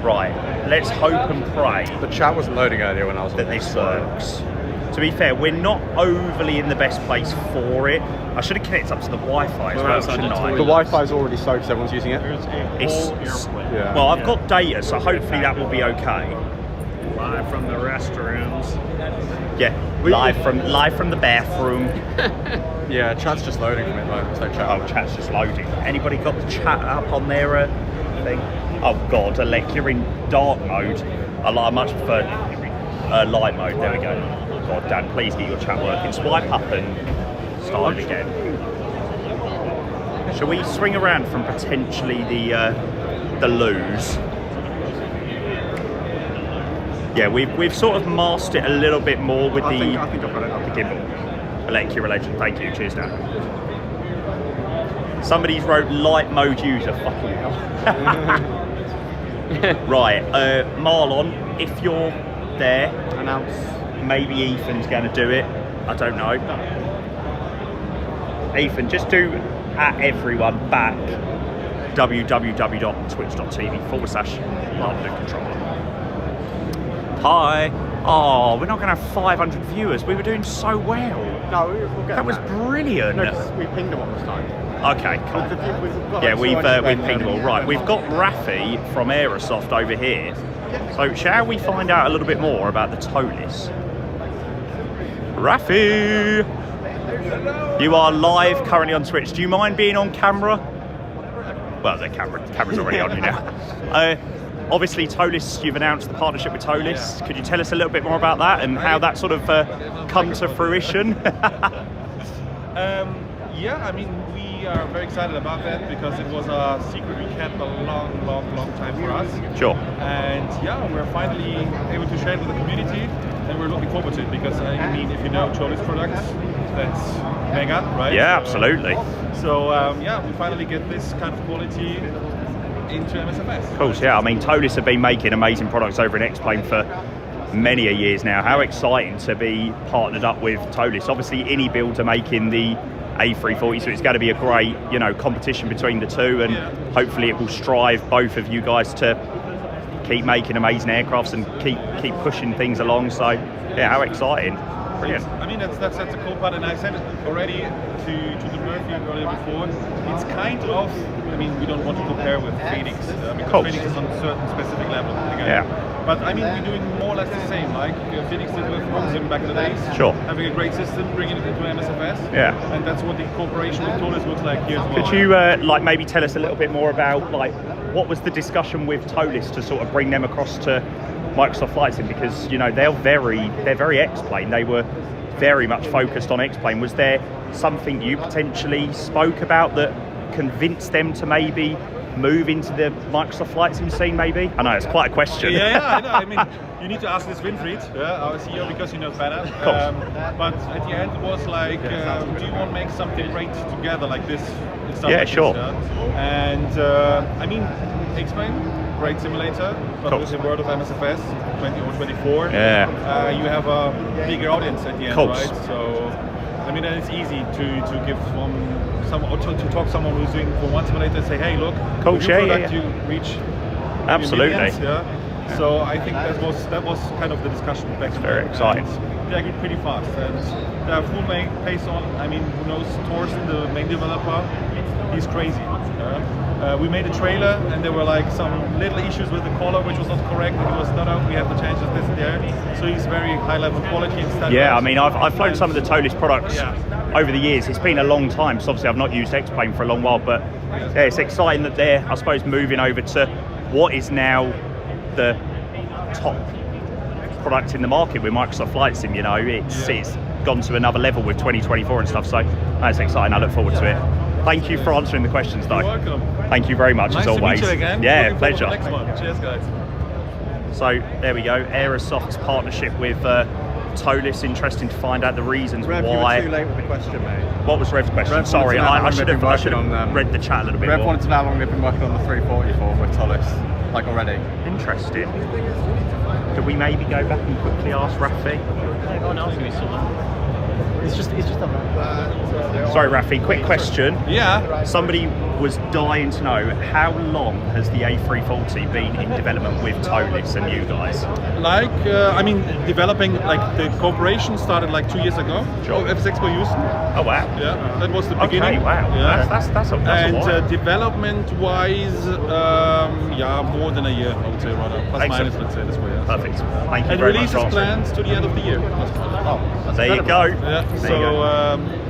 Right, let's hope and pray The chat wasn't loading earlier when I was on that this works. To be fair, we're not overly in the best place for it. I should have connected up to the Wi-Fi as well, shouldn't I? The Wi-Fi is already so because everyone's using it. Yeah. Well, I've got data, so hopefully that will be okay. Live from the restrooms. Yeah, live from the bathroom. Yeah, chat's just loading from it though. There's no chat. Oh, chat's just loading. Anybody got the chat up on their thing? Oh God, Alec, you're in dark mode. I much prefer light mode. There we go. Oh God, Dan, please get your chat working. Swipe up and start it again. Shall we swing around from potentially the loos? Yeah, we've sort of masked it a little bit more with I think I've got it up. the gimbal. Alec, you're a legend. Thank you. Cheers, Dan. Somebody's wrote light mode user. Fucking hell. Right, Marlon, if you're there, Announce. maybe Ethan's going to do it. I don't know. Ethan, just do at everyone back www.twitch.tv/Bluebird. Hi. Oh, we're not going to have 500 viewers. We were doing so well. No, we'll get That was brilliant. No, 'cause we pinged them on this time. Okay, cool. We've Yeah, we've pinged them all. Right, we've got Rafi from Aerosoft over here. So shall we find out a little bit more about the Tolis? Rafi! You are live currently on Twitch. Do you mind being on camera? Well, the camera's already on you now. Obviously, Tolis, you've announced the partnership with Tolis. Could you tell us a little bit more about that and how that sort of come to fruition? Yeah, I mean, we are very excited about that because it was a secret we kept a long time for us. Sure. And yeah, we're finally able to share it with the community, and we're looking forward to it because I mean, if you know Tolis products, that's mega, right? Yeah, absolutely. So yeah, we finally get this kind of quality into MSFS. Of course, yeah. I mean, Tolis have been making amazing products over in X-Plane for many a years now. How exciting to be partnered up with Tolis. Obviously, Innie Builds are making the A340, so it's going to be a great, competition between the two, and hopefully it will strive both of you guys to keep making amazing aircrafts and keep pushing things along. So, yeah, how exciting! Brilliant. I mean, that's a cool part, and I said it already to the Murphy earlier before. It's kind of, I mean, we don't want to compare with Phoenix. Because Phoenix is on a certain specific level. Again. Yeah. But I mean, we're doing more or less the same. Like Phoenix did with Roxim back in the days. Sure. Having a great system, bringing it into MSFS. Yeah. And that's what the cooperation with Tolis looks like here as well. Could you maybe tell us a little bit more about what was the discussion with Tolis to sort of bring them across to Microsoft Flight Sim, because they're very X-Plane. They were very much focused on X-Plane. Was there something you potentially spoke about that convinced them to maybe move into the Microsoft Flight Sim scene? Maybe. I know it's quite a question. Yeah, I know. I mean, you need to ask this Winfried, our CEO, because he knows better. But at the end, it was like, do you want to make something great together like this? Yeah, sure. And I mean, X-Plane. Great simulator, but with the word of MSFS 20 or 24, yeah, you have a bigger audience at the end, right? So, I mean, then it's easy to give to talk to someone who's doing for one simulator and say, hey, look, with your product you reach absolutely millions, yeah. So I think that was kind of the discussion back then. Very exciting. They grew pretty fast, and their full pace on. I mean, who knows? Thorsten, the main developer, he's crazy. We made a trailer, and there were like some little issues with the color, which was not correct. It was not out. We have to change this and there. So he's very high level quality and standard. Yeah, I mean, I've flown some of the Tolis products over the years. It's been a long time, so obviously I've not used X-Plane for a long while, but yeah, it's exciting that they're, I suppose, moving over to what is now the top product in the market with Microsoft Flight Sim. It's gone to another level with 2024 and stuff, so that's exciting. I look forward to it. Thank you for answering the questions, though. You're welcome. Thank you very much, nice as always. To meet you again. Yeah, Looking pleasure. Next one. Cheers, guys. So there we go. Aerosoft's partnership with Tolis. Interesting to find out the reasons Rev, why. you were too late with the question, mate. What was Rev's question? Rev Sorry, I should have on, read the chat a little bit Rev more. wanted to know how long they've been working on the 340 for with Tolis, like already. Interesting. Could we maybe go back and quickly ask Rafi? Everyone else can be It's just a Sorry, Rafi, quick question. Yeah. Somebody was dying to know, how long has the A340 been in development with Tolis and you guys? Like, I mean, developing, like, the cooperation started like 2 years ago. Sure. FSExpo Houston. Oh wow. Yeah, that was the beginning. Okay, wow. Yeah. That's a And while. development-wise, yeah, more than a year, I would say, rather. Plus Excellent. minus, let's say this way. Yeah. Perfect. Thank you And very releases much. for answering. plans to the end of the year. There you go. Yeah. There you So, go.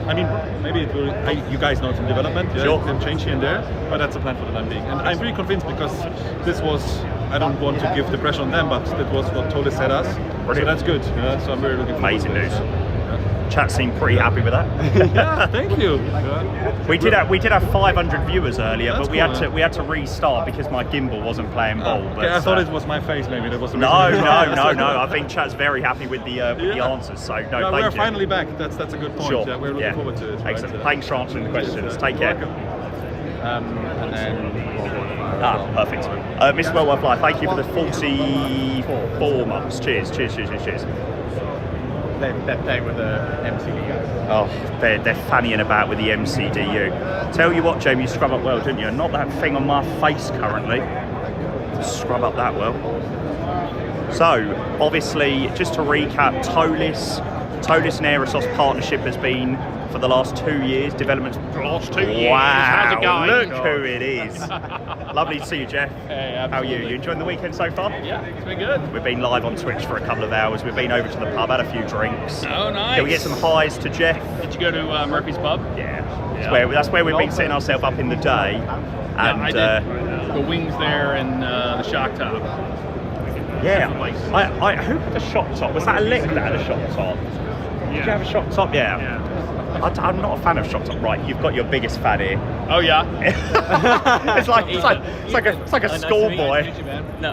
I mean, maybe it will, you guys know it's in development. Yeah, Sure. it can change here and there, but that's the plan for the time being. And I'm really convinced because this was, I don't want to give the pressure on them, but that was what Tolis said us. Brilliant. So that's good. Yeah, so I'm very looking forward Amazing to this. news. Chat seemed pretty happy with that. Yeah, thank you. Yeah. We did have 500 viewers earlier, That's but cool, we had to restart because my gimbal wasn't playing ball. But Okay, I thought it was my face, maybe that was the no, reason. no. I think Chat's very happy with the answers. So no, Yeah, thank we're you. finally back. That's a good point. Sure. Yeah, we're looking forward to it. right? Excellent. Thanks for answering the questions. Take care. And then Perfect. Mr. Well Worth Life, thank you for the 44 months. Cheers. they're playing with the MCD. Oh, they're fannying about with the MCDU. Tell you what, Jamie, you scrub up well, didn't you? Not that thing on my face currently. Scrub up that well. So, obviously, just to recap, Tolis and Aerosoft partnership has been for the last 2 years. Development's For the last 2 years. Wow, How's it going? look who it is. Lovely to see you, Jeff. Hey, How are you? absolutely. You enjoying the weekend so far? Yeah, it's been good. We've been live on Twitch for a couple of hours. We've been over to the pub, had a few drinks. Oh, nice. Can we get some highs to Jeff? Did you go to Murphy's Pub? Yeah. Yeah. That's where we've been setting ourselves up in the day. Yeah, And I did. The wings there and the shock top. yeah, Places. who had the shot top? Was that a lick that had a shot top? Did you have a shot top? Yeah. Yeah. I'm not a fan of shot top. Right, you've got your biggest fan here. Oh yeah. it's like a schoolboy. No,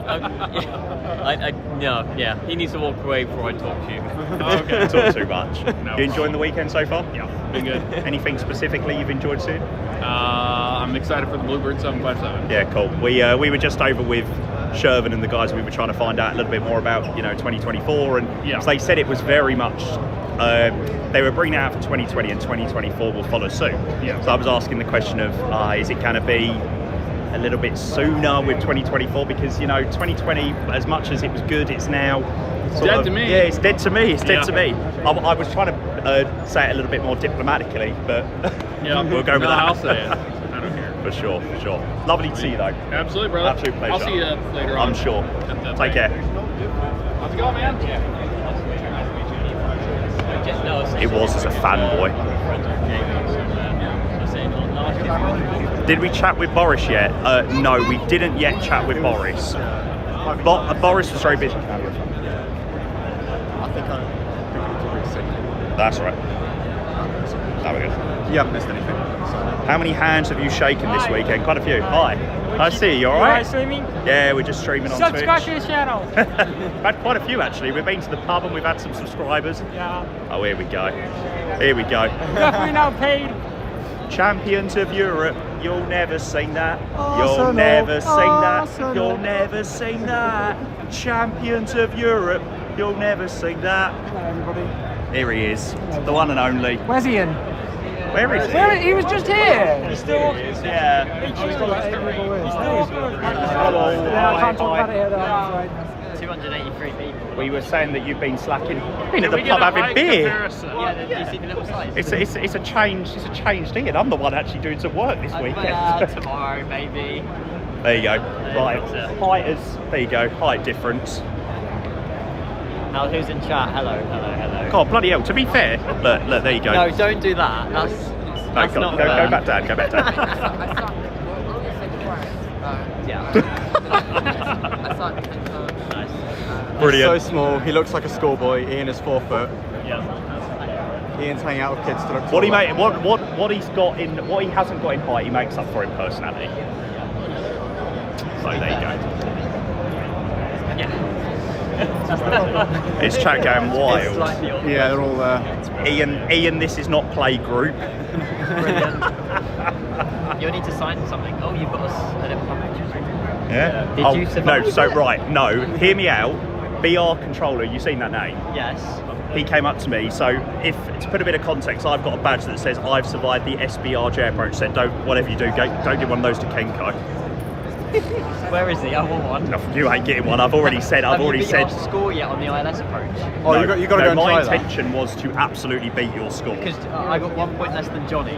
no, yeah. He needs to walk away before I talk to you. Okay. Talk too much. No. You enjoying the weekend so far? Yeah, been good. Anything specifically you've enjoyed seeing? I'm excited for the Bluebird 757. Yeah, cool. We were just over with Shervin and the guys. We were trying to find out a little bit more about 2024, and Yeah. they said it was very much. They were bringing it out for 2020, and 2024 will follow suit. Yeah. So I was asking the question of, is it going to be a little bit sooner with 2024? Because 2020, as much as it was good, it's now sort dead of, to me. Yeah, it's dead to me. It's dead Yeah. to me. I was trying to say it a little bit more diplomatically, but Yeah, we'll go with no, that. I'll say it. I don't care. For sure. Lovely to see you though. Absolutely, brother. Absolute pleasure. I'll see you later on. I'm sure. At the Take care. How's it going, man? It was as a fanboy. Did we chat with Boris yet? No, we didn't yet chat with Boris. Boris was very busy. I think it's already sick. That's right. There we go. You haven't missed anything. How many hands have you shaken this weekend? Quite a few. Hi. I see you. All right? streaming? Yeah, we're just streaming on Subscribe Twitch. to the channel. We've had quite a few actually. We've been to the pub and we've had some subscribers. Yeah. Oh, here we go. Here we go. Definitely not paid. Champions of Europe, you'll never sing that. Arsenal, You'll never sing that. Arsenal. You'll never sing that. Champions of Europe, you'll never sing that. Hello, everybody. Here he is, the one and only. Where's Ian? Where is he? He was just here. He's still walking. Yeah. He's still walking. Hello. Yeah, I can't talk Hi. about it here though, I'm afraid. 283 people. We were saying that you've been slacking. Been Did at the we get pub a having height beer. comparison? Yeah, you see the little size? It's a changed Ian. I'm the one actually doing some work this weekend. Tomorrow, maybe. There you go. Right. that's it. Height is. There you go. Height difference. Now, who's in chat? Hello. God, bloody hell. To be fair, look, there you go. No, don't do that. That's No, not go fair. back down. Go back down. Yeah. Nice. Brilliant. He's so small. He looks like a schoolboy. Ian is 4 foot. Yeah. Ian's hanging out with kids to look What he taller. what he's got in what he hasn't got in height, he makes up for in personality. So there you go. Yeah. It's chat going It's wild. slightly off. Yeah, they're all there. Ian, this is not play group. Brilliant. You'll need to sign something. Oh, you've got a little puppet. Yeah. Did you survive No, so it? right, no. Hear me out. BR controller. You seen that name? Yes. he came up to me. So, if to put a bit of context, I've got a badge that says I've survived the SBRJ approach. Said, whatever you do, don't give one of those to Kenko. Where is he? I want one. No, you ain't getting one. I've already said. Have you beat your score yet on the ILS approach? Oh, you got to go and my try that. intention was to absolutely beat your score. Because I got 1 point less than Johnny.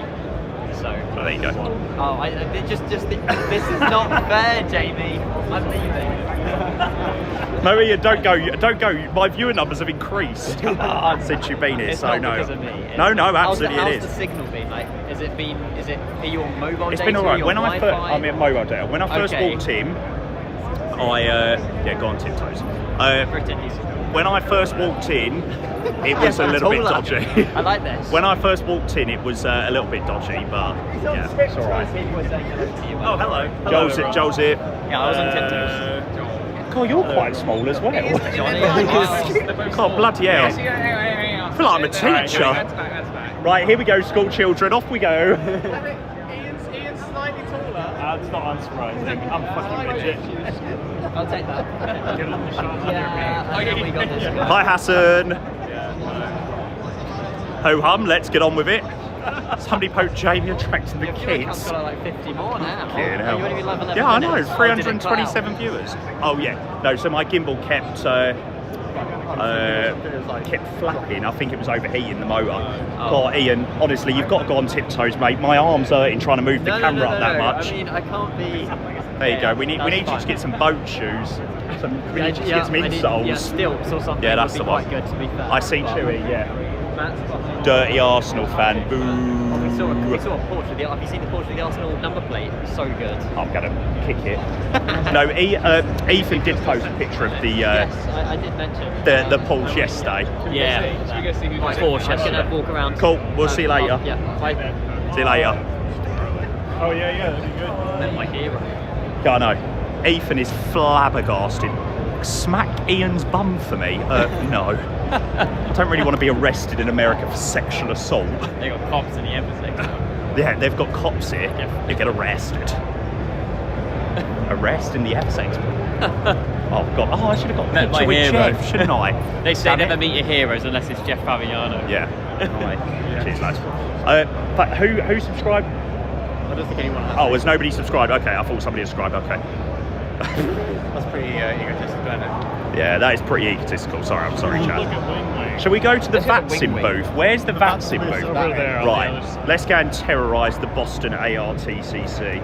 So. Oh, there you go. Oh, this is not fair, Jamie. I'm leaving. Maria, don't go. My viewer numbers have increased since you've been here. It's So not no. because of me. No, absolutely how's it is. the signal been? Like, are you on mobile It's data? been alright. When I first, Wi-Fi? I'm in mobile data. When I first Okay. walked in, go on tiptoes. Pretend. When I first walked in, it was a little bit Taller. dodgy. I like this. When I first walked in, it was a little bit dodgy, but yeah, it's alright. Oh, hello. Joel's here. Yeah, I was on tiptoes. God, you're quite small as well. Johnny, God, bloody hell. I feel like I'm a teacher. Right, here we go, school children. Off we go. Ian's slightly taller. It's not unsurprising. I'm fucking legit. I'll take that. Yeah, I think we got this guy. Hi, Hassan. Ho hum, let's get on with it. Somebody poked Jamie attracting the Your viewer count's kids. got like 50 more now. Fucking hell. You only been live 11 Yeah, I know, minutes. 327 viewers. Oh yeah, no, so my gimbal kept flapping. I think it was overheating the motor. God, Ian, honestly, you've got to go on tiptoes, mate. My arms are hurting trying to move the camera up that much. I mean, I can't be... There you go. We need you to get some boat shoes. We need you to get some insoles. Yeah, stilts or something. Yeah, that's would the be one. quite good, to be fair. I see Chewy, yeah. Matt's behind. Dirty Arsenal fan. Boo. We saw a portrait. Have you seen the portrait of the Arsenal number plate? So good. I'm going to kick it. No, Ethan did post a picture of the Yes, I did mention. the Porsche yesterday. Yeah. Should we go see who's Right, Porsche. I'm going to walk around. Cool, we'll see you later. Yeah, bye. See you later. Oh yeah, that'd be good. Met my hero. Yeah, I know. Ethan is flabbergasted. Smack Ian's bum for me? No. I don't really want to be arrested in America for sexual assault. They got cops in the embassy. Yeah, they've got cops here. You get arrested. Arrest in the FSExpo. Oh God! Oh, I should have got a Met picture my with hero. Jeff, shouldn't I? They say Damn never it. meet your heroes unless it's Jeff Favignano. Yeah. Right. Cheers, lads. But who subscribed? I don't think anyone has. Oh, has nobody subscribed? Okay, I thought somebody had subscribed. Okay. That's pretty egotistical, isn't it? Yeah, that is pretty egotistical. Sorry, I'm sorry, Chad. Shall we go to the Let's go to Vatsim Wing booth? Where's the Vatsim booth? over there on the other side. Right, let's go and terrorise the Boston ARTCC.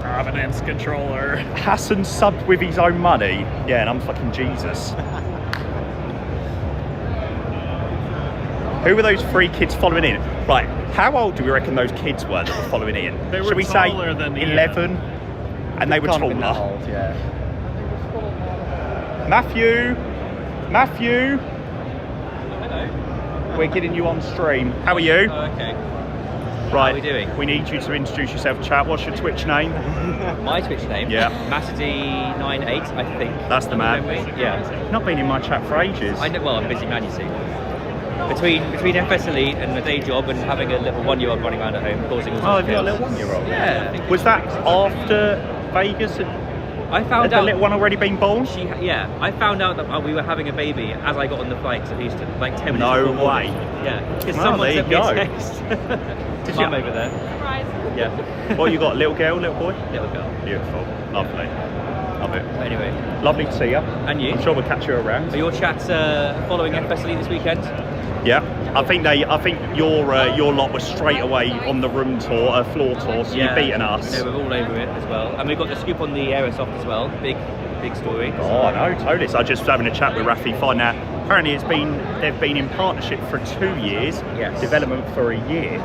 Provenance controller. Hassan subbed with his own money. Yeah, and I'm fucking Jesus. Who were those three kids following in? Right, how old do we reckon those kids were that were following in? They were Should we say taller than Ian. 11? And they were Can't have been that taller. old, yeah. Matthew! Hello. We're getting you on stream. How are you? Oh, okay. Right, are we doing? We need you to introduce yourself, chat. What's your Twitch name? My Twitch name? Yeah. Matty98, I think. That's the man. Yeah. Not been in my chat for ages. I know, well, I'm a busy man, you see. Between FS Elite and the day job and having a little 1-year-old running around at home causing all Oh, sorts have you got a of little chaos. 1-year-old? Yeah. Was that after Vegas? I Had found the out little one already been born? I found out that we were having a baby as I got on the flight to Houston, like 10 minutes No before way. boarding. Yeah. Because Well, someone there you sent me a go. text. Did Mum you? over there. Yeah. What you got? Little girl, little boy? Little girl. Beautiful. Lovely. Love it. Anyway. Lovely to see you. And you? I'm sure we'll catch you around. Are your chats following FS Elite this weekend? Yeah. I think your lot was straight away on the room tour, floor tour, so you've beaten us. Yeah, we're all over it as well. And we've got the scoop on the Aerosoft as well. Big story. Oh, I know, totally. So I just having a chat with Rafi, find out. Apparently, they've been in partnership for 2 years. Yes. Development for a year.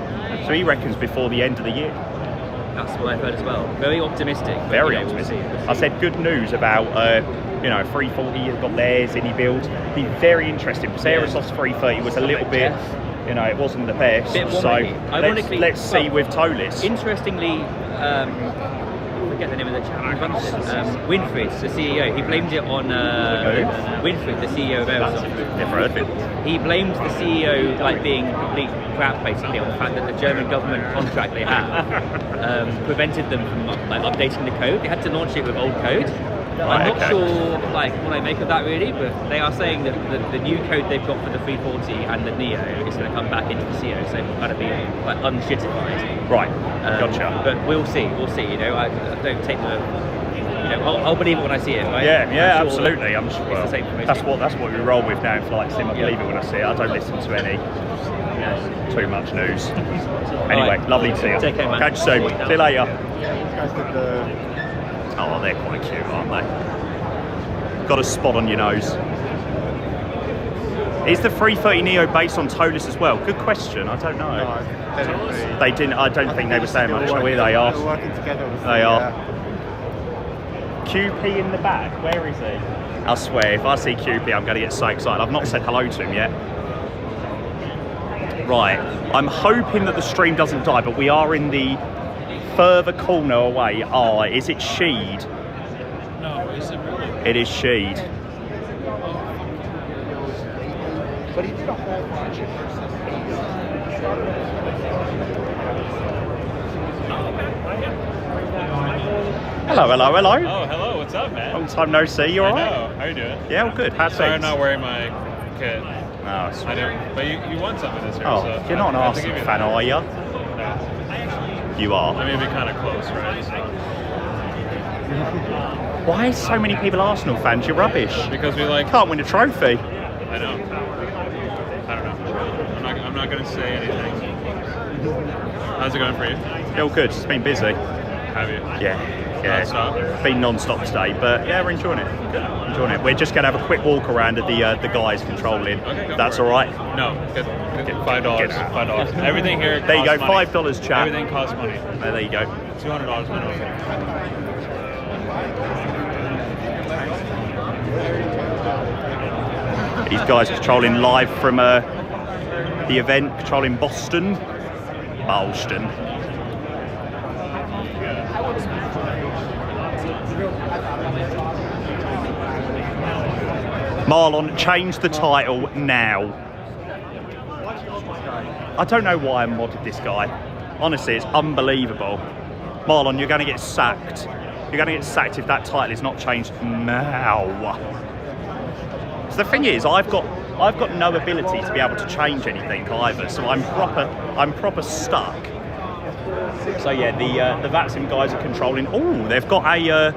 So he reckons before the end of the year. That's what I've heard as well. Very optimistic. but, Very we'll optimistic. see, we'll I see. said good news about 340 has got theirs in build. Be very interesting because Aerosoft's 330 was a little bit. It wasn't the best. Bit So wonky. Ironically, let's see with Tolis. Interestingly, I forget the name of the chap who runs it. Winfried, the CEO, he blamed it on Winfried, the CEO of Aerosoft. Never heard of it. He blamed the CEO like being complete crap, basically, on the fact that the German government contract they have prevented them from like updating the code. They had to launch it with old code. I'm not okay. sure like what I make of that really, but they are saying that the new code they've got for the 340 and the Neo is going to come back into the CO, so it's going to be like unshittified. Right, gotcha. But we'll see. You know, I don't take the. You know, I'll believe it when I see it. Right? Yeah, I'm sure absolutely. I'm sure. it's the same for most That's people. what we roll with now in Flight Sim. I believe it when I see it. I don't listen to any too much news. Anyway, Alright. lovely to see you. Take care, man. Catch you soon. Sweet. See you later. These guys did the. Oh, they're quite cute, aren't they? Got a spot on your nose. Is the 330 Neo based on Tolis as well? Good question. I don't know. No, they didn't really. They didn't. I don't think they were saying much. No, they are. They're working together. With They are. QP in the back. Where is he? I swear, if I see QP, I'm going to get so excited. I've not said hello to him yet. Right. I'm hoping that the stream doesn't die, but we are in the further corner away. Oh, is it Sheed? No, is it really? It is Sheed. But he did a whole bunch of Hello. Oh, hello. What's up, man? Long time no see. You I alright? know. How you doing? Yeah, all good. How's Sorry, I'm things? not wearing my kit. Oh, it's I don't. But you won something this year. Oh, so you're not an I have to Arsenal give you fan, that. are you? No. You are. I mean, it'd be kind of close, right? So, Why is so many people Arsenal fans? You're rubbish. because we like. Can't win a trophy. I know. I don't know. I'm not gonna say anything. How's it going for you? All good. It's been busy. Have you? Yeah. Non-stop? Been non-stop today, but yeah, we're enjoying it. Enjoying it. We're just going to have a quick walk around at the guys controlling. Okay, go That's for all it. right. No, get Get $5. out. $5. Everything here. There you go. costs money. $5 chat. Everything costs money. There you go. $200 minimum. These guys controlling live from the event, controlling Boston. Marlon, change the title now. I don't know why I modded this guy. Honestly, it's unbelievable. Marlon, you're going to get sacked. You're going to get sacked if that title is not changed now. So the thing is, I've got no ability to be able to change anything either. So I'm proper stuck. So yeah, the Vatsim guys are controlling. Oh, they've got a.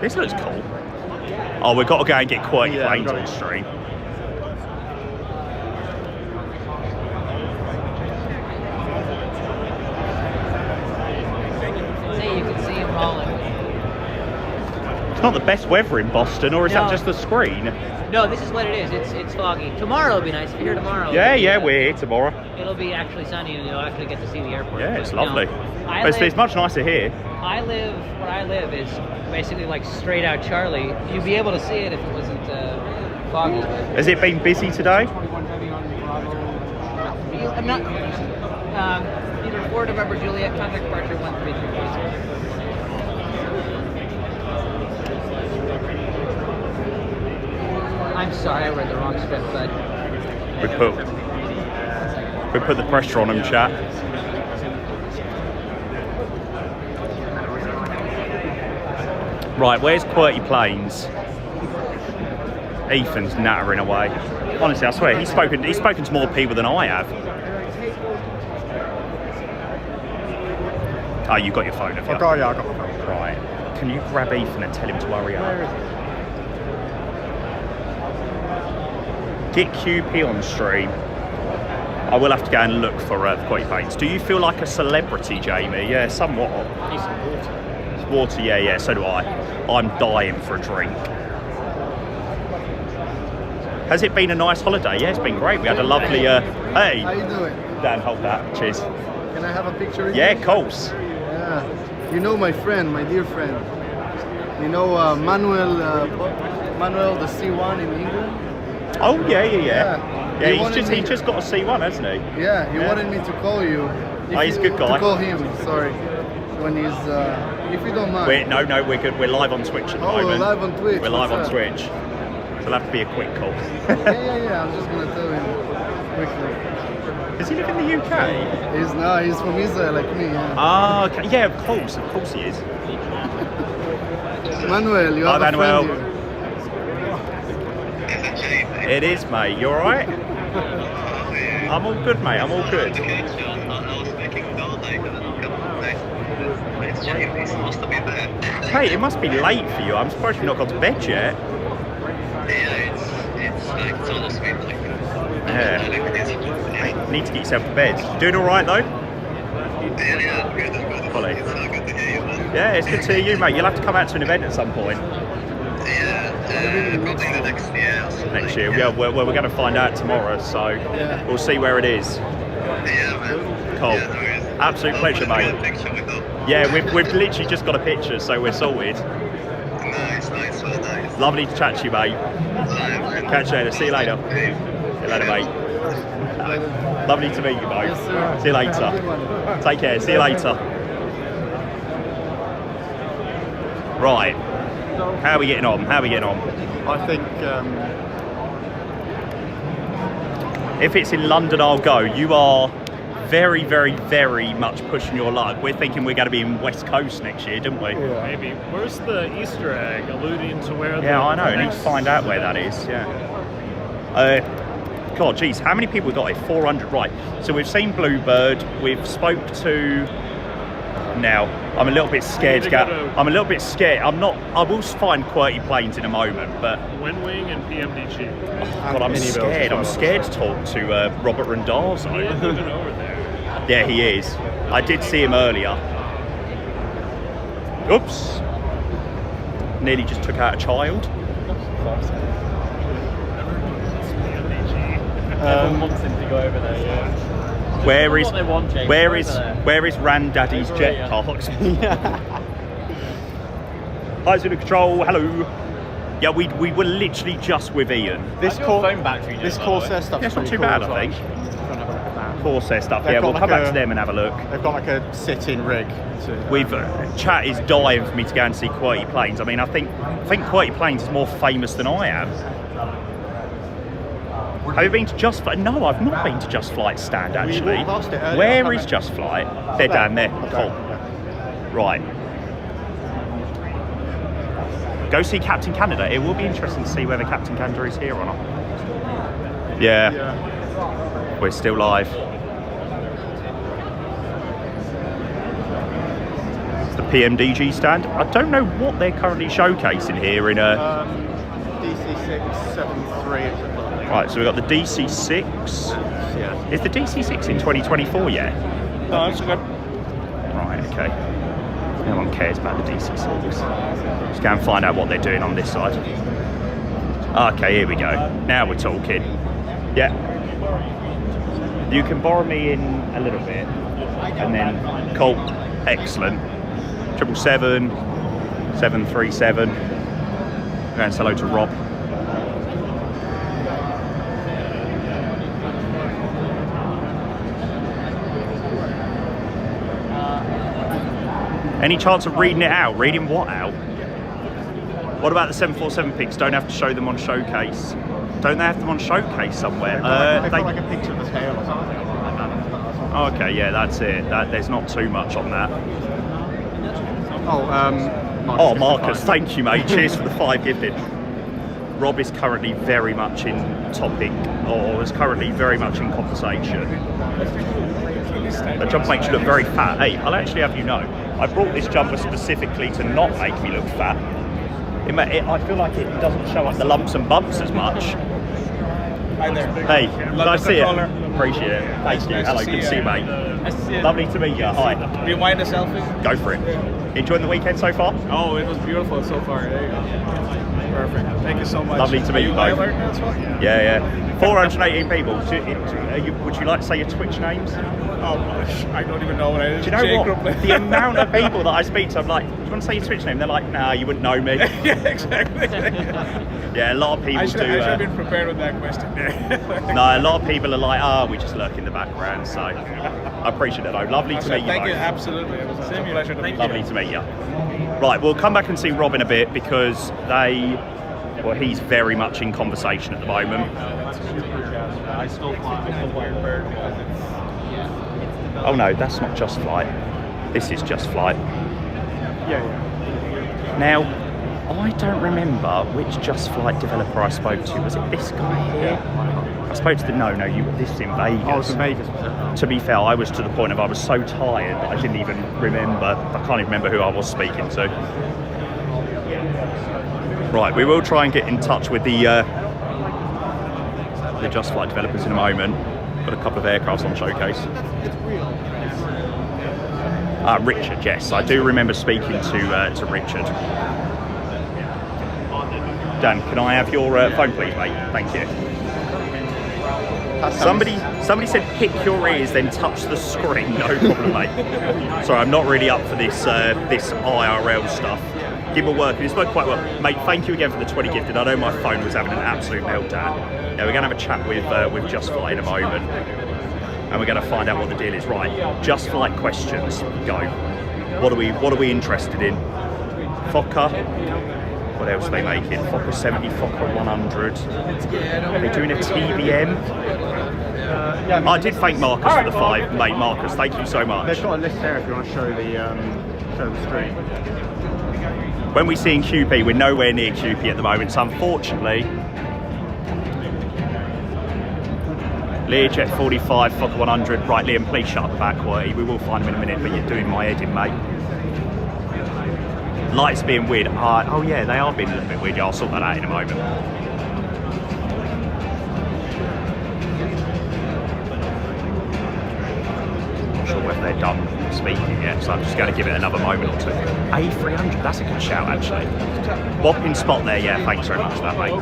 This looks cool. Oh, we've got to go and get quirky planes on stream. Hey, you can see him rolling. It's not the best weather in Boston, or is that No. just the screen? No, this is what it is. It's foggy. Tomorrow will be nice. If you're here tomorrow. Yeah, it'll be, we're here tomorrow. It'll be actually sunny, and you'll actually get to see the airport. Yeah, it's But, you know, lovely. I But it's live- much nicer here. where I live is basically like straight out Charlie. You'd be able to see it if it wasn't foggy. Has it been busy today? I'm not. Either 4 November Juliet, contact departure 13346. I'm sorry, I read the wrong script, but We put the pressure on them, chat. Right, where's Quirty Plains? Ethan's nattering away. Honestly, I swear, he's spoken to more people than I have. Oh, you got your phone, have you? I got my phone. Right. Can you grab Ethan and tell him to hurry up? Get QP on stream. I will have to go and look for Quirty Plains. Do you feel like a celebrity, Jamie? Yeah, somewhat. It's water, yeah, so do I. I'm dying for a drink. Has it been a nice holiday? Yeah, it's been great. We had a lovely, hey, How you doing? Dan, hold that, cheers. Can I have a picture with Yeah, you? of course. Yeah. You know my friend, my dear friend. You know Manuel the C1 in England? Oh, yeah. Yeah. Yeah, He wanted me- he's just got a C1, hasn't he? Yeah, he Yeah. wanted me to call you. Oh, he's a good guy. To call him, sorry. When he's, if you don't mind. No, we're good. We're live on Twitch at the Oh, we're moment. live on Twitch. We're live on What's up? Twitch. So it'll have to be a quick call. Yeah. I'm just gonna tell him quickly. Does he live in the UK? He's from Israel like me. Yeah. Ah, okay. Yeah, of course he is. Manuel, you Hi, have a Manuel. friend here. It is, mate. You alright? I'm all good, mate. I'm all good. Hey, it must be late for you. I'm surprised you've not gone to bed yet. It's almost midnight. Yeah. Mate, need to get yourself to bed. You doing alright though? Yeah, good. Polly. It's so good to hear you, man. Yeah, it's good to hear you, mate. You'll have to come out to an event at some point. Yeah, probably the next year. Or something. Next year. Yeah, we're going to find out tomorrow, so we'll see where it is. Yeah, man. Cool. Yeah, there is. Absolute pleasure, Hopefully mate. a picture with them. Yeah, we've literally just got a picture, so we're sorted. Nice, well nice. Lovely to chat to you, mate. Catch you later. See you later. See you later, mate. Lovely to meet you, mate. Yes, sir. See you later. Take care. See you later. Right. How are we getting on? I think If it's in London, I'll go. You are very, very, very much pushing your luck. We're thinking we're going to be in West Coast next year, didn't we? Maybe. Where's the Easter egg alluding to where Yeah, I know. I need to find out where that is. Yeah. God, geez, how many people we got here? 400, right. So we've seen Bluebird. We've spoke to. Now, I'm a little bit scared. I'm a little bit scared. I will find Quirky Planes in a moment, but. Windwing and PMDG. God, I'm scared. I'm scared to talk to Robert Randazzo. He is moving over there. Yeah, he is. I did see him earlier. Oops. Nearly just took out a child. Everyone wants him to go over there, yeah. Where is What they want, James. where Go is over there. where is Randaddy's Over jet here. parks? Hi, Zulu Control. Hello. Yeah, we were literally just with Ian. this phone battery this just, by the way. Corsair stuff. Yeah, it's not too bad, I think. Corsair stuff. They've Yeah, got we'll like come back a- to them and have a look. They've got like a sit-in rig. We've chat is dying for me to go and see Quirky Planes. I mean, I think Quirky Planes is more famous than I am. Have you been to Just Flight? No, I've not been to Just Flight stand actually. walked past it earlier. Where is Just Flight? They're down there. Cool. Right. Go see Captain Canada. It will be interesting to see whether Captain Canada is here or not. Yeah. We're still live. It's the PMDG stand. I don't know what they're currently showcasing here in a. DC673. Right, so we've got the DC6. Yeah. Is the DC6 in 2024 yet? No, it's good. Right, okay. No one cares about the DC6. Let's go and find out what they're doing on this side. Okay, here we go. Now we're talking. Yeah. You can borrow me in a little bit. And then, cool. Excellent. 777, 737. Go and say hello to Rob. Any chance of reading it out? Reading what out? What about the 747 pics? Don't have to show them on showcase. Don't they have them on showcase somewhere? They've got like a picture of the tail or something. Okay, yeah, that's it. There's not too much on that. Oh, Marcus, thank you, mate. Cheers for the 5 gifted. Rob is currently very much in topic, or is currently very much in conversation. That jumper makes you look very fat. Hey, I'll actually have you know, I brought this jumper specifically to not make me look fat. I feel like it doesn't show up the lumps and bumps as much. Hi there. Hey, nice to see you. caller. Appreciate it. Thank you. Nice Hello, to good to see see you, you. mate. Nice to see you. Lovely to meet you. Hi. Do you mind a selfie? Go for it. Enjoying the weekend so far? Oh, it was beautiful so far. There you go. Perfect. Thank you so much. Lovely to meet you Are you both. live as well? Yeah. 418 people. Would you like to say your Twitch names? Oh, gosh. I don't even know what it is. Do you know what? The amount of people that I speak to, I'm like, do you want to say your Twitch name? They're like, nah, you wouldn't know me. Yeah, exactly. Yeah, a lot of people I should do. have been prepared with that question there. No, a lot of people are like, we just lurk in the background. So I appreciate it though. Lovely to meet you. Thank you. both. Absolutely. It was a pleasure to meet you. Lovely to meet you. Right, we'll come back and see Rob in a bit because he's very much in conversation at the moment. I still fly Bluebird because it's Oh no, that's not Just Flight. This is Just Flight. Yeah. Now, I don't remember which Just Flight developer I spoke to. Was it this guy here? I spoke to this is in Vegas. Oh, it's in Vegas. To be fair, I was to the point of I was so tired that I didn't even remember. I can't even remember who I was speaking to. Right, we will try and get in touch with the Just Flight developers in a moment. Got a couple of aircrafts on showcase. Richard, yes, I do remember speaking to Richard. Dan, can I have your phone, please, mate? Thank you. Somebody said pick your ears, then touch the screen. No problem, mate. Sorry, I'm not really up for this this IRL stuff. Give a work, and it's worked quite well, mate. Thank you again for the 20 gifted. I know my phone was having an absolute meltdown. Yeah, we're gonna have a chat with Just Flight in a moment, and we're gonna find out what the deal is. Right, Just Flight questions. Go. What are we interested in? Fokker. What else are they making? Fokker 70, Fokker 100. Are they doing a TBM? I did thank Marcus for the 5, mate. Marcus, thank you so much. They've got a list there if you want to show the screen. When we see in QP, we're nowhere near QP at the moment, so unfortunately, Learjet 45, Fokker 100. Right, Liam, please shut up the back, Worty. We will find him in a minute, but you're doing my head in, mate. Lights being weird. Oh yeah, they are being a little bit weird. Yeah, I'll sort that out in a moment. Not sure whether they're done speaking yet, so I'm just going to give it another moment or two. A300, that's a good shout actually. Whopping spot there, yeah, thanks very much for that, mate.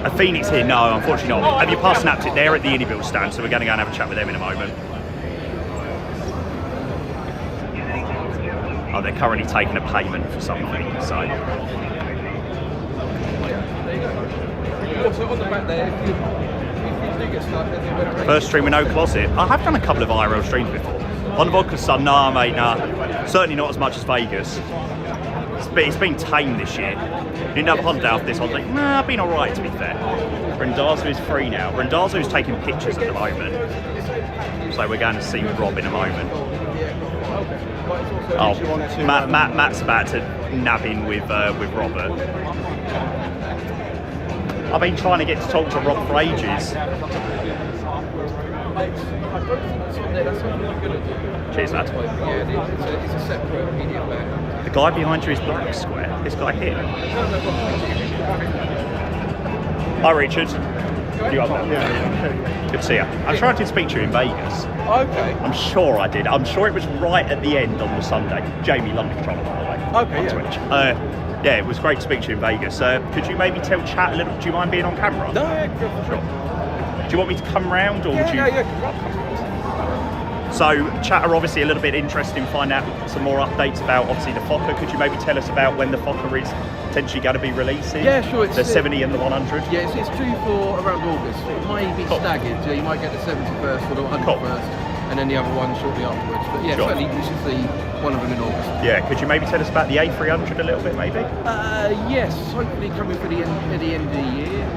A Phoenix here? No, unfortunately not. Have you passed Synaptic? They're at the Unibuild stand, so we're going to go and have a chat with them in a moment. Oh, they're currently taking a payment for something, so. First stream with no closet. I have done a couple of IRL streams before. On the Vodka Sun, nah, mate, nah. Certainly not as much as Vegas. It's been tame this year. Didn't have a holiday after this holiday. Nah, I've been alright to be fair. Rendazo is free now. Rendazo is taking pictures at the moment. So we're going to see Rob in a moment. Oh, Matt's about to nab in with Robert. I've been trying to get to talk to Rob for ages. Cheers, lad. The guy behind you is Black Square. This guy here. Hi, Richard. You up there? Yeah. Good to see you. I'm sure I did speak to you in Vegas. Okay. I'm sure I did. I'm sure it was right at the end on the Sunday. Jamie, London controller, by the way. Okay, on yeah. Twitch. Yeah, it was great to speak to you in Vegas. Could you maybe tell chat a little? Do you mind being on camera? No, yeah, sure. Do you want me to come round, or would you? Yeah. So, chat are obviously a little bit interested in finding out some more updates about obviously the Fokker. Could you maybe tell us about when the Fokker is potentially going to be releasing? Yeah, sure. It's the 70 and the 100. Yeah, it's due for around August. It might be staggered. So you might get the 70 first or the 100 first, and then the other one shortly afterwards. But yeah, certainly we should see one of them in August. Yeah, could you maybe tell us about the A300 a little bit, maybe? Yes, hopefully coming for the end of the year.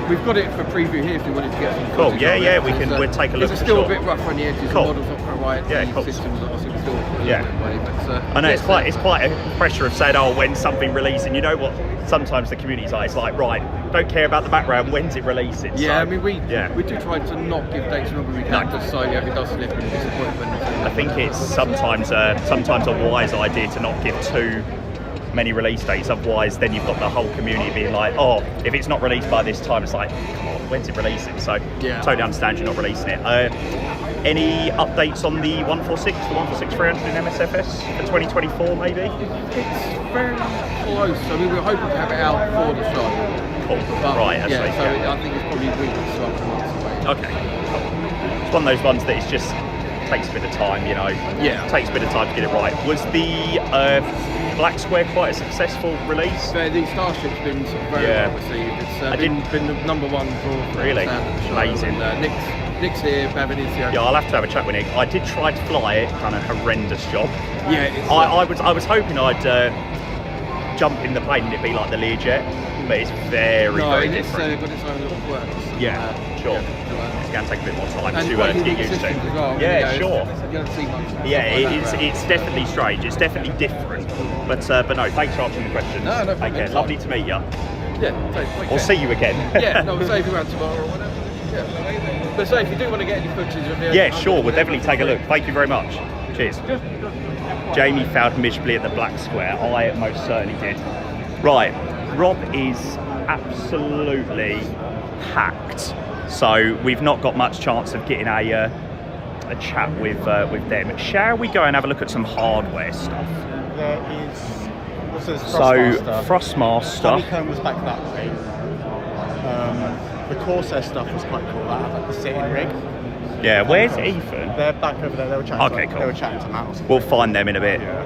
We've got it for preview here if you wanted to get some. Cool. Yeah. We'll take a look. It's still a bit rough on the edges. Cool. The model's not quite right. Yeah, the systems are obviously still a little bit away, but, I know it's quite a pressure of saying, oh, when's something releasing? You know what? Sometimes the community's like, it's like, right, don't care about the background. When's it releasing? Yeah, so, I mean we do try to not give dates whenever we can, just so if it does slip in disappointment. I think it's sometimes a wise idea to not give too many release dates, otherwise then you've got the whole community being like, oh, if it's not released by this time, it's like, come on, when's it releasing? So totally understand you're not releasing it. Any updates on the 146, the 146-300 in MSFS for 2024 maybe? It's very close. I mean, we were hoping to have it out for the show. Cool. But, right, I think it's probably weeks or months away. Okay, cool. It's one of those ones that just takes a bit of time, you know. Yeah. Takes a bit of time to get it right. Was the Black Square quite a successful release? The Starship's been very well received. It's been the number one draw for really show. Amazing. And, Nick's here, Babin is here. Yeah, I'll have to have a chat with Nick. I did try to fly it, done a horrendous job. Yeah, I was hoping I'd jump in the plane and it'd be like the Learjet, but it's very different. It's got its own little quirks. Yeah, sure. going to take a bit more time And to quite get unique used to. systems as well. Yeah, You know, sure. You don't see much. Yeah, stuff like that, it's definitely strange. It's definitely different. But no, thanks for answering the questions. No, no Take problem. care. Lovely to meet you. Yeah, Or see you again. Yeah, no, we'll save you around tomorrow or whatever. Yeah. But say if you do want to get any footage of Yeah, sure, we'll definitely take a look. Thank you very much. Cheers. Jamie failed miserably at the black square. I most certainly did. Right, Rob is absolutely packed, so we've not got much chance of getting a chat with them. Shall we go and have a look at some hardware stuff? There is also Frostmaster. Honeycomb was back that way. The Corsair stuff was quite cool. That had like the sitting rig. Yeah, where's Ethan? They're back over there. They were chatting. Okay, cool. They were chatting to Matt. We'll find them in a bit. Yeah.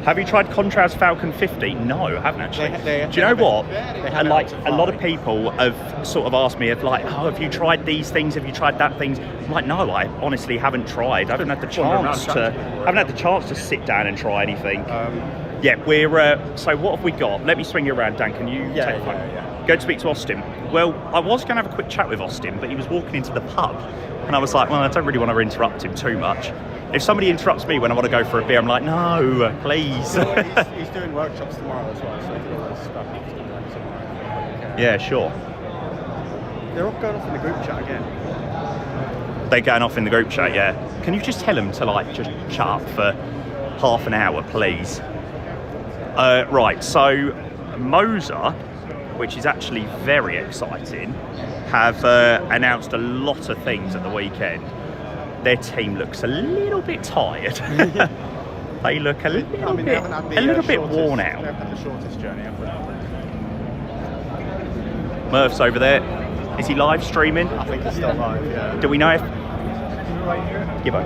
Have you tried Contrav's Falcon 50? No, I haven't actually. They Do you know what? They And like a lot of people have sort of asked me, oh, have you tried these things? Have you tried that things? I'm like, no, I honestly haven't tried. I haven't had the chance to sit down and try anything. Yeah, we're. So what have we got? Let me swing you around, Dan. Can you take the phone? Go to speak to Austin. Well, I was going to have a quick chat with Austin, but he was walking into the pub, and I was like, well, I don't really want to interrupt him too much. If somebody interrupts me when I want to go for a beer, I'm like, no, please. He's doing workshops tomorrow as well, so he's got stuff tomorrow. Yeah, sure. They're all going off in the group chat again. They're going off in the group chat, yeah. Can you just tell them to like just chat up for half an hour, please? Right, so Moser, which is actually very exciting, have announced a lot of things at the weekend. Their team looks a little bit tired. They look a little bit worn out. They haven't had the shortest journey, have they? Murph's over there. Is he live streaming? I think he's still live, yeah. Do we know if... Gibbo.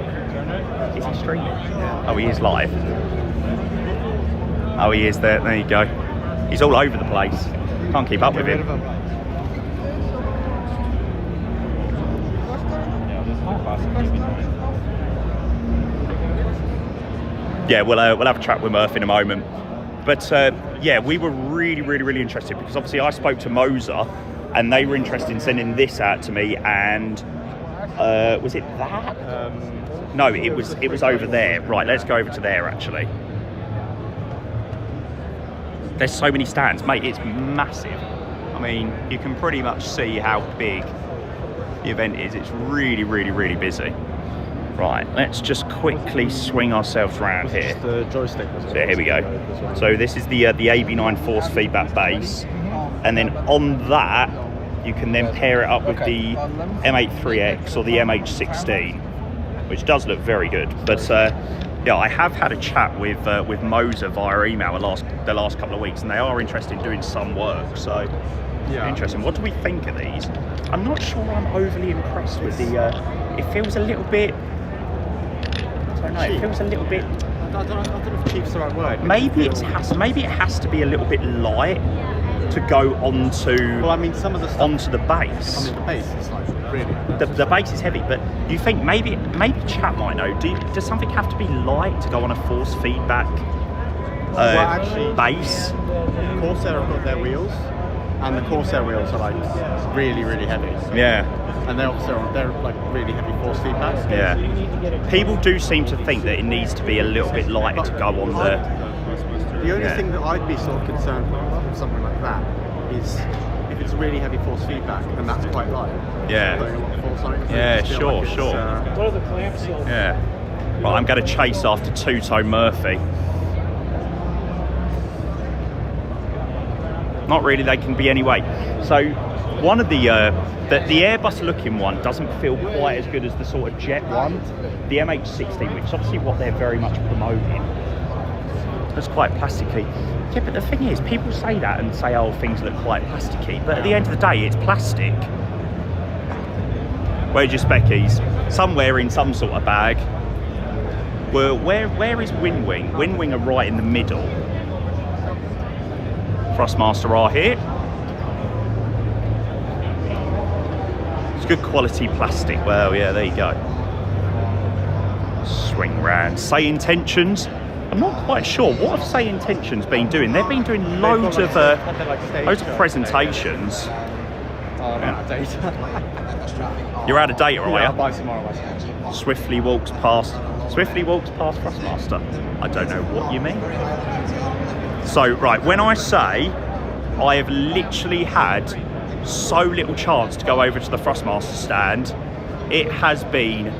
Is he streaming? Yeah. Oh, he is live. Oh, he is there. There you go. He's all over the place. Can't keep up with him. Yeah, we'll have a chat with Murph in a moment. But yeah, we were really interested because obviously I spoke to Moser and they were interested in sending this out to me. And was it that? No, it was over there. Right, let's go over to there actually. There's so many stands, mate. It's massive. I mean, you can pretty much see how big the event is. It's really busy. Right, let's just quickly swing ourselves around here. The joystick was So here we go. So this is the AB9 force feedback base, and then on that you can then pair it up with the M83X or the MH16, which does look very good. But yeah, I have had a chat with Moser via email the last couple of weeks, and they are interested in doing some work. So yeah, interesting. What do we think of these? I'm not sure I'm overly impressed with the. It feels a little bit. I don't know. It feels a little bit. I don't know if cheap's the right word. Maybe it has to be a little bit light to go onto. Well, I mean, some of the stuff onto the base. I mean, the base is like really. The base is heavy, but you think maybe chat might know. Does something have to be light to go on a force feedback well, actually, base? Corsair have got their wheels, and the Corsair wheels are like really heavy. Yeah. And they're like really heavy force feedback. Yeah. People do seem to think that it needs to be a little bit lighter to go on the. The only thing that I'd be sort of concerned with something like that is if it's really heavy force feedback, and that's quite light. Yeah. Putting a lot of force on it. Yeah, sure. What are the clamps? Yeah. Right, I'm going to chase after Two-Toe Murphy. Not really, they can be anyway. So one of the Airbus looking one doesn't feel quite as good as the sort of jet one. The MH16, which is obviously what they're very much promoting. It's quite plasticky. Yeah, but the thing is, people say that and say, oh, things look quite plasticky, but at the end of the day, it's plastic. Where's your speckies? Somewhere in some sort of bag. Well, where is Windwing? Windwing are right in the middle. Frostmaster are here. It's good quality plastic. Well, yeah, there you go. Swing round. Say Intentions. I'm not quite sure. What have Say Intentions been doing? They've been doing loads of presentations. I'm out of data. You're out of data, are Yeah, I'll you? buy tomorrow. Swiftly walks past Thrustmaster. I don't know what you mean. So, right, when I say I have literally had so little chance to go over to the Thrustmaster stand, it has been,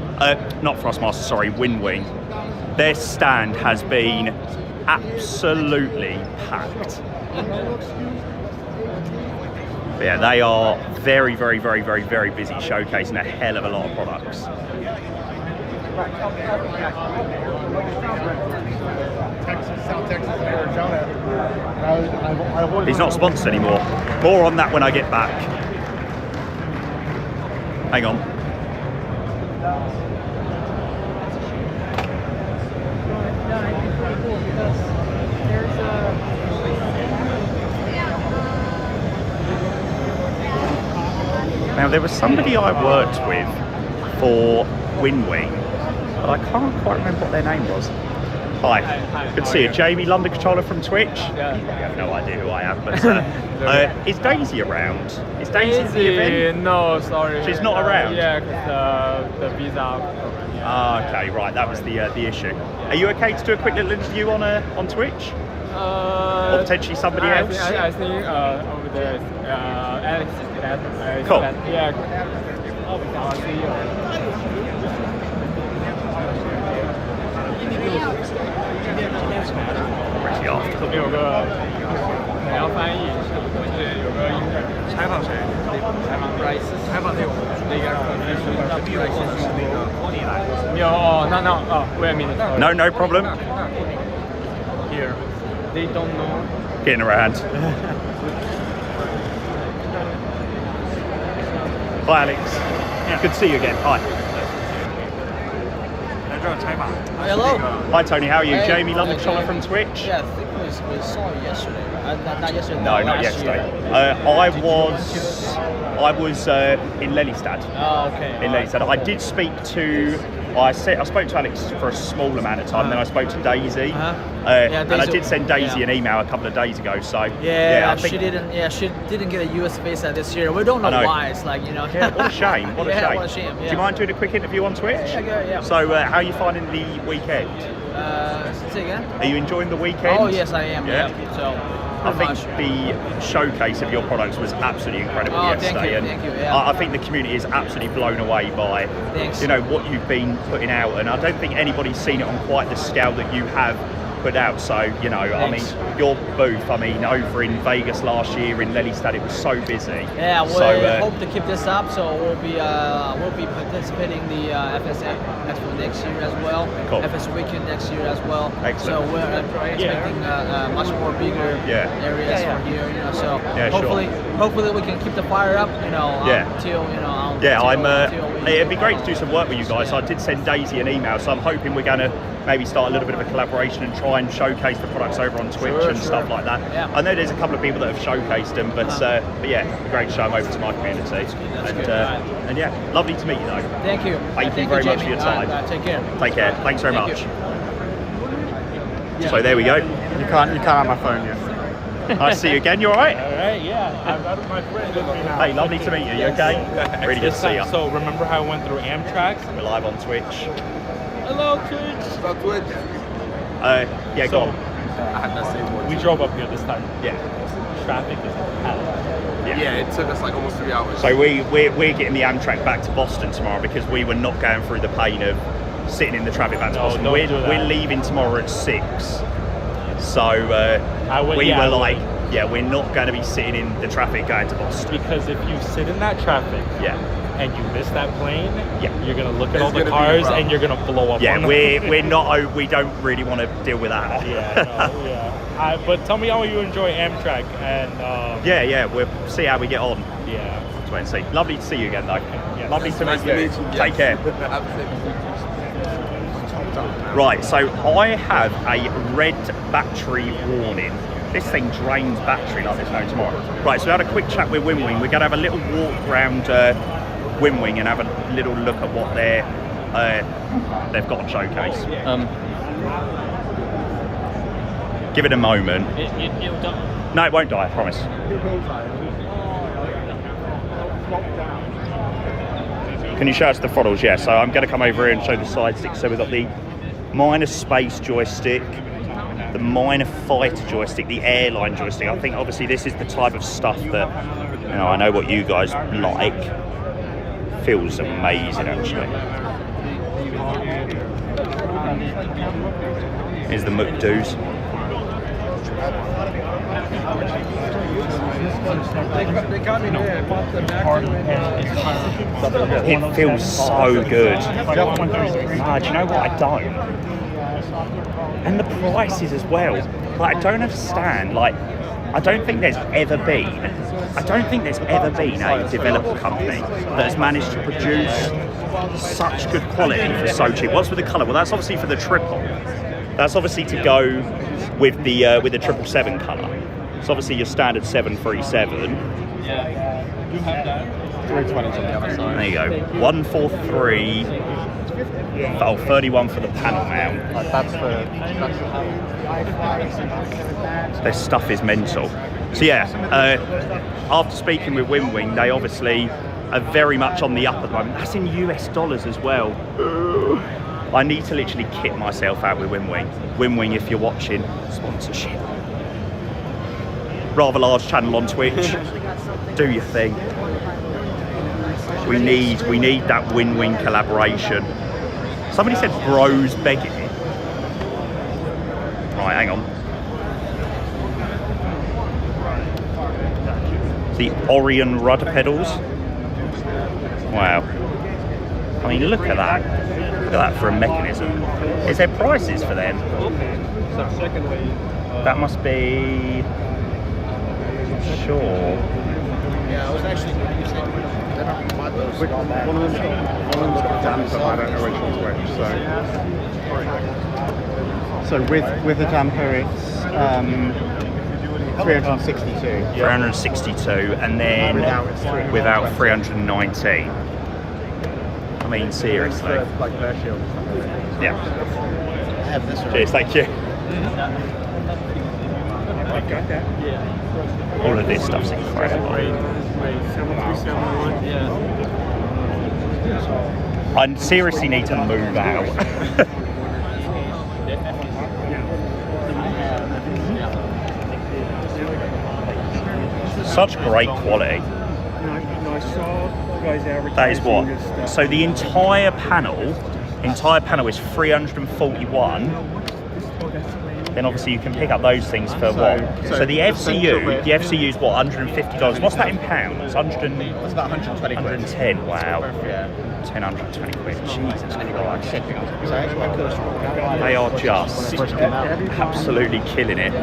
not Thrustmaster, sorry, Windwing. Their stand has been absolutely packed. But yeah, they are very, very, very, very, very busy, showcasing a hell of a lot of products. South Texas and Arizona. He's not sponsored anymore. More on that when I get back. Hang on. Now there was somebody I worked with for Windwing, but I can't quite remember what their name was. Hi, good to see you. Jamie, London controller from Twitch. Yeah. You have no idea who I am, but is Daisy around? Is Daisy at the event? No, sorry. She's not around? Yeah, because the visa. Ah, okay, right, that was the issue. Are you okay to do a quick little interview on Twitch? Or potentially somebody else? I think over there is Alex. Cool. Yeah. I'll see you. Where's he after? 有个你要翻译，就是有个音乐采访谁？采访 Bryce， 采访那个有哦，那哦 ，wait a minute. No problem. Here, they don't know. Getting around. Hi, Alex. Good to see you again. Hi. Hello. Hi, Tony. How are you? Hey, Jamie, London hey, controller Jamie. from Twitch. Yeah, I think we saw it yesterday. Not yesterday. No, not last yesterday. year. I was in Lelystad. Oh, okay. In Lelystad. I did speak to. I spoke to Alex for a small amount of time. Then I spoke to Daisy, and I did send Daisy an email a couple of days ago. So yeah, I think, she didn't. Yeah, she didn't get a US visa this year. We don't know why. It's like, you know. Yeah, what a shame. What a shame. What a shame. Yeah. Do you mind doing a quick interview on Twitch? Yeah. So how are you finding the weekend? Say again. Are you enjoying the weekend? Oh yes, I am. Yeah. So. I think the showcase of your products was absolutely incredible yesterday. Thank you. Yeah. I think the community is absolutely blown away by what you've been putting out, and I don't think anybody's seen it on quite the scale that you have put out. So I mean, your booth, over in Vegas last year in Lelystad, it was so busy. Yeah, we hope to keep this up. So we'll be participating in the FSExpo next year as well. Cool. FS Weekend next year as well. Excellent. So we're expecting much more bigger areas for here. You know, so hopefully we can keep the fire up. You know, until it'd be great to do some work with you guys. I did send Daisy an email, so I'm hoping we're going to maybe start a little bit of a collaboration and try and showcase the products over on Twitch and stuff like that. Yeah. I know there's a couple of people that have showcased them, but yeah, great to show them over to my community. And yeah, lovely to meet you though. Tk you. Thank you very much for your time. Take care. Take care. Thanks very much. You. So there we go. You can't have my phone yet. Nice to see you again. You all right? All right, yeah. I've got my friend with me now. Hey, lovely to meet you. You okay? Really good to see you. So remember how I went through Amtrak? We're live on Twitch. Hello, Twitch. Start Twitch. Yeah, go on. I had that same word. We drove up here this time. Yeah. Traffic is hell. Yeah, it took us like almost 3 hours. So we're getting the Amtrak back to Boston tomorrow because we were not going through the pain of sitting in the traffic back to Boston. We're leaving tomorrow at 6. So we're not going to be sitting in the traffic going to Boston. Because if you sit in that traffic, and you miss that plane, you're gonna look at all the cars and you're gonna blow up. Yeah, on we don't really want to deal with that. But tell me how you enjoy Amtrak and. We'll see how we get on. Yeah. Let's wait and see. Lovely to see you again, though. Yes. Lovely to Nice meet you. to meet you. Take care. Right, so I have a red battery warning. This thing drains battery like there's no tomorrow. Right, so we had a quick chat with Windwing. We're going to have a little walk around Windwing and have a little look at what they've got on showcase. Give it a moment. It'll die. No, it won't die, I promise. Can you show us the throttles? Yeah, so I'm going to come over here and show the side sticks. So we've got the minor space joystick, the minor fighter joystick, the airline joystick. I think obviously this is the type of stuff that, you know, I know what you guys like. Feels amazing actually. Here's the McDoos. It feels so good. Nah, do you know what? I don't. And the prices as well. Like, I don't understand. Like, I don't think there's ever been a developer company that has managed to produce such good quality for so cheap. What's with the colour? Well, that's obviously for the triple. That's obviously to go with the 777 colour. It's obviously your standard 737. Yeah. You have that. 320s on the other side. There you go. 143. Oh, 31 for the panel mount. Their stuff is mental. So yeah, after speaking with Winwing, they obviously are very much on the up at the moment. That's in US dollars as well. I need to literally kit myself out with Winwing. Winwing, if you're watching, sponsorship. Rather large channel on Twitch. Do your thing. We need that Winwing collaboration. Somebody said bros begging. Right, hang on. The Orion rudder pedals. Wow. I mean, look at that. Look at that for a mechanism. Is there prices for them? That must be... Sure. Yeah, I was actually going to say, they're not quite those. One of them's got damper, I don't know which one's which. So with the damper, it's 362. 362, and then without 319. I mean, seriously. Yeah. Cheers, thank you. All of this stuff's incredible. I seriously need to move out. Such great quality. That is what? So the entire panel is 341. Then obviously you can pick up those things for what? So the FCU is what, $150? What's that in pounds? It's about 120 quid. 110, wow. Yeah. 120 quid, Jesus Christ. They are just absolutely killing it.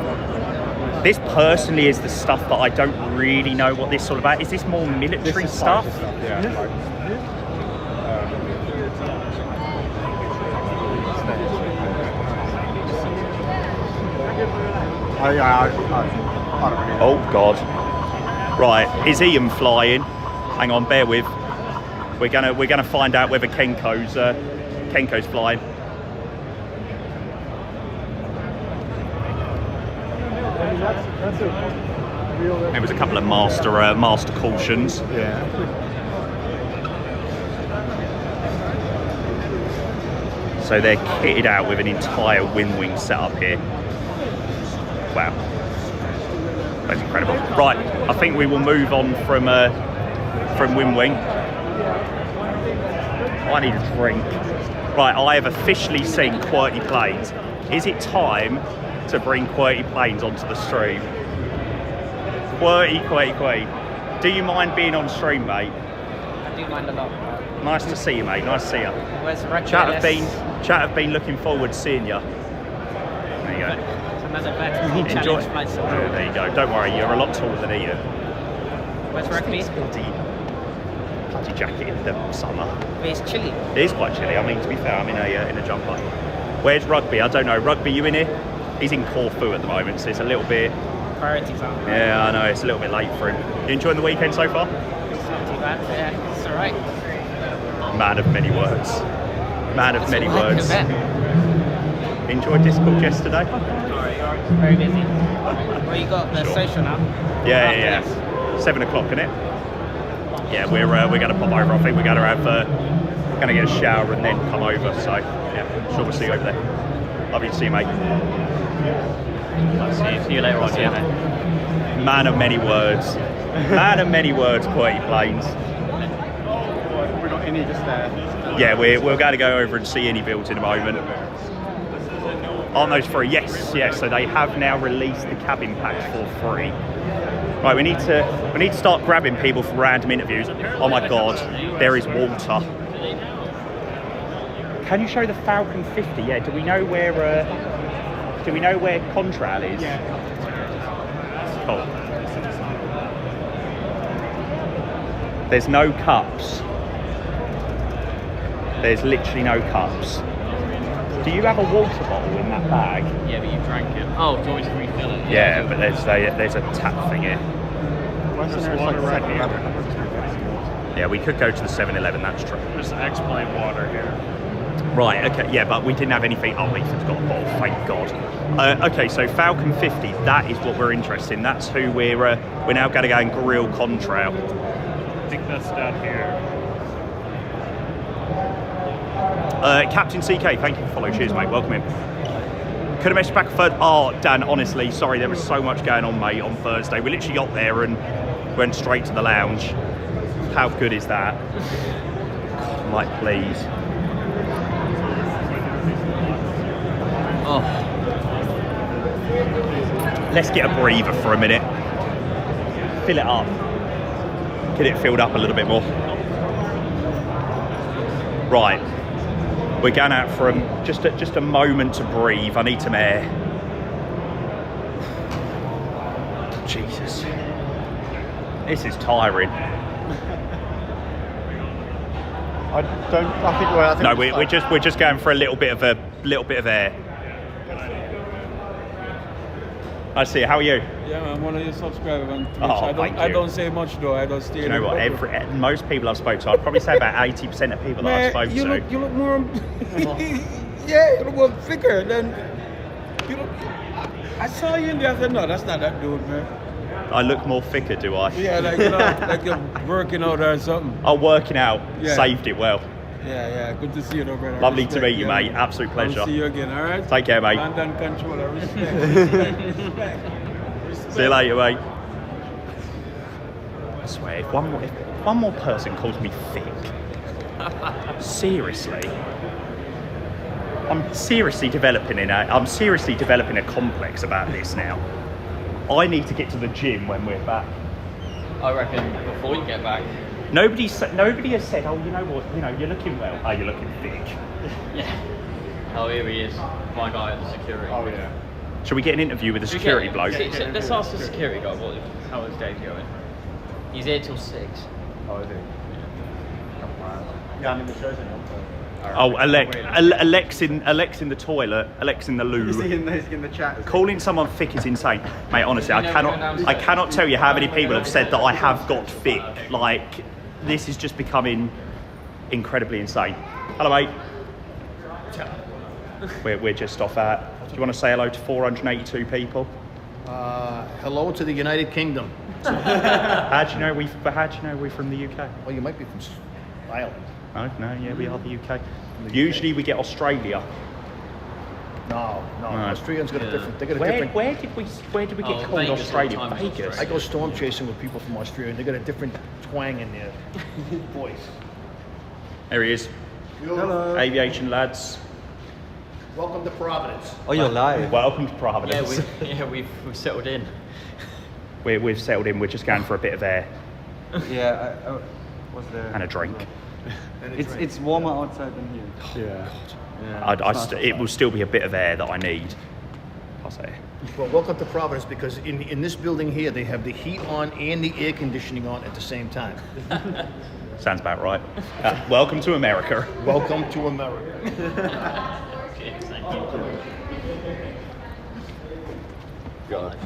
This personally is the stuff that I don't really know what this is all about. Is this more military stuff? Yeah. Oh God! Right, is Ian flying? Hang on, bear with. We're gonna find out whether Kenko's flying. There was a couple of master cautions. Yeah. So they're kitted out with an entire Winwing setup here. Wow, that's incredible. Right, I think we will move on from Winwing. I need a drink. Right, I have officially seen QWERTY planes. Is it time to bring QWERTY planes onto the stream? QWERTY. Do you mind being on stream, mate? I do mind a lot. Nice to see you, mate. Nice to see you. Where's the Chat have been looking forward to seeing you. There you go. Another vertical challenge flight somewhere. There you go. Don't worry, you're a lot taller than Ian. Where's rugby? Bloody jacket in the summer. It's chilly. It is quite chilly. I mean, to be fair, I'm in a jumper. Where's Rugby? I don't know. Rugby, you in here? He's in Corfu at the moment, so it's a little bit... Priorities aren't right. Yeah, I know. It's a little bit late for him. You enjoying the weekend so far? It's not too bad. Yeah, it's all right. Man of many words. Man of many words. Enjoyed Discord yesterday? Very busy. Well, you got the social now? Yeah. 7 o'clock, isn't it? yeah, we're going to pop over. I think we're going to have going to get a shower and then come over. So yeah, sure we'll see you over there. Lovely to see you, mate. See you later on. Yeah. Man of many words. Man of many words, Quirty Plains. We're not in here just there. Yeah, we're going to go over and see any builds in a moment. Aren't those free? Yes, yes. So they have now released the cabin packs for free. Right, we need to start grabbing people for random interviews. Oh my God, there is water. Can you show the Falcon 50? Yeah. Do we know where Contrail is? Yeah. Cool. There's no cups. There's literally no cups. Do you have a water bottle in that bag? Yeah, but you drank it. Oh, do you want me to refill it? Yeah, but there's a tap thing here. Yeah, we could go to the 7-Eleven, that's true. There's X-Plane water here. Right, okay, yeah, but we didn't have anything. Oh, Ethan's got a bottle, thank God. Okay, so Falcon 50, that is what we're interested in. That's who we're now going to go and grill Contrail. I think that's down here. Captain CK, thank you for following. Cheers, mate. Welcome in. Could have messaged back third. Oh, Dan, honestly, sorry, there was so much going on, mate, on Thursday. We literally got there and went straight to the lounge. How good is that? God, Mike, please. Oh. Let's get a breather for a minute. Fill it up. Get it filled up a little bit more. Right. We're going out for just a moment to breathe. I need some air. Jesus. This is tiring. I think no, we're just going for a little bit of air. I see. How are you? Yeah, I'm one of your subscribers on Twitch. Oh, I don't say much though. I don't stay. You know what? Most people I've spoken to, I'd probably say about 80% of people that I've spoken to. You look more. Yeah, you look more thicker than. You look. I saw you in there. I said, no, that's not that dude, man. I look more thicker, do I? Yeah, like like you're working out or something. Oh, working out. Yeah. Saved it well. Yeah. Good to see you, though, brother. Lovely to meet you, mate. Absolute pleasure. I'll see you again, all right? Take care, mate. London controller, respect. See you later, mate. I swear, if one more person calls me thick, seriously, I'm seriously developing a complex about this now. I need to get to the gym when we're back. I reckon before you get back. Nobody has said, oh, you know what, you're looking well. Oh, you're looking thick. Yeah. Oh, here he is, my guy at the security. Oh, yeah. Shall we get an interview with the security bloke? Let's ask the security guy how is Dave going. He's here till 6. Oh, is he? Yeah, I'm in the shows anyway. Oh, Alex in the toilet, Alex in the loo. He's in the chat. Calling someone thick is insane, mate. Honestly, I cannot tell you how many people have said that I have got thick. Like, this is just becoming incredibly insane. Hello, mate. We're just off at. Do you want to say hello to 482 people? Hello to the United Kingdom. How do you know we're from the UK? Well, you might be from Ireland. Oh, no, yeah, we are the UK. Usually we get Australia. No. Australians got a different. They got a different. Where did we get called Vegas Australia? Vegas. I go storm chasing with people from Australia, and they got a different twang in their voice. There he is. Hello. Aviation lads. Welcome to Providence. Oh, you're live. Welcome to Providence. We've settled in. We've settled in. We're just going for a bit of air Yeah, was there? and a drink. It's warmer outside than here. Yeah. It will still be a bit of air that I need. I'll say. Well, welcome to Providence, because in this building here, they have the heat on and the air conditioning on at the same time. Sounds about right. Welcome to America. Welcome to America. Cheers, thank you. God.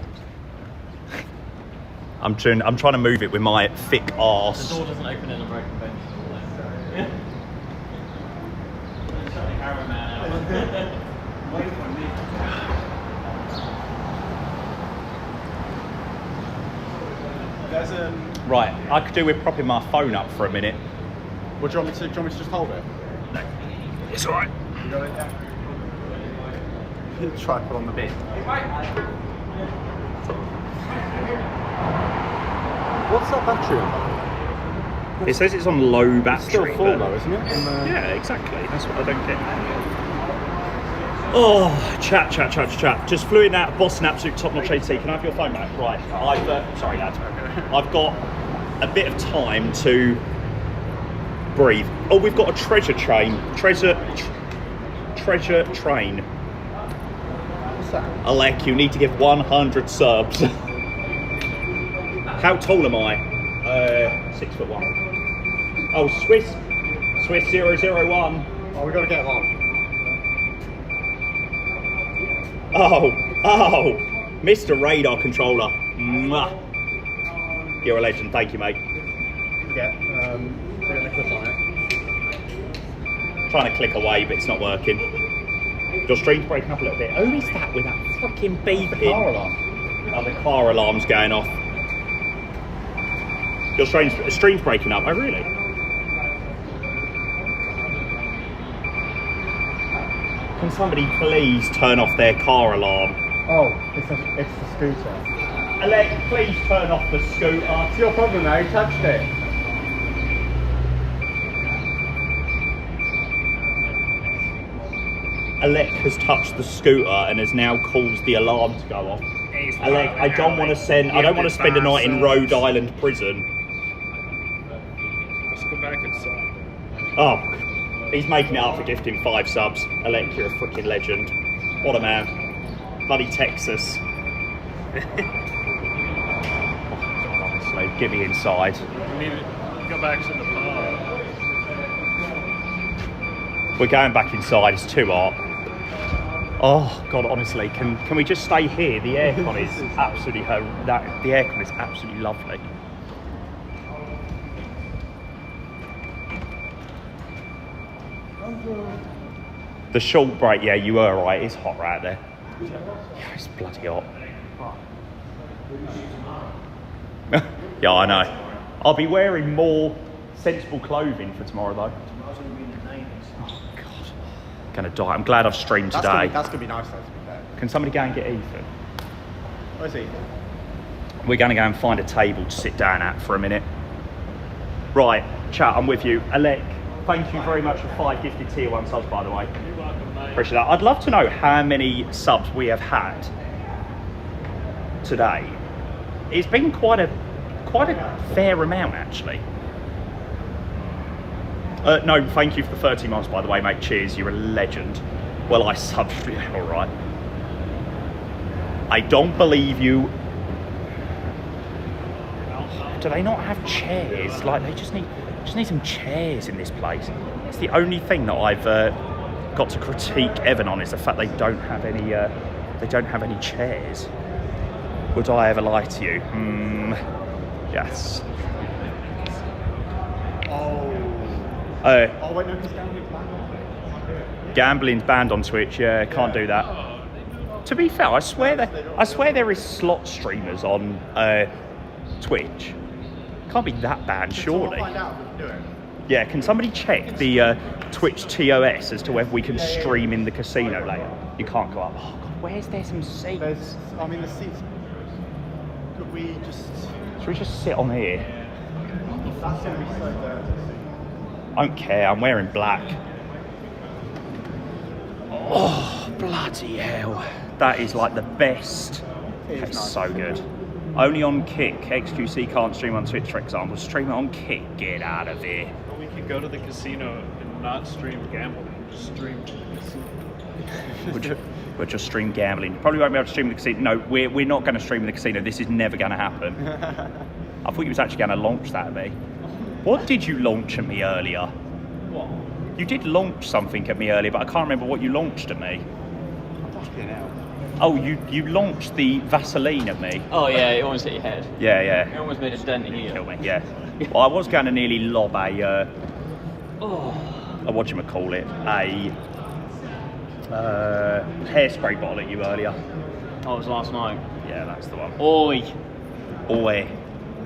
I'm trying to move it with my thick arse. The door doesn't open in a broken bench. There's Right, I could do with propping my phone up for a minute. Well, do you want me to just hold it? No. It's alright. You got it, yeah. Try to put on the bit. What's that battery on? It says it's on low battery. It's still full though, isn't it? Yeah, exactly. That's what I don't get. Oh, chat. Just flew in out Boston Absolute top-notch AT. Can I have your phone back? Right. Sorry, lads. I've got a bit of time to breathe. Oh, we've got a treasure train. Treasure train. What's that? Alec, you need to give 100 subs. How tall am I? 6'1". Oh, Swiss 001. Oh, we got to get him on. Oh, Mr. Radar Controller. Mwah. You're a legend. Thank you, mate. Get the clip on it. Trying to click away, but it's not working. Your stream's breaking up a little bit. Who is that with that fucking beeping? The car alarm. Oh, the car alarm's going off. Your stream's breaking up. Oh, really? Can somebody please turn off their car alarm? Oh, it's the scooter. Alec, please turn off the scooter. It's your problem now, you touched it. Alec has touched the scooter and has now caused the alarm to go off. Alec, I don't want to spend a night in Rhode Island prison. Let's go back inside. Oh, he's making it up for gifting 5 subs. Alec, you're a freaking legend. What a man. Bloody Texas. Oh, God, honestly, get me inside. We need to go back to the bar. We're going back inside, it's too hot. Oh God, honestly, can we just stay here? The aircon is absolutely the aircon is absolutely lovely. The short break, yeah, you were right. It's hot right there. Yeah, it's bloody hot. Yeah, I know. I'll be wearing more sensible clothing for tomorrow though. Gonna die. I'm glad I've streamed today. That's gonna be nice though, to be fair. Can somebody go and get Ethan? Where's Ethan? We're gonna go and find a table to sit down at for a minute. Right, chat, I'm with you. Alec, thank you very much for 5 gifted tier 1 subs, by the way. You're welcome, mate. Appreciate that. I'd love to know how many subs we have had today. It's been quite a fair amount actually. No, thank you for the 30 months, by the way, mate. Cheers, you're a legend. Well, I subbed. All right. I don't believe you. Do they not have chairs? Like, they just need some chairs in this place. It's the only thing that I've got to critique Evan on is the fact they don't have any. They don't have any chairs. Would I ever lie to you? Yes. Oh wait, no, because gambling's banned on Twitch. Gambling's banned on Twitch. Yeah, can't do that. To be fair, I swear there is slot streamers on Twitch. Can't be that bad, surely. Find out if we can do it. Yeah, can somebody check the Twitch TOS as to whether we can stream in the casino later? You can't go up. Oh God, where's there some seats? The seats. Could we just? Should we just sit on here? That's gonna be so dirty. I don't care, I'm wearing black. Oh, bloody hell. That is like the best. It's so good. Only on Kick. XQC can't stream on Twitch, for example. Stream it on Kick. Get out of here. Well, we could go to the casino and not stream gambling. Just stream the casino. We'll just stream gambling. Probably won't be able to stream the casino. No, we're not going to stream the casino. This is never going to happen. I thought you was actually going to launch that at me. What did you launch at me earlier? What? You did launch something at me earlier, but I can't remember what you launched at me. Oh, you launched the Vaseline at me. Oh yeah, it almost hit your head. Yeah. It almost made a dent in you. Kill me, yeah. Well, I was going to nearly lob a whatchamacallit, a hairspray bottle at you earlier. Oh, it was last night. Yeah, that's the one. Oi.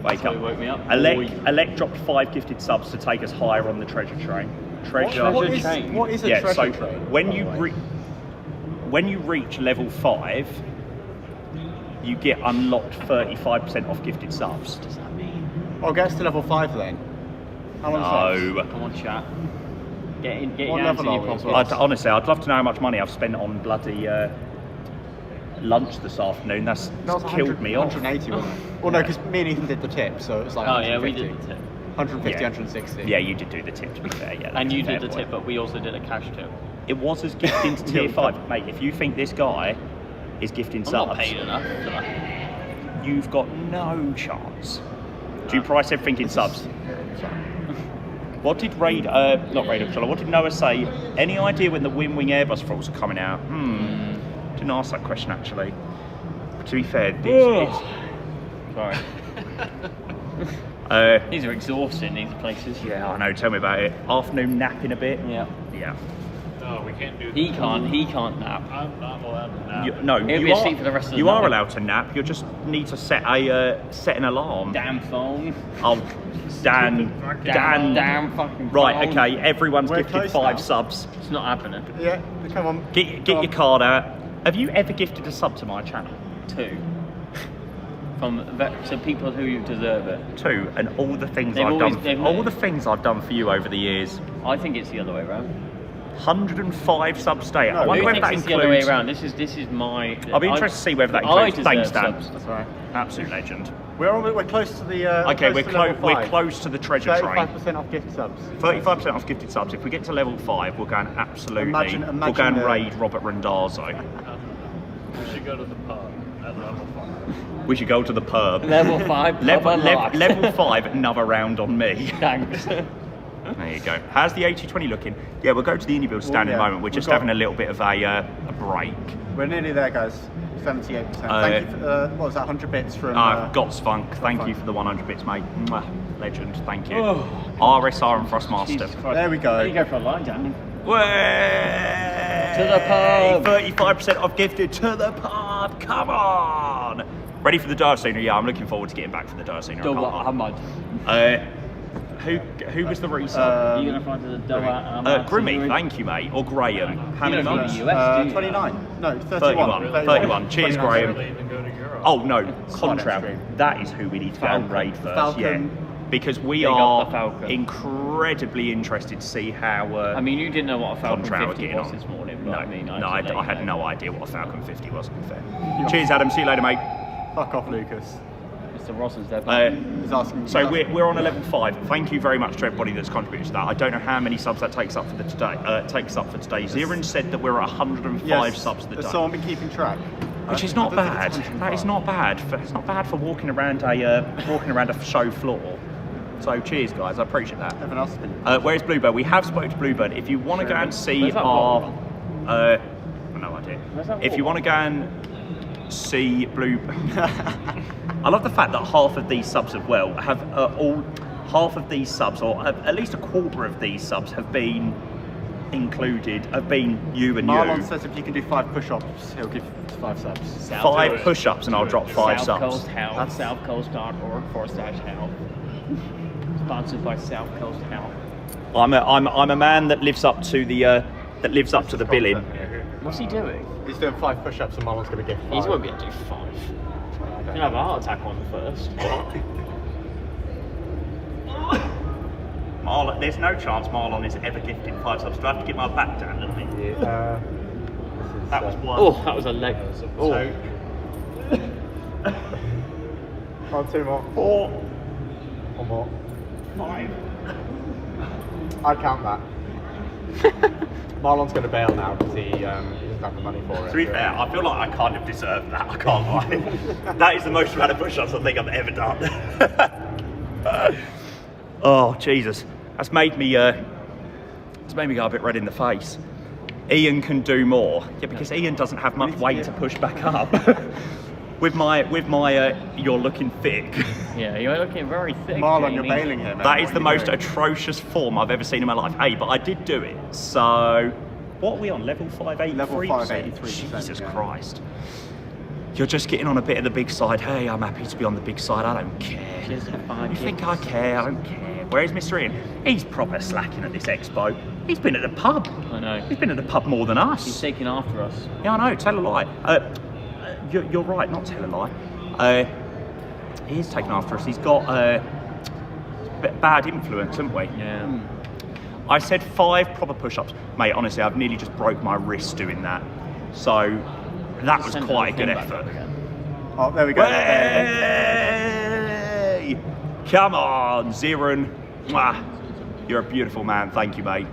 Wake up. Woke me up. Elect dropped 5 gifted subs to take us higher on the treasure train. What is a treasure train? When you reach level 5, you get unlocked 35% off gifted subs. What does that mean? Oh, get us to level 5 then. How long is Come on, chat. Get What your hands in level your are we as pockets. well? Honestly, I'd love to know how much money I've spent on bloody lunch this afternoon. That's killed me off. 180, wasn't it? Well, no, because me and Ethan did the tip, so it was like Oh yeah, we 150. did the tip. 150, Yeah. 160. Yeah, you did do the tip, to be fair. Yeah, And you that's a did the fair tip, point. but we also did a cash tip. It was as gifting to tier 5. Mate, if you think this guy is gifting I'm subs, not paid enough for that. you've got no chance. Do you price everything in subs? What did what did Noah say? Any idea when the Wing Airbus falls are coming out? Didn't ask that question actually. To be fair, Sorry. These are exhausting, these places. Yeah, I know. Tell me about it. Afternoon nap in a bit. Yeah. Yeah. No, we can't do that. He can't nap. I'm not allowed to nap. It'll be asleep for the rest of the You are night. allowed to nap. You just need to set an alarm. Damn phone. Oh, Dan. Damn fucking Right. phone. Okay. Everyone's We're gifted close 5 now. subs. It's not happening. Yeah, come on. Get your card out. Have you ever gifted a sub to my channel? 2. To people who deserve it. 2, and all the things They've I've always- done. they've- All the things I've done for you over the years. I think it's the other way around. 105 subs stay. I Who wonder whether thinks that it's the other way includes. around? This is my. I'll be interested to see whether that I includes. Thanks, deserve Dan. subs. That's right. Absolute legend. We're close to the. Okay, close to level we're 5. close to the treasure train. 35% off gift subs. 35% off gifted subs. If we get to level 5, we'll go and absolutely. Imagine we'll go and the- raid Robert Randazzo. We should go to the pub at level 5. We should go to the pub. Level 5. Level 5. Another round on me. Thanks. There you go. How's the 80-20 looking? Yeah, we'll go to the indie build stand in a moment. We're just having a little bit of a break. We're nearly there, guys. 78%. Thank you for, what was that, 100 bits from... Gotsfunk, thank you for the 100 bits, mate. Mwah. Legend, thank you. RSR and Frostmaster. There we go. There you go for a line, Danny. Way! To the pub. 35% off gifted to the pub. Come on! Ready for the Diocena? Yeah, I'm looking forward to getting back for the Diocena. Double Ahmad. Who was the resub? You're going to find the double Ahmad. Grimmy, thank you, mate. Or Graham. How many don't months? go to the US, do you? 29. No, 31. 31. Cheers, Graham. Even go to Europe. Oh no, Quite Contrav. extreme. That is who we need to go and raid first. Falcon. Yeah. Because we Big up are the Falcon. incredibly interested to see how. I mean, you didn't know what a Falcon Contrav are 50 getting was on. this morning, but No, I mean, I had no idea what a Falcon 50 was. To be fair. Cheers, Adam. See you later, mate. Fuck off, Lucas. Mr. Ross is there. He's asking. So we're on a level 5. Thank you very much to everybody that's contributed to that. I don't know how many subs that takes up for today. Zirin said that we're at 105 subs for the Has day, someone been keeping track? which is not I don't bad. think it's That is 105. not bad. It's not bad for walking around a show floor. So cheers, guys. I appreciate that. Everyone else has been. Where's Bluebird? We have spoken to Bluebird. If you want to go and see Where's that our, bottle? no idea. Where's that If you want to go and see Bluebird, I love the fact that half of these subs as well have half of these subs, or at least a quarter of these subs, have been included. Have been you and Marlon you. says if you can do 5 push-ups, he'll give 5 subs. 5 push-ups and I'll drop 5 South subs. Coast Health. Southcoast.org/health. Sponsored by South Coast Health. I'm a man that lives up to the billing. What's he doing? He's doing 5 push-ups and Marlon's going to give 5. He won't be able to do 5. He'll have a heart attack on the first. Marlon, there's no chance Marlon is ever gifted 5 subs. Do I have to get my back down, doesn't he? That was 1. Oh, that was a leg. Oh. 2 more. 4. 1 more. 5. I'd count that. Marlon's going to bail now because he doesn't have the money for it. To be fair, I feel like I kind of deserve that. I can't lie. That is the most amount of push-ups I think I've ever done. Oh Jesus, that's made me go a bit red in the face. Ian can do more. Yeah, because Ian doesn't have much weight to push back up. with my you're looking thick. Yeah, you're looking very thick. Marlon, you're Jamie. bailing here, man. That is What the are you most doing? atrocious form I've ever seen in my life. Hey, but I did do it. So, what are we on? Level 583? Level 583%, Jesus yeah. Christ. You're just getting on a bit of the big side. Hey, I'm happy to be on the big side. I don't care. You think I care? I don't care. Where's Mr. Ian? He's proper slacking at this expo. He's been at the pub. I know. He's been at the pub more than us. He's taking after us. Yeah, I know. Tell a lie. You're right. Not tell a lie. He is taking after us. He's got bad influence, haven't we? Yeah. I said 5 proper push-ups. Mate, honestly, I've nearly just broke my wrist doing that. So that was quite a good effort. Oh, there we go. Hey! Come on, Ziran. Mwah. You're a beautiful man. Thank you, mate.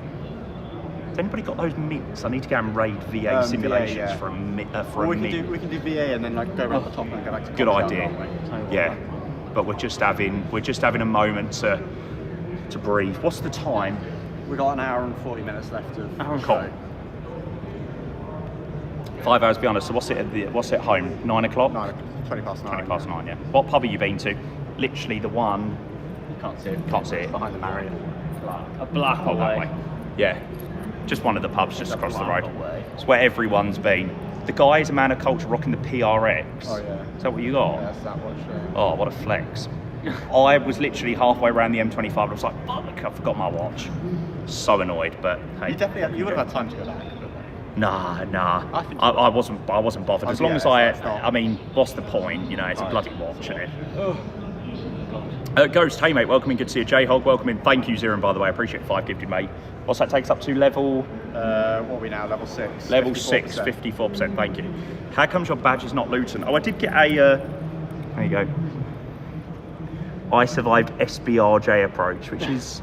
Has anybody got those mitts? I need to go and raid VA simulations VA, yeah. for a mint. We can do VA and then like go around the top and go back to Good idea. Yeah, but we're just having a moment to breathe. What's the time? We've got an hour and 40 minutes left of Cool. 5 hours behind us. So what's it home? 9 o'clock? 20 past 9. 20 past 9. Yeah. What pub have you been to? Literally the one. You can't see it. Can't see it. Behind the Marriott. A block away. Yeah. Just one of the pubs just across the road. It's where everyone's been. The guy is a man of culture rocking the PRX. Oh yeah. Is that what you got? Yeah, that's that watch. Yeah. Oh, what a flex. I was literally halfway around the M25 and I was like, fuck, I forgot my watch. So annoyed, but hey. You would have had time to go back. Nah. I wasn't bothered. As long as I mean, what's the point? You know, it's a bloody watch, isn't it? Ghost, hey mate, welcome in, good to see you. J-Hog, welcome in. Thank you, Ziran, by the way, I appreciate 5 gifted, mate. What's that takes up to level? What are we now, level 6? Level 6, 54%, thank you. How comes your badge is not Luton? Oh, I did get a, there you go. I survived SBRJ approach, which is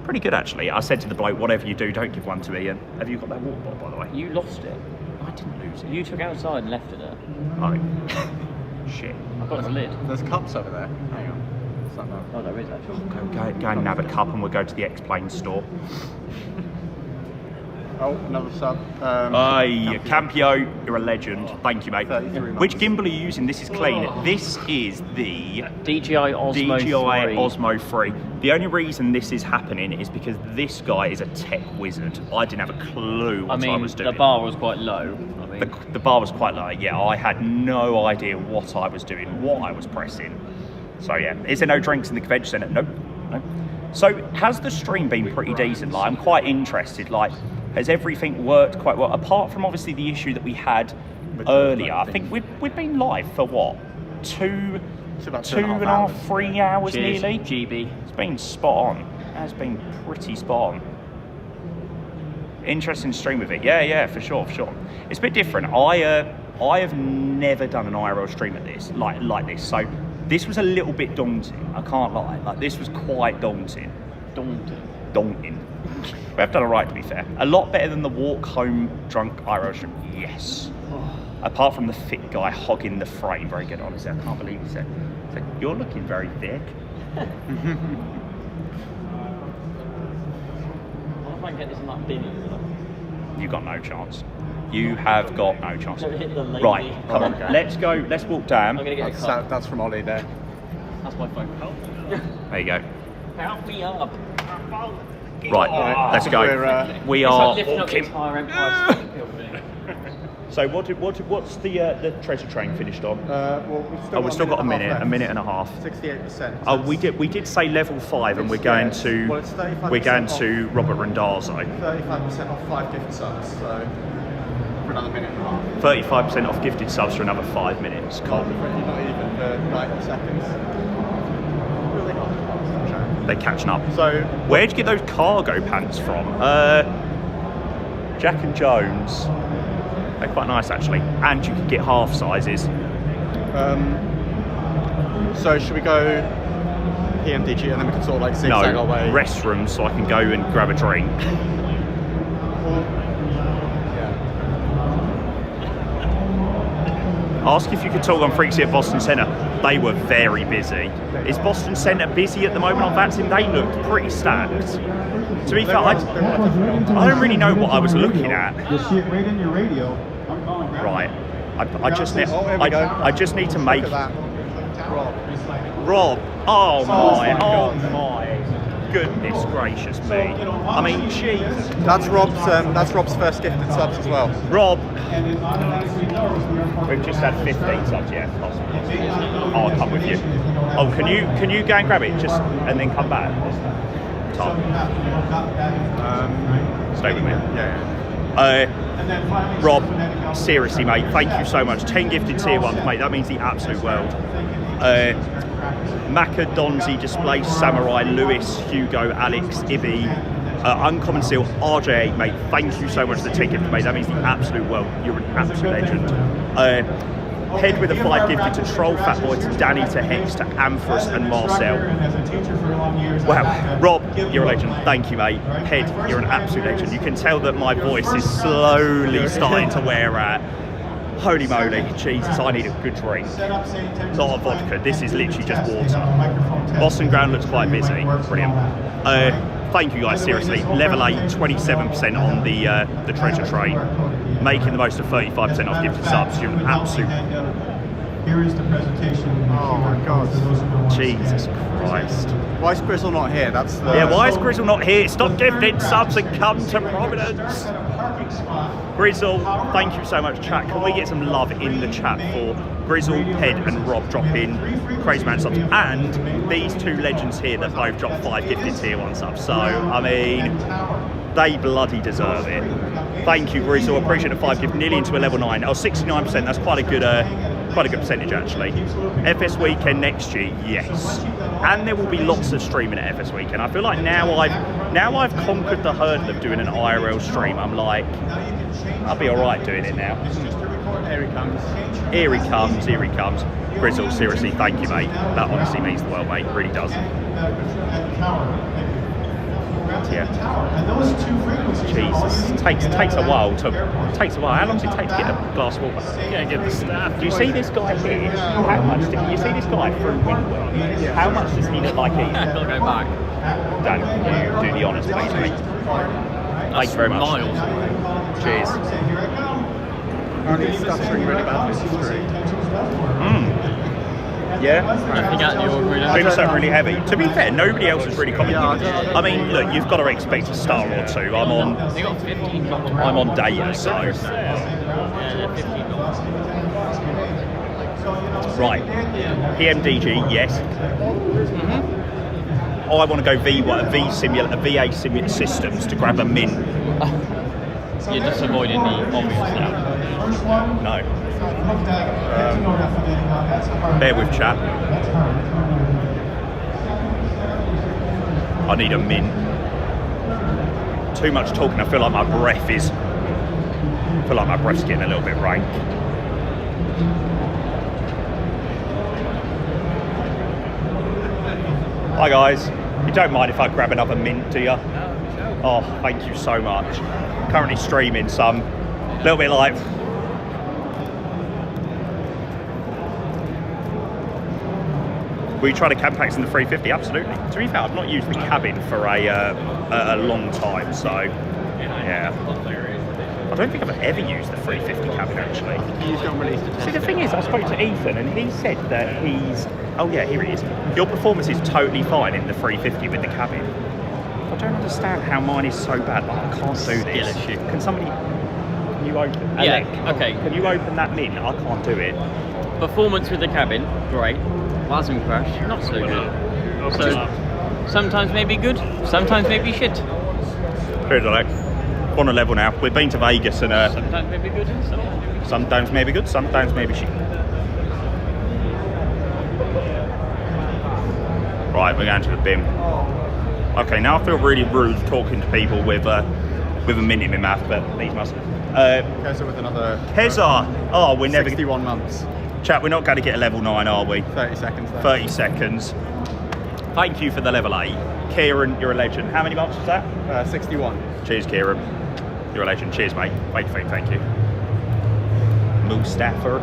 pretty good actually. I said to the bloke, whatever you do, don't give one to me. And have you got that water bottle, by the way? You lost it. I didn't lose it. You took it outside and left it there. Oh, shit. I've got the lid. There's cups over there. Hang on. It's not that. Oh, there is actually. Go and nab a cup and we'll go to the X-Plane store. Oh, another sub. Campio, you're a legend. Thank you, mate. 33 months. Which gimbal are you using? This is clean. This is the DJI Osmo 3. Osmo 3. The only reason this is happening is because this guy is a tech wizard. I didn't have a clue what I was doing. The bar was quite low. The bar was quite low. Yeah, I had no idea what I was doing, what I was pressing. So yeah, is there no drinks in the convention centre? Nope. So has the stream been pretty decent? Like, I'm quite interested. Like, has everything worked quite well? Apart from obviously the issue that we had earlier, I think we've been live for what? Two and a half, 3 hours nearly. GB. It's been spot on. It has been pretty spot on. Interesting stream with it. Yeah, for sure. It's a bit different. I have never done an IRL stream at this like this. So this was a little bit daunting. I can't lie. Like, this was quite daunting. Daunting. We have done alright, to be fair. A lot better than the walk home drunk IRL stream. Yes. Apart from the fit guy hogging the frame. Very good, honestly. I can't believe he said, you're looking very thick. What if I can get this in that bin? You've got no chance. You have got no chance. Don't hit the lady. Right, come on. Let's go. Let's walk down. I'm going to get a cup. That's from Ollie there. That's my phone. There you go. Help me up. Right, let's go. We are lifting up the walking. entire Empire State Building. So what's the treasure train finished on? We've Still got a minute and a half. 68%. Oh, we did say level 5, and we're going to Robert Randazzo. 35% off 5 gift subs, so for another minute and a half. 35% off gifted subs for another 5 minutes. Not even for 90 seconds. Really not. They're catching up. So where'd you get those cargo pants from? Jack and Jones. They're quite nice actually, and you can get half sizes. So should we go PMDG and then we can sort of like zigzag our way? Restrooms, so I can go and grab a drink. Ask if you could talk on Freaksy at Boston Centre. They were very busy. Is Boston Centre busy at the moment on vaccine? They looked pretty stacked. To be fair, I don't really know what I was looking at. Just shit right in your radio. Right. I just need to make. Rob. Oh my. Goodness gracious me. I mean, Jesus. That's Rob's first gifted subs as well. Rob, we've just had 15 subs, yeah. Oh, I'll come with you. Oh, can you go and grab it just and then come back? Tom. Stay with me. Yeah. Rob, seriously, mate, thank you so much. 10 gifted tier 1s, mate. That means the absolute world. Maka, Donzi, Display, Samurai, Lewis, Hugo, Alex, Ibby, Uncommon Seal, RJ8, mate. Thank you so much for the 10 gifted, mate. That means the absolute world. You're an absolute legend. Head with a 5 gifted to Troll, Fatboy, to Danny, to Hex, to Amphras and Marcel. Wow, Rob, you're a legend. Thank you, mate. Head, you're an absolute legend. You can tell that my voice is slowly starting to wear out. Holy moly, Jesus, I need a good drink. Not a vodka, this is literally just water. Boston Ground looks quite busy. Brilliant. Thank you guys, seriously. Level 8, 27% on the treasure train. Making the most of 35% off gifted subs. You're an absolute... Here is the presentation. Oh my God. Jesus Christ. Why is Grizzle not here? That's the... Yeah, why is Grizzle not here? Stop gifting subs and come to Providence. Grizzle, thank you so much, chat. Can we get some love in the chat for Grizzle, Head and Rob dropping Crazy Man subs, and these two legends here that both dropped 5 gifted tier 1 subs. So, I mean, they bloody deserve it. Thank you, Grizzle. Appreciate the 5 gift, nearly into a level 9. Oh, 69%, that's quite a good percentage actually. FS Weekend next year, yes. And there will be lots of streaming at FS Weekend. I feel like now I've conquered the hurdle of doing an IRL stream. I'm like, I'll be alright doing it now. Here he comes. Here he comes, here he comes. Grizzle, seriously, thank you, mate. That honestly means the world, mate. It really does. Yeah. Jesus, takes a while. How long does it take to get a glass of water? You gotta get the staff. Do you see this guy here? How much? You see this guy through Windwell? How much does he look like he? He'll go back. Dan, you do the honours, please, mate. Thank you very much. Miles. Cheers. Apparently he's stuttering really badly this street. Yeah? Nothing out of the ordinary. Doing something really heavy. To be fair, nobody else has really commented. I mean, look, you've got to expect a star or two. I'm on data, so. Right. PMDG, yes. I want to go VA Simulator Systems to grab a min. You're just avoiding the obvious now. No. Bear with chat. I need a min. Too much talking. I feel like my breath's getting a little bit rank. Hi guys. You don't mind if I grab another mint, do you? Oh, thank you so much. Currently streaming some, a little bit like. We tried a cab packs in the 350, absolutely. To be fair, I've not used the cabin for a long time, so yeah. I don't think I've ever used the 350 cabin actually. He's not released a See, the thing is, I spoke to Ethan and he said that he's. Oh yeah, here he is. Your performance is totally fine in the 350 with the cabin. I don't understand how mine is so bad, but I can't do this. Can somebody? Can you open? Yeah. Alec, Okay. Can you open that min? I can't do it. Performance with the cabin, great. Plasma crash, not so good. So sometimes maybe good, sometimes maybe shit. Cheers, Alec. On a level now. We've been to Vegas and Sometimes maybe good, sometimes maybe good, sometimes maybe shit. Right, we're going to the bin. Okay, now I feel really rude talking to people with a min in my mouth, but these must. Keza with another. Keza! Oh, we're never. 61 months. Chat, we're not going to get a level 9, are we? 30 seconds left. 30 seconds. Thank you for the level 8. Kieran, you're a legend. How many months was that? 61. Cheers, Kieran. You're a legend. Cheers, mate. Thank you. Mustafa.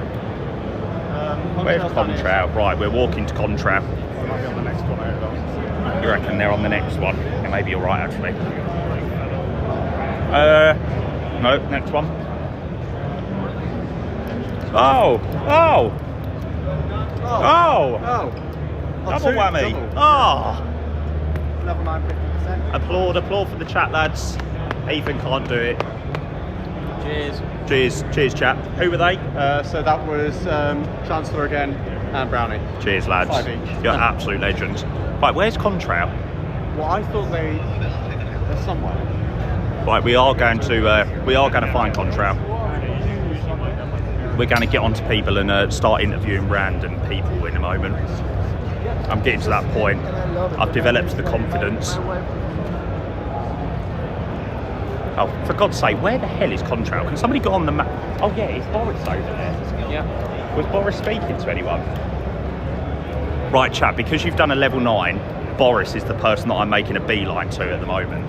Where's Contrail? Right, we're walking to Contrail. I might be on the next one over. You reckon they're on the next one? It may be alright, actually. No, next one. Oh! Double whammy! Oh! level 9 50%. Applaud for the chat, lads. Ethan can't do it. Cheers, chat. Who were they? So that was Chancellor again and Brownie. Cheers, lads. 5 each. You're absolute legends. Right, where's Contrail? Well, I thought they're somewhere. Right, we are going to find Contrail. We're going to get onto people and start interviewing random people in a moment. I'm getting to that point. I've developed the confidence. Oh, for God's sake, where the hell is Contrail? Can somebody get on the map? Oh yeah, is Boris over there? Yeah. Was Boris speaking to anyone? Right, chat, because you've done a level 9, Boris is the person that I'm making a beeline to at the moment.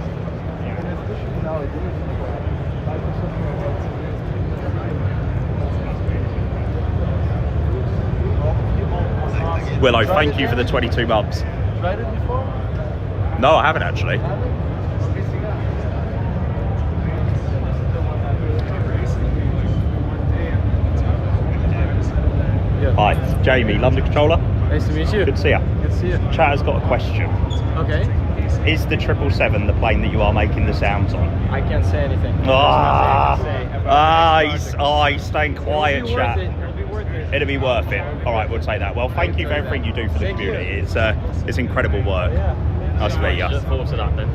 Willow, thank you for the 22 months. Tried it before? No, I haven't actually. Hi, it's Jamie, London Controller. Nice to meet you. Good to see you. Good to see you. Chat has got a question. Okay. Is the 777 the plane that you are making the sounds on? I can't say anything. He's staying quiet, chat. It'll be worth it. It'll be worth it. All right, we'll take that. Well, thank you for everything you do for the community. It's incredible work. Nice to meet you. Look forward to that then.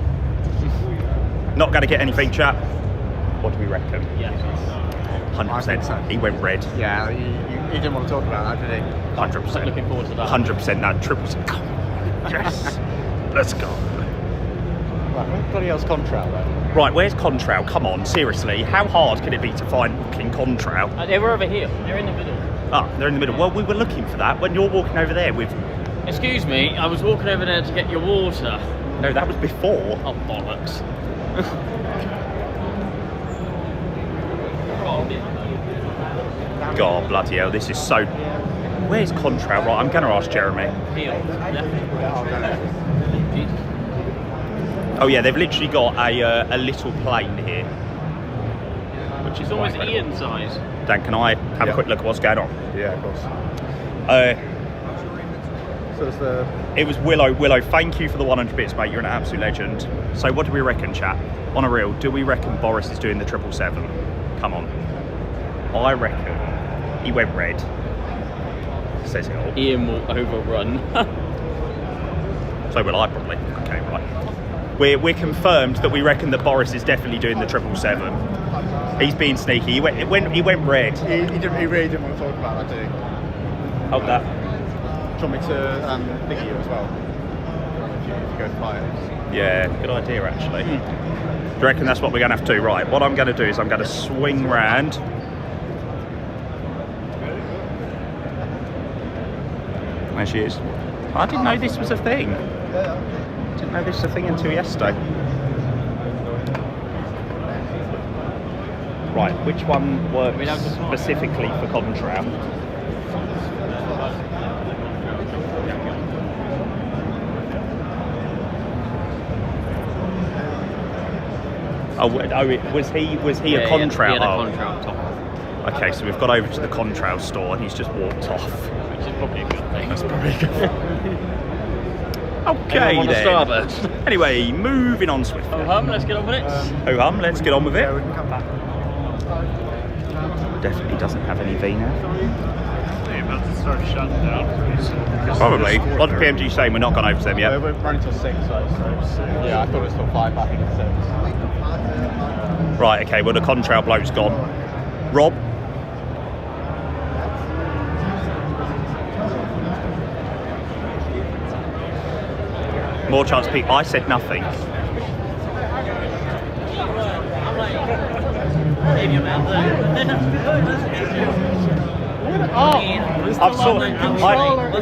Not going to get anything, chat. What do we reckon? Yeah. 100%. He went red. Yeah, he didn't want to talk about that, did he? 100%. Looking forward to that. 100%. That triple. Yes. Let's go. Right, where's bloody hell's Contrail then? Right, where's Contrail? Come on, seriously. How hard can it be to find fucking Contrail? They were over here. They're in the middle. Ah, they're in the middle. Well, we were looking for that when you're walking over there with... Excuse me, I was walking over there to get your water. No, that was before. Oh, bollocks. God, bloody hell, this is so... Where's Contrail? Right, I'm going to ask Jeremy. Here, left. Oh yeah, they've literally got a little plane here. Which is It's almost quite Ian incredible. size. Dan, can I have a quick look at what's going on? Yeah, of course. So it's the... It was Willow. Willow, thank you for the 100 bits, mate. You're an absolute legend. So what do we reckon, chat? On a real, do we reckon Boris is doing the 777? Come on. I reckon he went red. Says it all. Ian will overrun. So will I probably. Okay, right. We're confirmed that we reckon that Boris is definitely doing the 777. He's being sneaky. He went red. He really didn't want to talk about that, did he? Hold that. Do you want me to think you as well? If you go fly it. Yeah, good idea actually. Do you reckon that's what we're going to have to do? Right, what I'm going to do is I'm going to swing round. There she is. I didn't know this was a thing. Didn't know this was a thing until yesterday. Right, which one works specifically for Contrail? Oh, was he a Contrail? He had a Contrail top. Okay, so we've got over to the Contrail store and he's just walked off. Which is probably a good thing. That's probably a good thing. Okay on then. the starboard. Anyway, moving on swiftly. Oh hum, let's get on with it. Oh hum, let's get on with it. Yeah, we can come back. Definitely doesn't have any V now. They're about to start shutting down. Probably. What did PMG saying? We're not gone over to them yet. We're running till 6, so yeah, I thought it was till 5, I think it's 6. Right, okay, well the Contrail bloke's gone. Rob? More chance of people. I said nothing.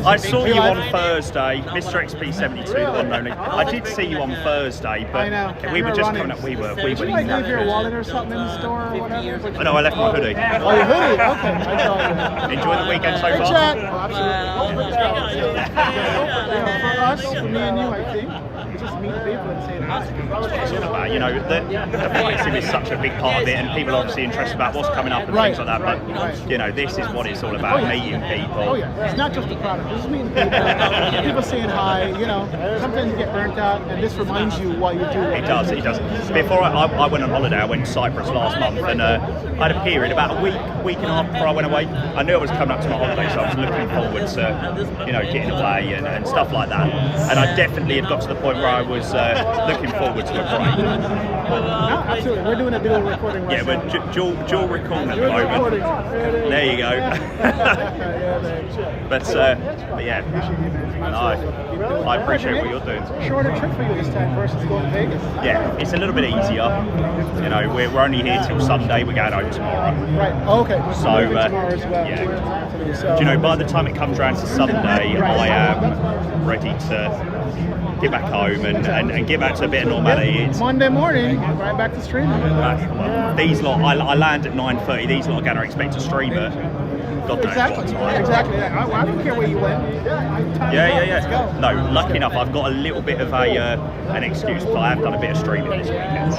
I saw you on Thursday, Mr. XP72, the one and only. I did see you on Thursday, but we were just coming up. We were. Did you like leave your wallet or something in the store or whatever? Oh, no, I left my hoodie. Oh, your hoodie? Okay. Enjoy the weekend so far. Chat. For us, for me and you, I think, just meeting people and saying hi. It's all about, you know, the flight sim is such a big part of it, and people are obviously interested about what's coming up and things like that. But you know, this is what it's all about: meeting people. Oh yeah, it's not just the product. This is meeting people, people saying hi. You know, sometimes you get burnt out, and this reminds you why you do it. It does. It does. Before I went on holiday, I went to Cyprus last month, and I had a period about a week and a half before I went away. I knew I was coming up to my holiday, so I was looking forward to, you know, getting away and stuff like that. And I definitely had got to the point where I was looking forward to a break. No, absolutely. We're doing a dual recording right now. Yeah, we're dual recording at the moment. There you go. but yeah, no, I appreciate what you're doing. Shorter trip for you this time versus going to Vegas. Yeah, it's a little bit easier. You know, we're only here till Sunday. We're going home tomorrow. Right. Oh, okay. So tomorrow as well. yeah. Do you know, by the time it comes around to Sunday, I am ready to get back home and get back to a bit of normality. It's Monday morning, right back to streaming. These lot, I land at 9:30. These lot are going to expect to stream at God knows what time. Exactly. I don't care where you went. Yeah. No, lucky enough, I've got a little bit of an excuse, but I have done a bit of streaming this weekend.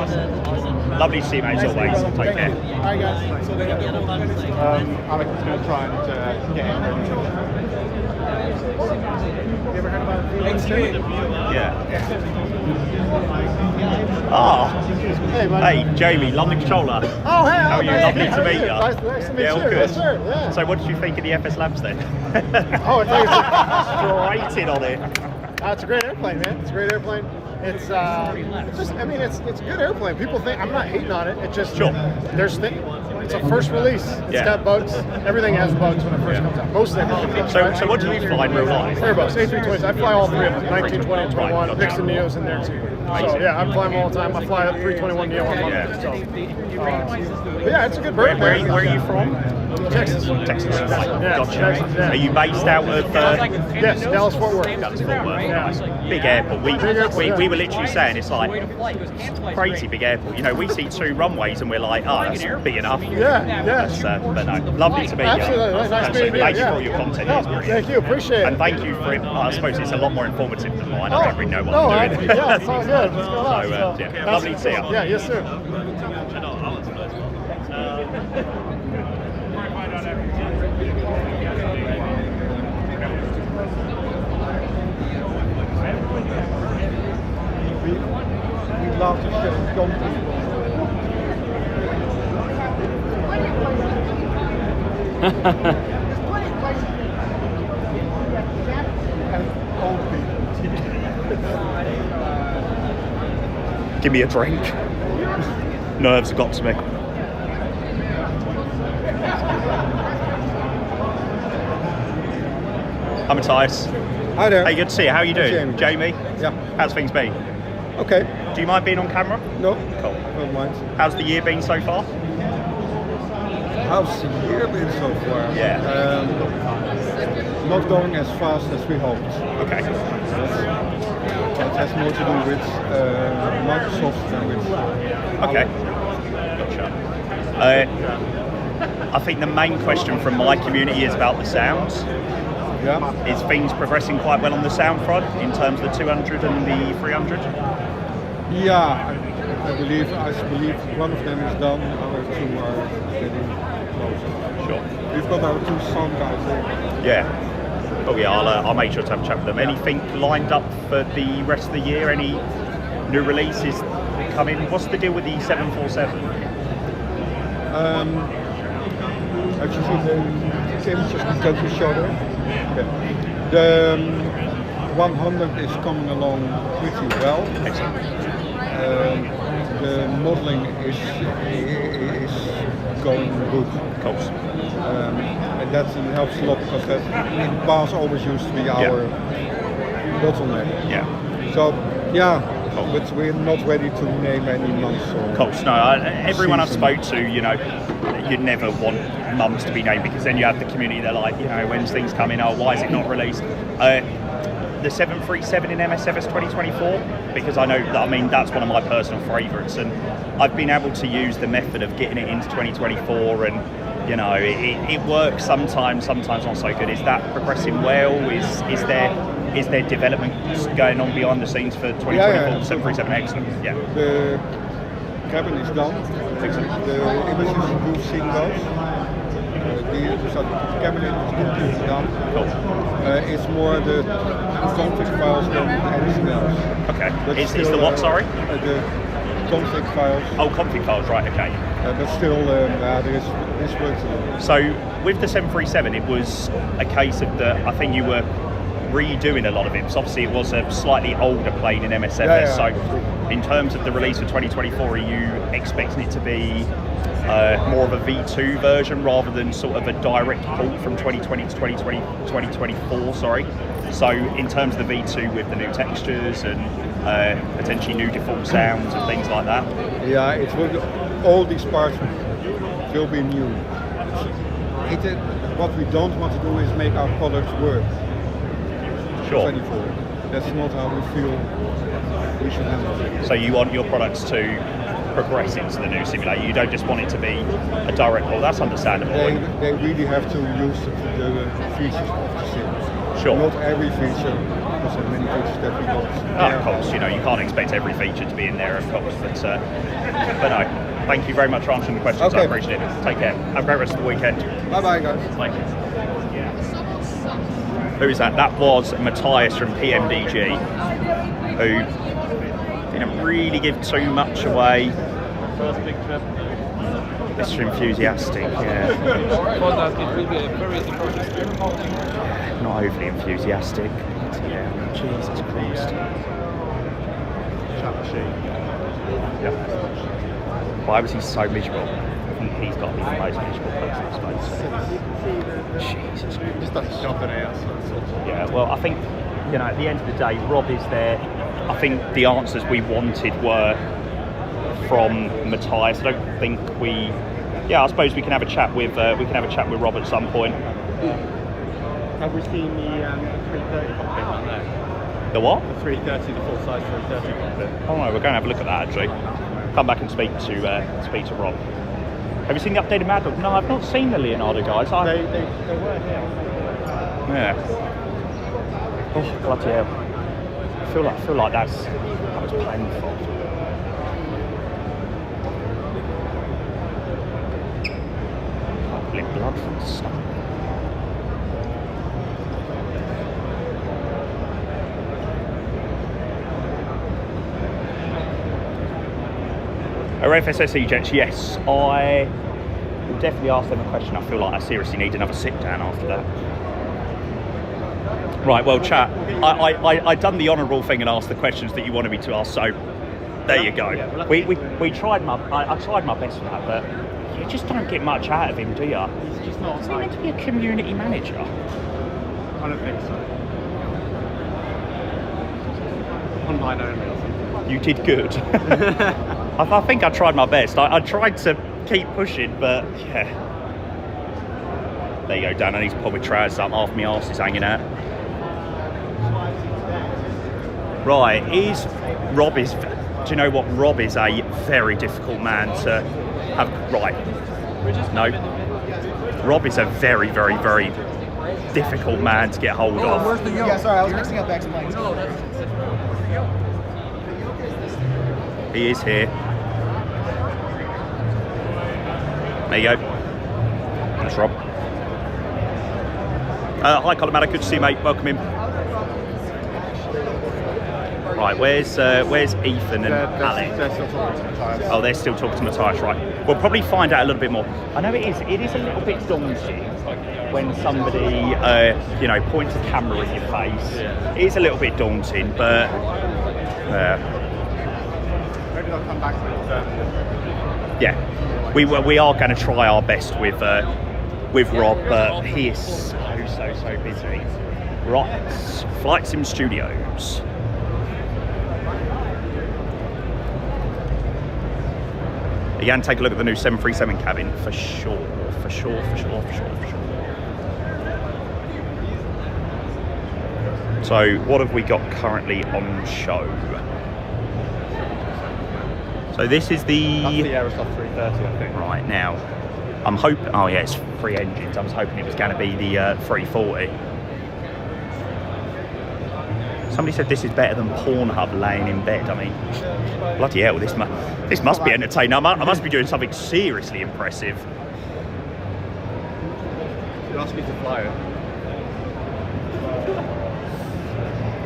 Lovely to see you, mate, as always. Take care. All right, guys. Alex is going to try and get in. You ever heard about it? Yeah. Hey, Jamie, love the controller. Oh, hey, how are you? Lovely to meet you. Nice to meet you. All good. Yes, sir. Yeah. So, what did you think of the FS Labs then? Oh, it's straight in on it. It's a great airplane, man. It's a great airplane. It's just, I mean, it's a good airplane. People think I'm not hating on it. It's just it's a first release. It's got bugs. Everything has bugs when it first comes out. Most of them. So what do you fly in real life? Airbus, A320s. I fly all three of them. 19, 20, and 21. Right, Nixon Neos in there too. So yeah, I fly them all the time. I fly a 321 Neo on Monday. So, but yeah, it's a good bird. Where are you from? Texas. Texas. Yeah, Gotcha. Texas, yeah. Are you based out of? Yes, Dallas Fort Worth. Dallas Fort Worth. Nice. Big airport. We were literally saying it's like crazy big airport. You know, we see 2 runways and we're like, oh, that's big enough. Yeah. But no, lovely to meet you. Absolutely. Nice meeting you. Thank you for all your content. It's brilliant. Thank you. Appreciate it. And thank you for it. I suppose it's a lot more informative than mine. I don't really know what I'm doing. Yeah, it's all good. Let's go on. So, lovely to see you. Yeah, yes, sir. We love to share content. Give me a drink. Nerves have got to me. I'm Matthias. Hi there. Hey, good to see you. How are you doing? Jamie. Yeah. How's things been? Okay. Do you mind being on camera? No. Cool. Don't mind. How's the year been so far? How's the year been so far? Yeah. Not going as fast as we hoped. Okay. That has more to do with Microsoft than with... Okay. Gotcha. I think the main question from my community is about the sounds. Yeah. Is things progressing quite well on the sound front in terms of the 200 and the 300? Yeah, I believe one of them is done, the other 2 are getting closer. Sure. We've got our 2 sound guys there. Yeah. Oh yeah, I'll make sure to have a chat with them. Anything lined up for the rest of the year? Any new releases coming? What's the deal with the 747? Actually, the images can go to show there. Okay. The 100 is coming along pretty well. The modeling is going good. Cool. And that helps a lot because that in the past always used to be our bottleneck. Yeah. So yeah. But we're not ready to name any months. Of course, no. Everyone I've spoke to, you know, you'd never want mums to be named because then you have the community. They're like, you know, when's things coming? Oh, why is it not released? The 737 in MSFS 2024, because I know that, I mean, that's one of my personal favourites, and I've been able to use the method of getting it into 2024, and you know, it works sometimes not so good. Is that progressing well? Is is there development going on behind the scenes for 2024 737 Excellent? Yeah. The cabin is done. The images you've seen those. The cabin is completely done. Cool. It's more the config files than anything else. Okay. Is the what, sorry? The config files. Oh, config files, right, okay. But still, there is work to do. So, with the 737, it was a case of I think you were redoing a lot of it, because obviously it was a slightly older plane in MSFS, so in terms of the release for 2024, are you expecting it to be more of a V2 version rather than sort of a direct port from 2020 to 2024, sorry? So in terms of the V2 with the new textures and potentially new default sounds and things like that? Yeah, it will, all these parts will be new. What we don't want to do is make our products work. Sure. 24. That's not how we feel we should handle it. So you want your products to progress into the new simulator. You don't just want it to be a direct port. That's understandable. They really have to use the features of the sim. Sure. Not every feature, because there are many features that we don't. Of course, you can't expect every feature to be in there, of course. But no, thank you very much for answering the questions. Okay. I appreciate it. Take care. Have a great rest of the weekend. Bye-bye, guys. Bye. Who is that? That was Matthias from PMDG, who didn't really give too much away. First big trip. Mr. Enthusiastic, yeah. For that, it will be a very different experience. Not overly enthusiastic. Yeah, Jesus Christ. Yeah. Why was he so miserable? I think he's got to be the most miserable person in space. Jesus Christ. Just like jumping out. Yeah, well, I think, at the end of the day, Rob is there. I think the answers we wanted were from Matthias. I don't think I suppose we can have a chat with Rob at some point. Have we seen the 330 cockpit on there? The what? The 330, the full size 330 cockpit. Oh no, we're going to have a look at that actually. Come back and speak to Rob. Have you seen the updated Mad Dog? No, I've not seen the Leonardo guys. They were here. Yeah. Oh bloody hell! I feel like that was painful. Blood from the stomach. Are FSSE jets? Yes, I will definitely ask them a question. I feel like I seriously need another sit down after that. Right, well, chat. I done the honourable thing and asked the questions that you wanted me to ask. So there you go. We tried I tried my best for that, but you just don't get much out of him, do you? He's just not. Is he meant to be a community manager? I don't think so. Online only or something. You did good. I think I tried my best. I tried to keep pushing, but yeah. There you go, Dan. I need to pull my trousers up. Half my arse is hanging out. Right, do you know what? Rob is a very difficult man to have. Right. No. Rob is a very, very, very difficult man to get hold of. Where's the yacht? Yeah, sorry, I was mixing up X-planes. He is here. There you go. That's Rob. Hi, Colin Maddock. Good to see you, mate. Welcome in. Right, where's Ethan and Alex? They're still talking to Matthias. Oh, they're still talking to Matthias, right. We'll probably find out a little bit more. I know it is a little bit daunting when somebody, points a camera in your face. It is a little bit daunting, but... Maybe they'll come back to it. Yeah, we are going to try our best with Rob, but he is so busy. Right, Flight Sim Studios. Again, take a look at the new 737 cabin for sure. So, what have we got currently on show? So this is That's the Aerosoft 330, I think. Right, now, I'm hoping... Oh yeah, it's 3 engines. I was hoping it was going to be the 340. Somebody said this is better than Pornhub laying in bed. I mean, bloody hell, this must be entertaining. I must be doing something seriously impressive. You asked me to fly it.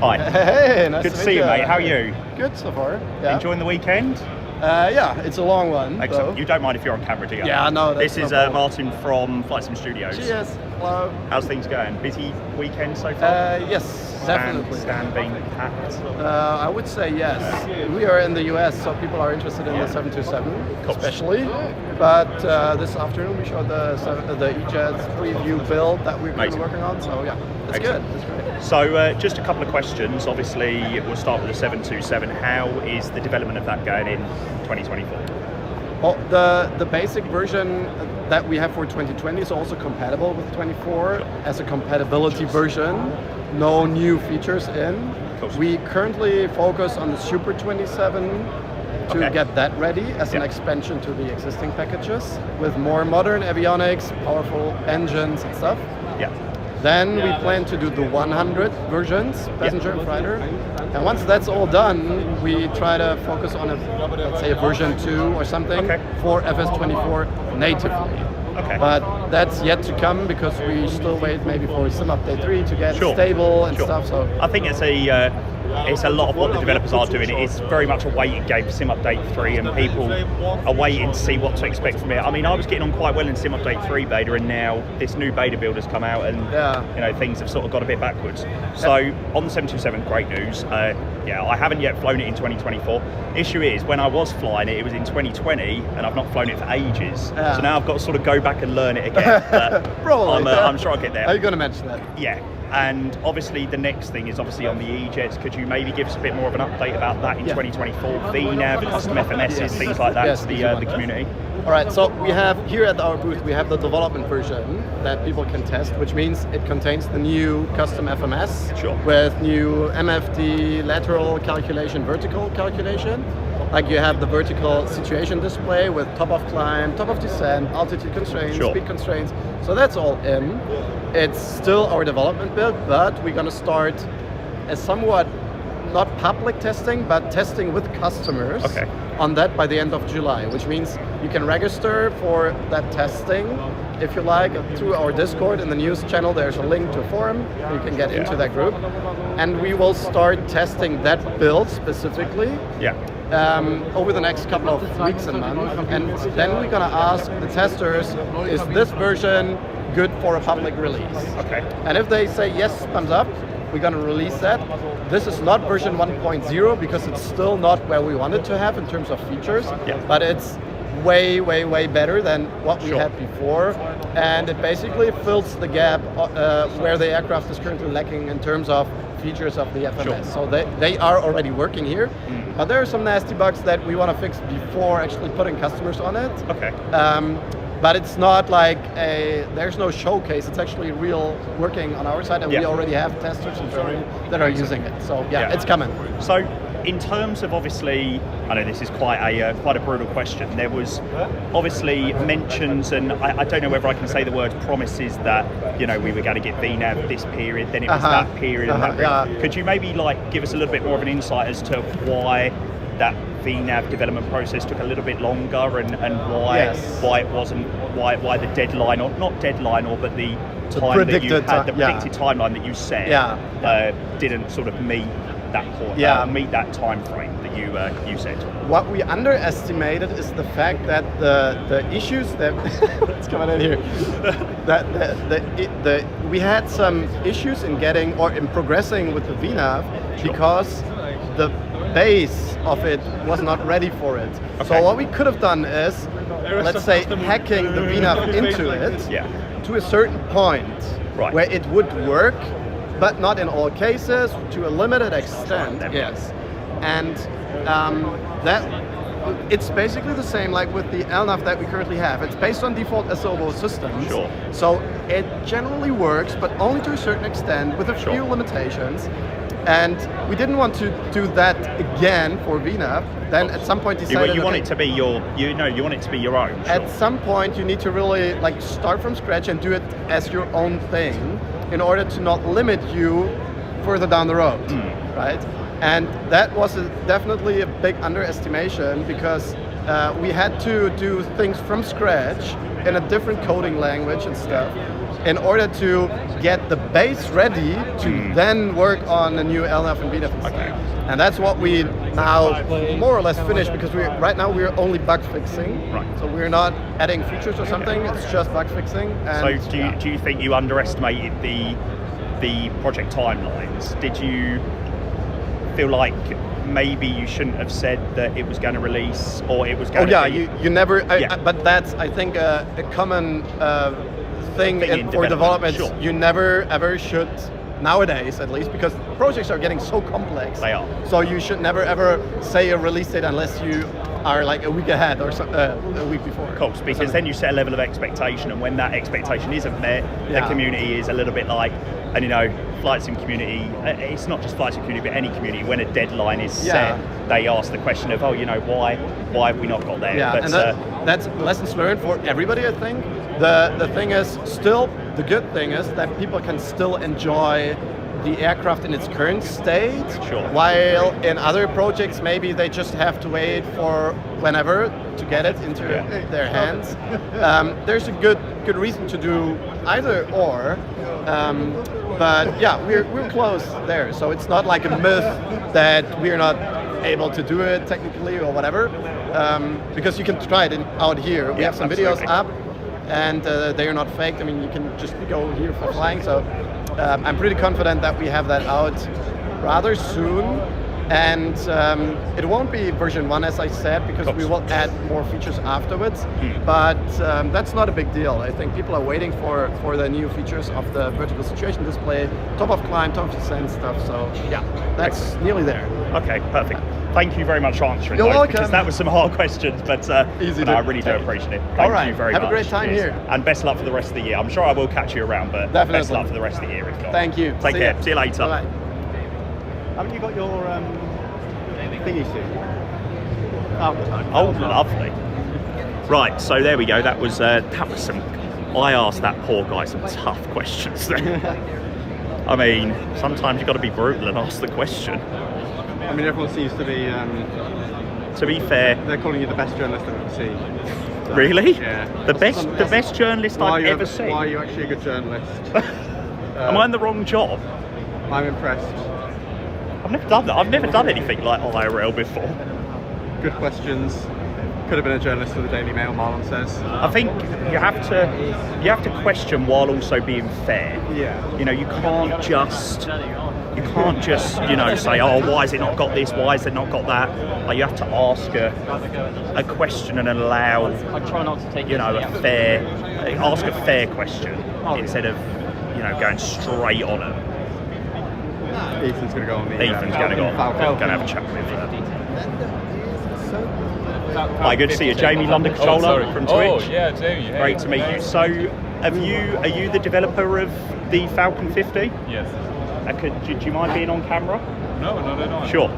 Hi. Hey, nice Good to see you, mate. How are you? Good so far. Yeah. Enjoying the weekend? Yeah, it's a long one. Excellent. You don't mind if you're on camera, do you? Yeah, no. This is Martin from Flight Sim Studios. Cheers. Hello. How's things going? Busy weekend so far? Yes, definitely. Stand being packed? I would say yes. We are in the US, so people are interested in the 727, especially. But this afternoon we showed the E-Jets preview build that we're going to be working on. So yeah, it's good. It's great. So just a couple of questions. Obviously, we'll start with the 727. How is the development of that going in 2024? Well, the basic version that we have for 2020 is also compatible with 24 as a compatibility version. No new features in. We currently focus on the Super 27 to get that ready as an expansion to the existing packages with more modern avionics, powerful engines and stuff. Yeah. Then we plan to do the 100 versions, passenger and freighter. And once that's all done, we try to focus on let's say a version 2 or something for FS24 natively. But that's yet to come because we still wait maybe for Sim Update 3 to get stable and stuff. So I think it's a lot of what the developers are doing. It's very much a waiting game for Sim Update 3, and people are waiting to see what to expect from it. I mean, I was getting on quite well in Sim Update 3 beta, and now this new beta build has come out, and you know, things have sort of got a bit backwards. So on the 727, great news. Yeah, I haven't yet flown it in 2024. Issue is, when I was flying it, it was in 2020, and I've not flown it for ages. So now I've got to sort of go back and learn it again. I'm sure I'll get there. Are you going to mention that? Yeah. And obviously the next thing is obviously on the E-Jets. Could you maybe give us a bit more of an update about that in 2024? VNAV, custom FMSs, things like that to the community. All right, so we have here at our booth, we have the development version that people can test, which means it contains the new custom FMS with new MFD, lateral calculation, vertical calculation. Like you have the vertical situation display with top of climb, top of descent, altitude constraints, speed constraints. So that's all in. It's still our development build, but we're going to start a somewhat not public testing, but testing with customers on that by the end of July, which means you can register for that testing if you like through our Discord. In the news channel there's a link to a forum, you can get into that group, and we will start testing that build specifically over the next couple of weeks and months, and then we're going to ask the testers, is this version good for a public release? And if they say yes, thumbs up, we're going to release that. This is not version 1.0 because it's still not where we wanted to have in terms of features, but it's way, way, way better than what we had before, and it basically fills the gap where the aircraft is currently lacking in terms of features of the FMS. So they are already working here, but there are some nasty bugs that we want to fix before actually putting customers on it. But it's not like there's no showcase, it's actually real working on our side, and we already have testers internally that are using it. So it's coming. So in terms of, obviously, I know this is quite a brutal question. There was obviously mentions, and I don't know whether I can say the word promises, that, you know, we were going to get VNAV this period, then it was that period and that period. Could you maybe like give us a little bit more of an insight as to why that VNAV development process took a little bit longer, and why it wasn't, why the deadline, or not deadline, but the time that you had, the predicted timeline that you set didn't sort of meet that point, meet that time frame that you said. What we underestimated is the fact that the issues that what's coming in here, that we had some issues in getting or in progressing with the VNAV because the base of it was not ready for it. So what we could have done is, let's say, hacking the VNAV into it to a certain point where it would work, but not in all cases, to a limited extent. And that it's basically the same like with the LNAV that we currently have. It's based on default SOLO systems. So it generally works, but only to a certain extent with a few limitations. And we didn't want to do that again for VNAV. Then at some point decided you want it to be your, you want it to be your own. At some point you need to really like start from scratch and do it as your own thing in order to not limit you further down the road, right? And that was definitely a big underestimation because we had to do things from scratch in a different coding language and stuff in order to get the base ready to then work on the new LNAV and BNAV and stuff. And that's what we now more or less finished because right now we're only bug fixing. Right. So we're not adding features or something, it's just bug fixing. And so do you think you underestimated the project timelines? Did you feel like maybe you shouldn't have said that it was going to release or it was going to be... you never, but that's, I think, a common thing for development. Sure. You never ever should, nowadays at least, because projects are getting so complex. They are. So you should never ever say a release date unless you are like a week ahead or a week before. Of course, because then you set a level of expectation, and when that expectation isn't met, the community is a little bit like, and you know, flight sim community, it's not just flight sim community, but any community, when a deadline is set, they ask the question of, oh, you know, why have we not got there? Yeah, but, and that's lessons learned for everybody, I think. The thing is, still, the good thing is that people can still enjoy the aircraft in its current state, while in other projects maybe they just have to wait for whenever to get it into their hands. There's a good reason to do either or, but yeah, we're close there. So it's not like a myth that we're not able to do it technically or whatever, because you can try it out here. We have some videos up, and they are not faked. I mean, you can just go here for flying. So I'm pretty confident that we have that out rather soon. And it won't be version 1, as I said, because we will add more features afterwards. But that's not a big deal. I think people are waiting for the new features of the vertical situation display, top of climb, top of descent stuff. So yeah, that's nearly there. Okay, perfect. Thank you very much for answering You're those, welcome. because that was some hard questions, but easy I really do appreciate it. Thank All right. you very Have much. a great time here. And best luck for the rest of the year. I'm sure I will catch you around, but Definitely. best luck for the rest of the year if not. Thank you. Take care. See you later. Bye-bye. Haven't you got your thingy suit? Oh, lovely. Right, so there we go. That was some. I asked that poor guy some tough questions there. I mean, sometimes you've got to be brutal and ask the question. I mean, everyone seems to be. To be fair, they're calling you the best journalist I've ever seen. So, really? Yeah. The best journalist I've ever seen. Why are you actually a good journalist? Am I in the wrong job? I'm impressed. I've never done that. I've never done anything like IRL before. Good questions. Could have been a journalist for the Daily Mail, Marlon says. I think you have to question while also being fair. Yeah. You know, you can't just you know, say, oh, why has it not got this? Why has it not got that? Like, you have to ask a question and allow, you know, ask a fair question instead of, you know, going straight on it. Ethan's going to go on the Ethan's going to go on. Going to have a chat with Hi, good to see you. Jamie London Controller from Twitch. Oh, yeah, Jamie. Hey. Great to meet you. So, are you the developer of the Falcon 50? Yes. Do you mind being on camera? No, not at all. Sure.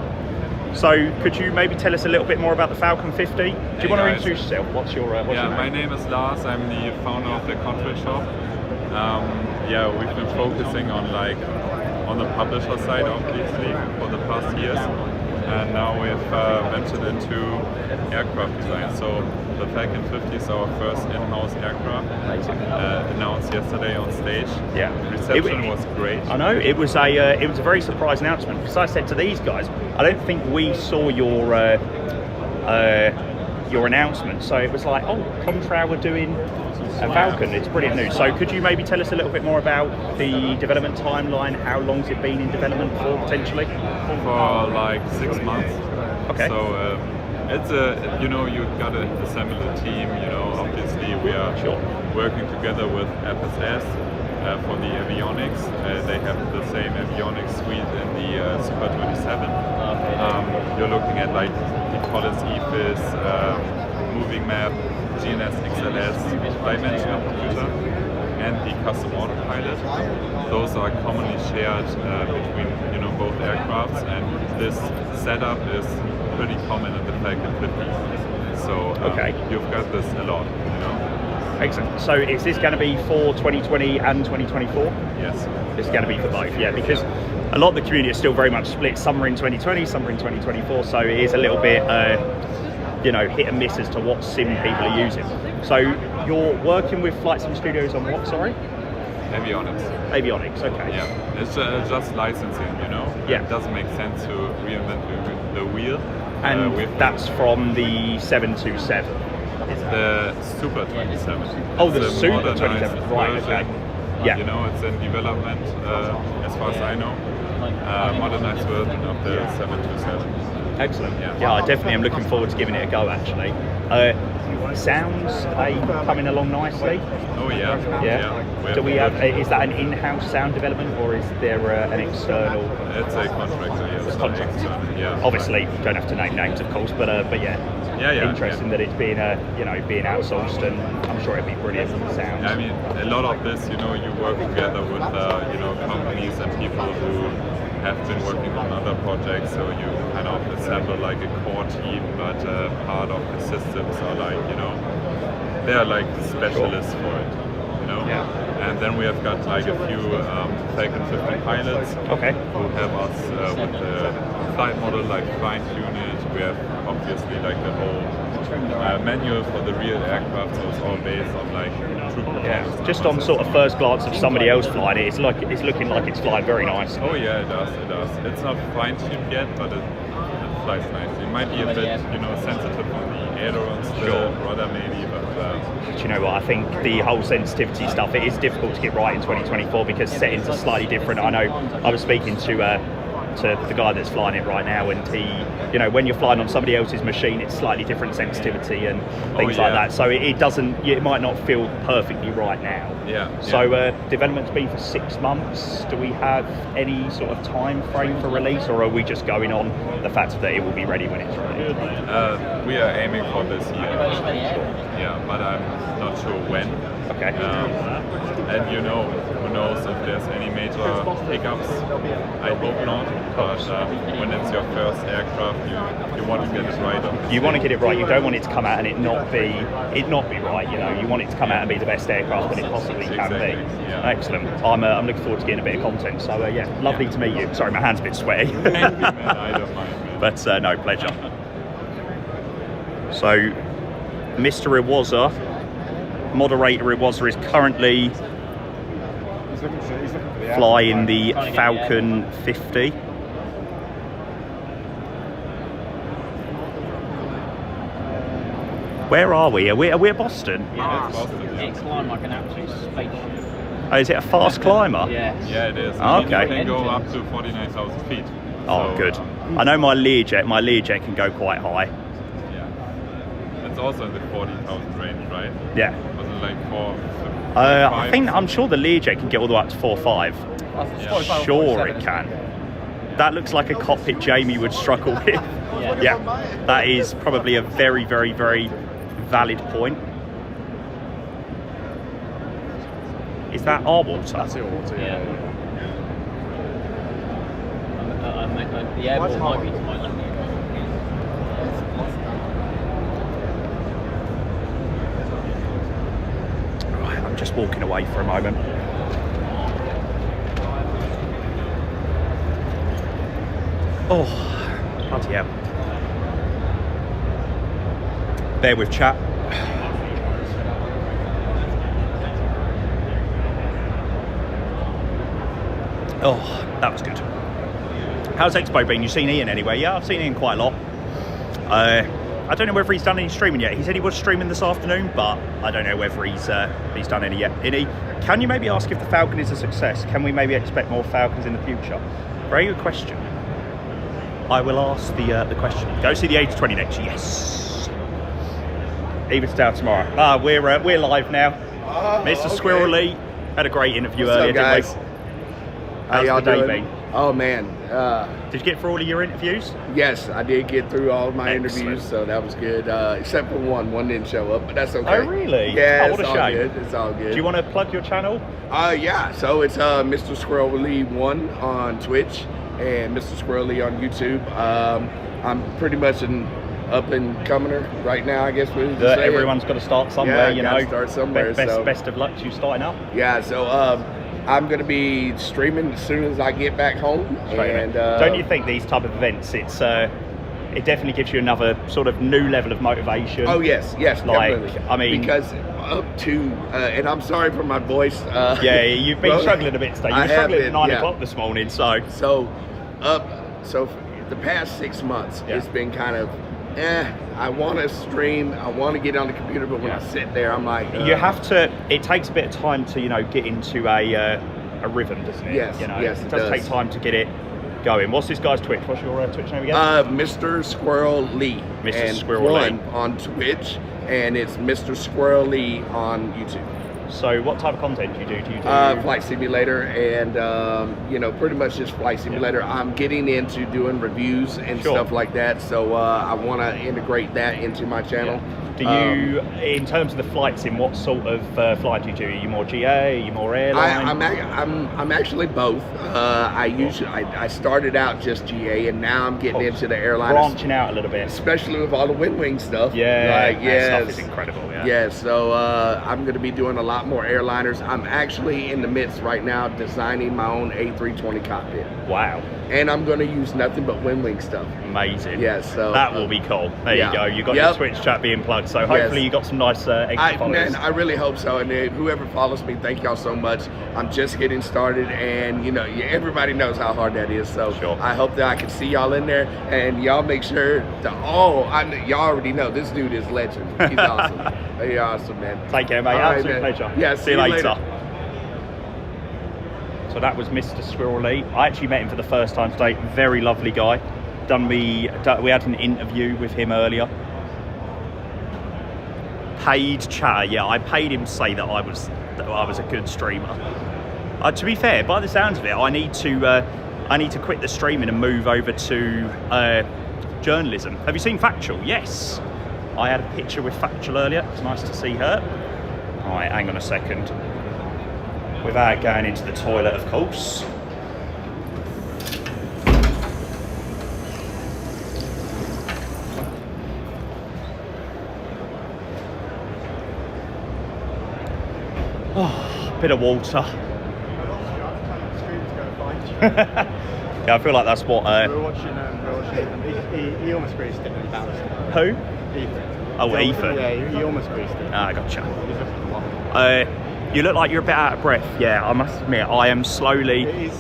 So, could you maybe tell us a little bit more about the Falcon 50? Do you want to introduce yourself? What's your name? My name is Lars. I'm the founder of the Control Shop. We've been focusing on the publisher side, obviously, for the past years. And now we've ventured into aircraft design. So the Falcon 50 is our first in-house aircraft. Announced yesterday on stage. Yeah, reception was great. I know it was a very surprise announcement, because I said to these guys, I don't think we saw your announcement. So it was like, oh, Contrail were doing a Falcon. It's brilliant news. So could you maybe tell us a little bit more about the development timeline? How long's it been in development for, potentially? For like 6 months. Okay. So it's you've got to assemble a team. You know, obviously we are working together with FSS for the avionics. They have the same avionics suite in the Super 27. You're looking at like the Collins EFIS, Moving Map, GNS XLS, dimensional computer, and the custom autopilot. Those are commonly shared between both aircrafts, and this setup is pretty common in the Falcon 50. So you've got this a lot. Excellent. So is this going to be for 2020 and 2024? Yes. It's going to be for both, yeah, because a lot of the community is still very much split. Some are in 2020, some are in 2024, so it is a little bit, hit and miss as to what sim people are using. So you're working with Flight Sim Studios on what, sorry? Avionics. Avionics, okay. Yeah, it's just licensing, Yeah. It doesn't make sense to reinvent the wheel. And that's from the 727. The Super 27. Oh, the It's a Super modernized 27, right, version. okay. Yeah. It's in development, as far as I know. Modernized version of the 727. Excellent. Yeah, I definitely am looking forward to giving it a go, actually. Sounds, are they coming along nicely? Oh, yeah. Yeah. Do we have, is that an in-house sound development, or is there an external? It's a contractor, yes. It's a contractor. External, yeah. Obviously, you don't have to name names, of course, but yeah. Interesting that it's being being outsourced, and I'm sure it'd be brilliant sound. I mean, a lot of this, you work together with companies and people who have been working on other projects, so you kind of assemble like a core team, but part of the systems are like, they're like the specialists for it, Yeah. And then we have got like a few Falcon 50 pilots who help us with the flight model, like fine tune it. We have obviously like the whole manual for the real aircraft, so it's all based on like true performance. Just on sort of first glance of somebody else flying it, it's looking like it's flying very nice. Oh yeah, it does. It's not fine tuned yet, but it flies nicely. It might be a bit, sensitive on the ailerons, the rudder maybe, but. Do you know what? I think the whole sensitivity stuff, it is difficult to get right in 2024 because settings are slightly different. I know I was speaking to the guy that's flying it right now, and he, when you're flying on somebody else's machine, it's slightly different sensitivity and things like that. So it might not feel perfectly right now. Yeah. So development's been for 6 months. Do we have any sort of time frame for release, or are we just going on the fact that it will be ready when it's ready? We are aiming for this year. Yeah, but I'm not sure when. Okay. And who knows if there's any major hiccups? I hope not. But when it's your first aircraft, you want to get it right. You want to get it right. You don't want it to come out and it not be right. You want it to come out and be the best aircraft that it possibly can be. Yeah. Excellent. I'm looking forward to getting a bit of content. So lovely to meet you. Sorry, my hand's a bit sweaty. Thank you, man. I don't mind, man. But no, pleasure. So, Mr. Iwaza, moderator Iwaza, is currently flying the Falcon 50. Where are we? Are we at Boston? Yeah, it's Boston. It climbed like an absolute spaceship. Oh, is it a fast climber? Yeah, it is. Oh, okay. It can go up to 49,000 feet. Oh, so, good. I know my Learjet can go quite high. Yeah. It's also in the 40,000 range, right? Yeah. Was it like 4? I'm sure the Learjet can get all the way up to 4.5. Yeah. Sure it can. That looks like a cockpit Jamie would struggle with. Yeah. That is probably a very, very, very valid point. Is that our water? That's your water, yeah. The airport might be to my left. Right, I'm just walking away for a moment. Oh, bloody hell. Bear with chat. Oh, that was good. How's Expo been? You've seen Ian anyway? Yeah, I've seen Ian quite a lot. I don't know whether he's done any streaming yet. He said he was streaming this afternoon, but I don't know whether he's done any yet. Innie, can you maybe ask if the Falcon is a success? Can we maybe expect more Falcons in the future? Very good question. I will ask the question. Go see the A220 next. Yes. Even today or tomorrow. We're live now. Mr. Okay. Squirrel Lee had a great interview What's earlier, up, guys? didn't we? How How's y'all the day doing? been? Oh man. Did you get through all of your interviews? Yes, I did get through all of my Excellent. interviews, so that was good. Except for one didn't show up, but that's okay. Oh really? Yeah, Oh, what it's a all shame. good. It's all good. Do you want to plug your channel? Yeah. So it's Mr. Squirrel Lee 1 on Twitch and Mr. Squirrel Lee on YouTube. I'm pretty much an up and comer right now, I guess we would say. Everyone's got to start somewhere, yeah, you gotta know. Start somewhere. Best of luck to you starting up. Yeah. So I'm going to be streaming as soon as I get back home. And don't you think these type of events, it definitely gives you another sort of new level of motivation? Oh yes, like, definitely. I mean, because up to and I'm sorry for my voice. Yeah, you've been struggling a bit today. You were struggling at 9 yeah. o'clock this morning, so for the past 6 months, it's been kind of, I want to stream, I want to get on the computer, but when I sit there, I'm like, you have to. It takes a bit of time to get into a rhythm, doesn't it? Yes, yes, it does take time to get it going. What's this guy's Twitch? What's your Twitch name again? Mr. Squirrel Lee. Mr. Squirrel Lee on Twitch, and it's Mr. Squirrel Lee on YouTube. So what type of content do you do? Do you do Flight Simulator and pretty much just Flight Simulator. I'm getting into doing reviews and stuff like that, so I want to integrate that into my channel. Do you, in terms of the flight sim, what sort of flight do you do? Are you more GA? Are you more airline? I'm actually both. I started out just GA, and now I'm getting into the airline. Branching out a little bit. Especially with all the wing stuff. Yeah, that stuff is incredible. Yeah, so I'm going to be doing a lot more airliners. I'm actually in the midst right now designing my own A320 cockpit. Wow. And I'm going to use nothing but wing stuff. Amazing. Yeah, so that will be cool. There you go. You got your Twitch chat being plugged, so hopefully you got some nice extra followers. I really hope so. And whoever follows me, thank y'all so much. I'm just getting started, and everybody knows how hard that is. So I hope that I can see y'all in there, and y'all make sure to. Y'all already know this dude is legend. He's awesome. You're awesome, man. Take care, mate. Absolute pleasure. Yeah, see you later. So that was Mr. Squirrel Lee. I actually met him for the first time today. Very lovely guy. We had an interview with him earlier. Paid chatter. Yeah, I paid him to say that I was a good streamer. To be fair, by the sounds of it, I need to quit the streaming and move over to journalism. Have you seen Factual? Yes. I had a picture with Factual earlier. It's nice to see her. All right, hang on a second. Without going into the toilet, of course. Oh, bit of water. Yeah, I feel like that's what. We're watching. He almost greased it and bounced. Who? Ethan. Oh, Ethan. Yeah, he almost greased it. Ah, gotcha. You look like you're a bit out of breath. Yeah, I must admit, I am slowly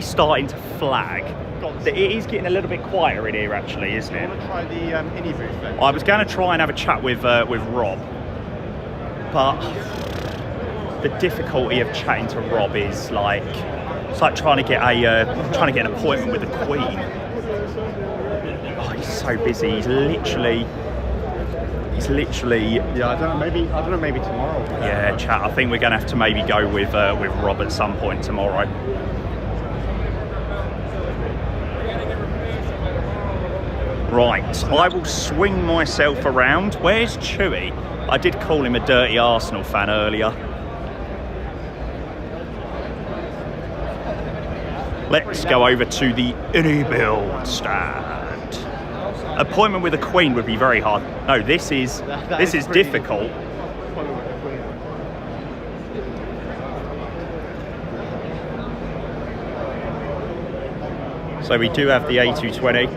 starting to flag. It is getting a little bit quieter in here, actually, isn't it? You want to try the Innie booth then? I was going to try and have a chat with Rob, but the difficulty of chatting to Rob is like it's like trying to get an appointment with the Queen. Oh, he's so busy. He's literally. Yeah, I don't know. Maybe tomorrow. Yeah, chat. I think we're going to have to maybe go with Rob at some point tomorrow. Right, I will swing myself around. Where's Chewy? I did call him a dirty Arsenal fan earlier. Let's go over to the Innie build stand. Appointment with the Queen would be very hard. No, this is difficult. So we do have the A220.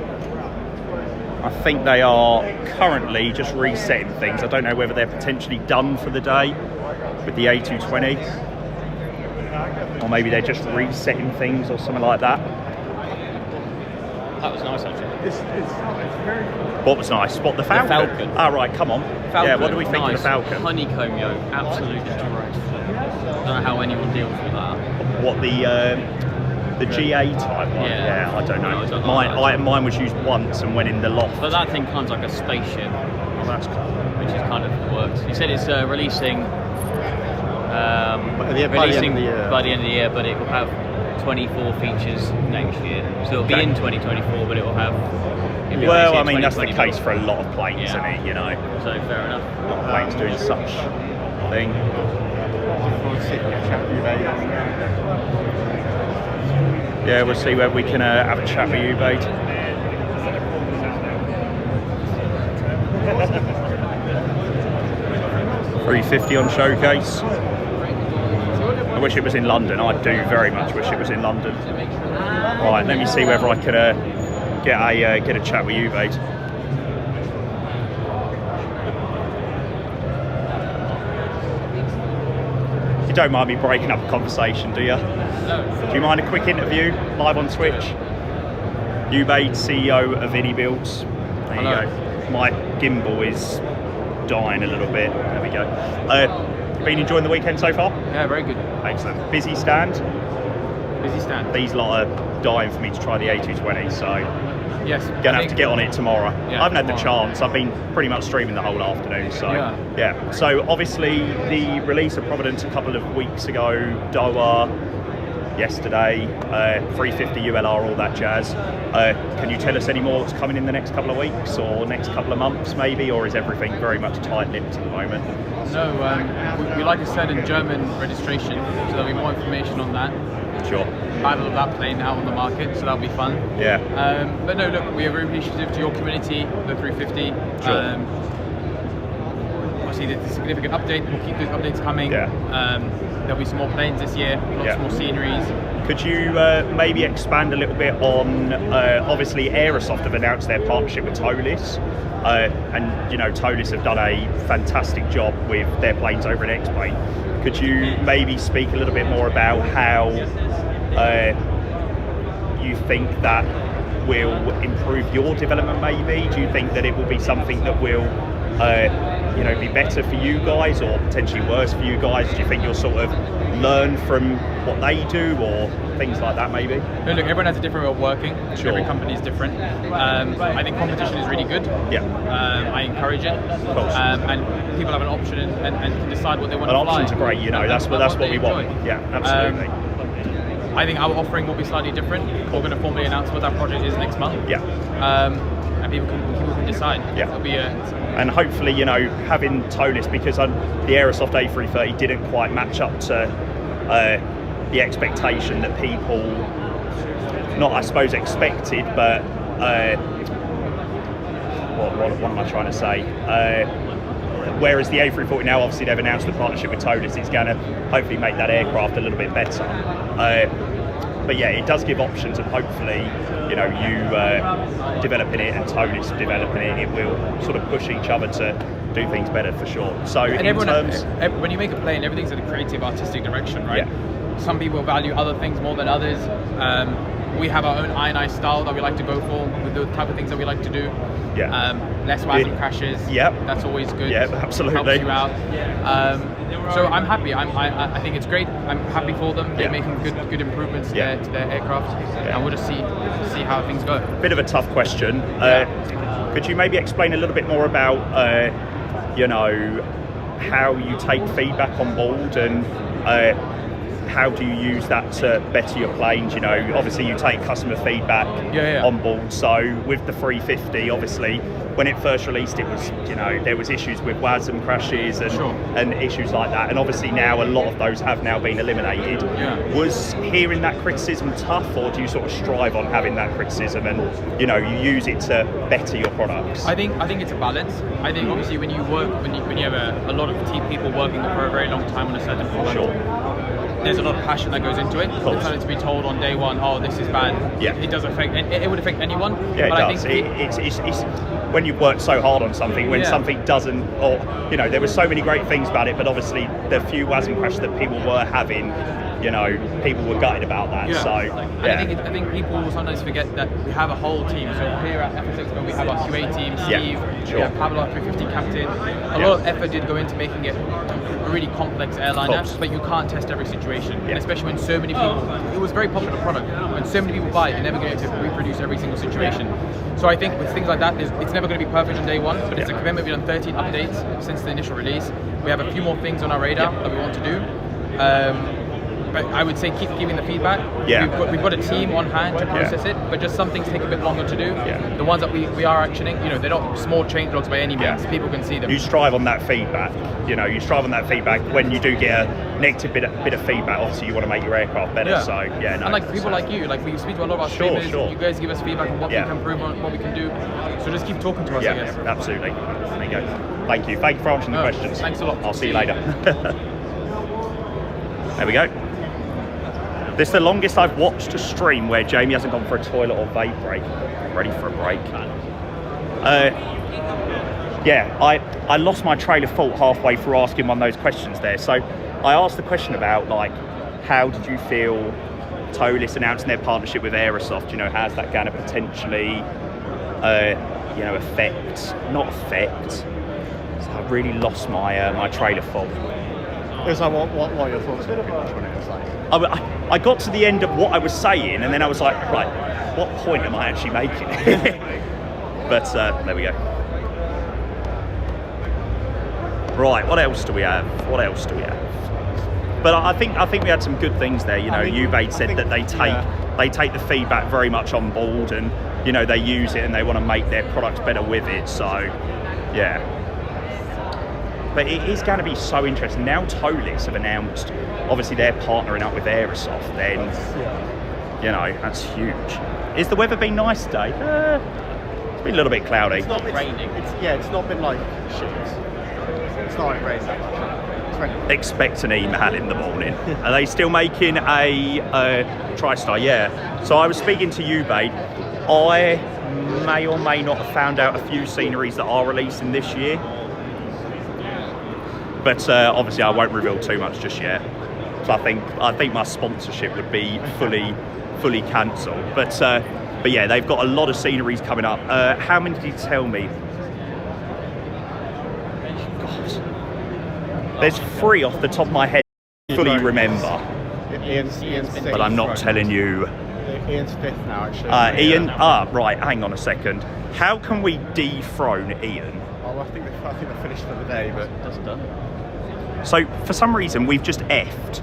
I think they are currently just resetting things. I don't know whether they're potentially done for the day with the A220, or maybe they're just resetting things or something like that. That was nice, actually. What was nice? What, the Falcon? The Falcon. Ah, right, come on. Falcon, yeah, what do we think nice. of the Falcon? Honeycomb yoke, absolutely dreadful. I don't know how anyone deals with that. What, the GA type one? Yeah, I don't know. No, I don't know mine was used once and went in the loft. But that thing comes like a spaceship. Oh, that's cool. Which is kind of works. He said it's releasing by the end of the year, but it will have 24 features next year. So it'll be in 2024, but it will have. Well, I mean, that's the case for a lot of planes, isn't it? You know. So fair enough. A lot of planes doing such thing. Yeah, we'll see whether we can have a chat with you, mate. $350 on Showcase. I wish it was in London. I do very much wish it was in London. Right, let me see whether I can get a chat with you, mate. You don't mind me breaking up a conversation, do you? No. Do you mind a quick interview live on Twitch? Bluebird, CEO of AnyBuilds. There you go. My gimbal is dying a little bit. There we go. Been enjoying the weekend so far? Yeah, very good. Excellent. Busy stand? Busy stand. These lot are dying for me to try the A220, so yes, gonna have to get on it tomorrow. Yeah, I haven't had the chance. I've been pretty much streaming the whole afternoon, so yeah. So obviously the release of Providence a couple of weeks ago, Doha yesterday, 350 ULR, all that jazz. Can you tell us any more what's coming in the next couple of weeks or next couple of months maybe, or is everything very much tight-lipped at the moment? No, we like I said in German registration, so there'll be more information on that. Sure. Battle of that plane now on the market, so that'll be fun. Yeah. But no, look, we are very appreciative to your community, the 350. Sure. Obviously, there's a significant update. We'll keep those updates coming. Yeah. There'll be some more planes this year, lots more sceneries. Could you maybe expand a little bit on, obviously Aerosoft have announced their partnership with Tolis, and you know Tolis have done a fantastic job with their planes over at X-Plane. Could you maybe speak a little bit more about how you think that will improve your development maybe? Do you think that it will be something that will be better for you guys or potentially worse for you guys? Do you think you'll sort of learn from what they do or things like that maybe? No, look, everyone has a different way of working. Sure. Every company is different. I think competition is really good. Yeah. I encourage it. Of course. And people have an option and can decide what they want and to fly. options are great, you know, that's what we want. Yeah, absolutely. I think our offering will be slightly different. We're going to formally announce what our project is next month. Yeah. And people can decide. Yeah. It'll be and hopefully, you know, having Tolis, because the Aerosoft A330 didn't quite match up to the expectation that people, not I suppose expected, but what am I trying to say? Whereas the A340 now, obviously they've announced the partnership with Tolis, it's going to hopefully make that aircraft a little bit better. But yeah, it does give options, and hopefully, you know, you developing it and Tolis developing it, it will sort of push each other to do things better for sure. So and in terms, when you make a plane, everything's in a creative, artistic direction, right? Yeah. Some people value other things more than others. We have our own I&I style that we like to go for with the type of things that we like to do. Yeah. Less WASM crashes. Yep. That's always good. Yeah, absolutely. Helps you out. So I'm happy. I think it's great. I'm happy for them. They're making good improvements to their aircraft, and we'll just see how things go. Bit of a tough question. Could you maybe explain a little bit more about how you take feedback on board and how do you use that to better your planes? You know, obviously you take customer feedback on board. So with the 350, obviously, when it first released, it was, you know, there was issues with WASM crashes and issues like that. And obviously now a lot of those have now been eliminated. Was hearing that criticism tough, or do you sort of strive on having that criticism and, you know, you use it to better your products? I think it's a balance. I think obviously when you have a lot of people working for a very long time on a certain product, there's a lot of passion that goes into it. And to be told on day one, oh, this is bad, it does affect, it would affect anyone. Yeah, but it does. I think it's when you've worked so hard on something, when something doesn't, or, you know, there were so many great things about it, but obviously the few WASM crashes that people were having, you know, people were gutted about that. So, and I think people sometimes forget that we have a whole team. So here at FSExpo, we have our QA team, Steve, we have Pablo, our 350 captain. A lot of effort did go into making it a really complex airliner, but you can't test every situation, and especially when so many people, it was a very popular product, when so many people buy it, you're never going to reproduce every single situation. So I think with things like that, it's never going to be perfect on day one, but it's a commitment. We've done 13 updates since the initial release. We have a few more things on our radar that we want to do. But I would say keep giving the feedback. We've got a team on hand to process it, but just some things take a bit longer to do. The ones that we are actioning, you know, they're not small change logs by any means. People can see them. You strive on that feedback. You know, you strive on that feedback. When you do get a negative bit of feedback, obviously you want to make your aircraft better. So and like people like you, like we speak to a lot of our streamers. You guys give us feedback on what we can improve on, what we can do. So just keep talking to us. I guess. Absolutely. There you go. Thank you for answering the questions. Thanks a lot. I'll see you later. There we go. This is the longest I've watched a stream where Jamie hasn't gone for a toilet or vape break. Ready for a break. Yeah, I lost my trail of thought halfway through asking one of those questions there. So I asked the question about, like, how did you feel Tolis announcing their partnership with Aerosoft? You know, how's that going to potentially, you know, not affect. So I really lost my my trail of thought. It's like, what are your thoughts on it? It's like, I got to the end of what I was saying, and then I was like, right, what point am I actually making? But there we go. Right, what else do we have? But I think we had some good things there. You know, Ubaid said that they take the feedback very much on board, and you know, they use it and they want to make their products better with it. So, yeah. But it is going to be so interesting. Now Tolis have announced, obviously they're partnering up with Aerosoft, then, you know, that's huge. Is the weather been nice today? It's been a little bit cloudy. It's not raining. It's not been like shit. It's not like raining that much. It's raining. Expect an email in the morning. Are they still making a TriStar? Yeah. So I was speaking to Ubaid. I may or may not have found out a few sceneries that are releasing this year. But obviously I won't reveal too much just yet. So I think my sponsorship would be fully cancelled. But yeah, they've got a lot of sceneries coming up. How many did you tell me? God. There's 3 off the top of my head I fully remember. Ian's but I'm not telling you. Ian's 5th now, actually. Ian, right, hang on a second. How can we dethrone Ian? Oh, I think they're finished for the day, but that's done. So for some reason we've just effed.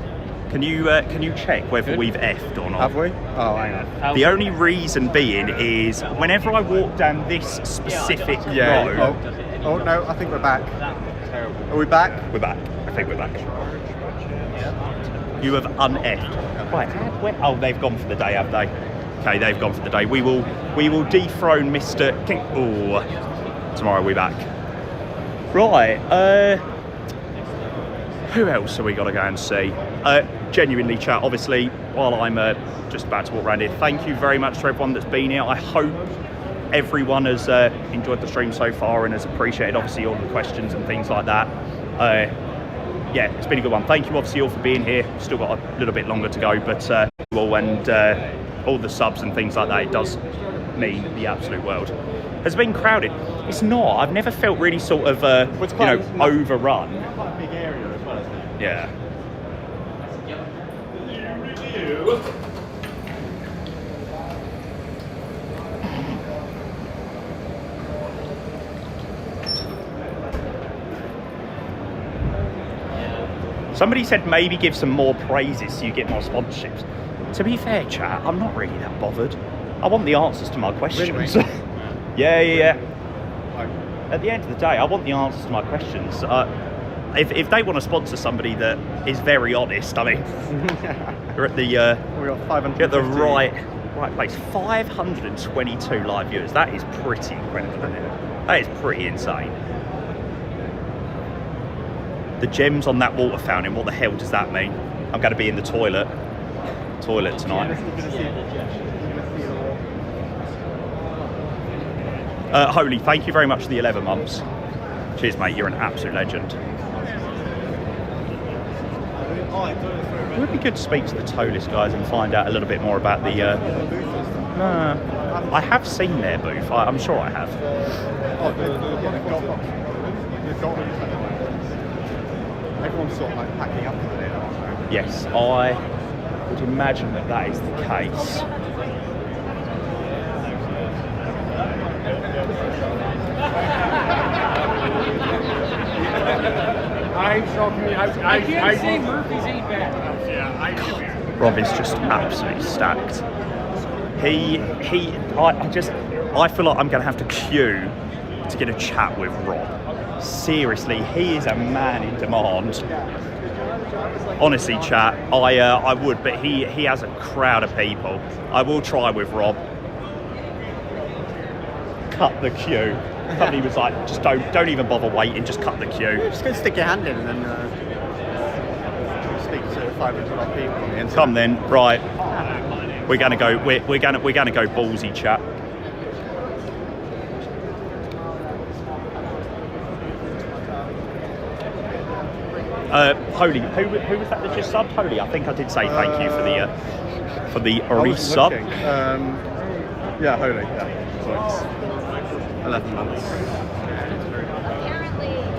Can you check whether we've effed or not? Have we? Oh, hang on. The only reason being is whenever I walk down this specific road. Oh no, I think we're back. Terrible. Are we back? We're back. I think we're back. You have un-effed. Right. Oh, they've gone for the day, have they? Okay, they've gone for the day. We will dethrone Mr. King. Oh, tomorrow we're back. Right. Who else have we got to go and see? Genuinely, chat, obviously, while I'm just about to walk around here, thank you very much to everyone that's been here. I hope everyone has enjoyed the stream so far and has appreciated, obviously, all the questions and things like that. Yeah, it's been a good one. Thank you, obviously, all for being here. Still got a little bit longer to go, but all the subs and things like that, it does mean the absolute world. Has been crowded. It's not. I've never felt really sort of, overrun. It's quite a big area as well, isn't it? Yeah. Somebody said maybe give some more praises so you get more sponsorships. To be fair, chat, I'm not really that bothered. I want the answers to my questions. Really? Yeah. At the end of the day, I want the answers to my questions. If they want to sponsor somebody that is very honest, I mean, you're at the right place. 522 live viewers. That is pretty incredible, isn't it? That is pretty insane. The gems on that water fountain. What the hell does that mean? I'm going to be in the toilet tonight. Holy, thank you very much for the 11 months. Cheers, mate. You're an absolute legend. It would be good to speak to the Tolis guys and find out a little bit more about the. I have seen their booth. I'm sure I have. Everyone's sort of like packing up for it. Yes, I would imagine that is the case. I can't say Murphy's ain't bad. Yeah, Rob is just absolutely stacked. I feel like I'm going to have to queue to get a chat with Rob. Seriously, he is a man in demand. Honestly, chat, I would, but he has a crowd of people. I will try with Rob. Cut the queue. Somebody was like, just don't even bother waiting, just cut the queue. Just go stick your hand in and then speak to like 500 odd people on the internet. Come then, right? We're gonna go. We're gonna go ballsy, chat. Holy, who was that just subbed? Holy, I think I did say thank you for the resub. Yeah, Holy. Yeah. So it's 11 months.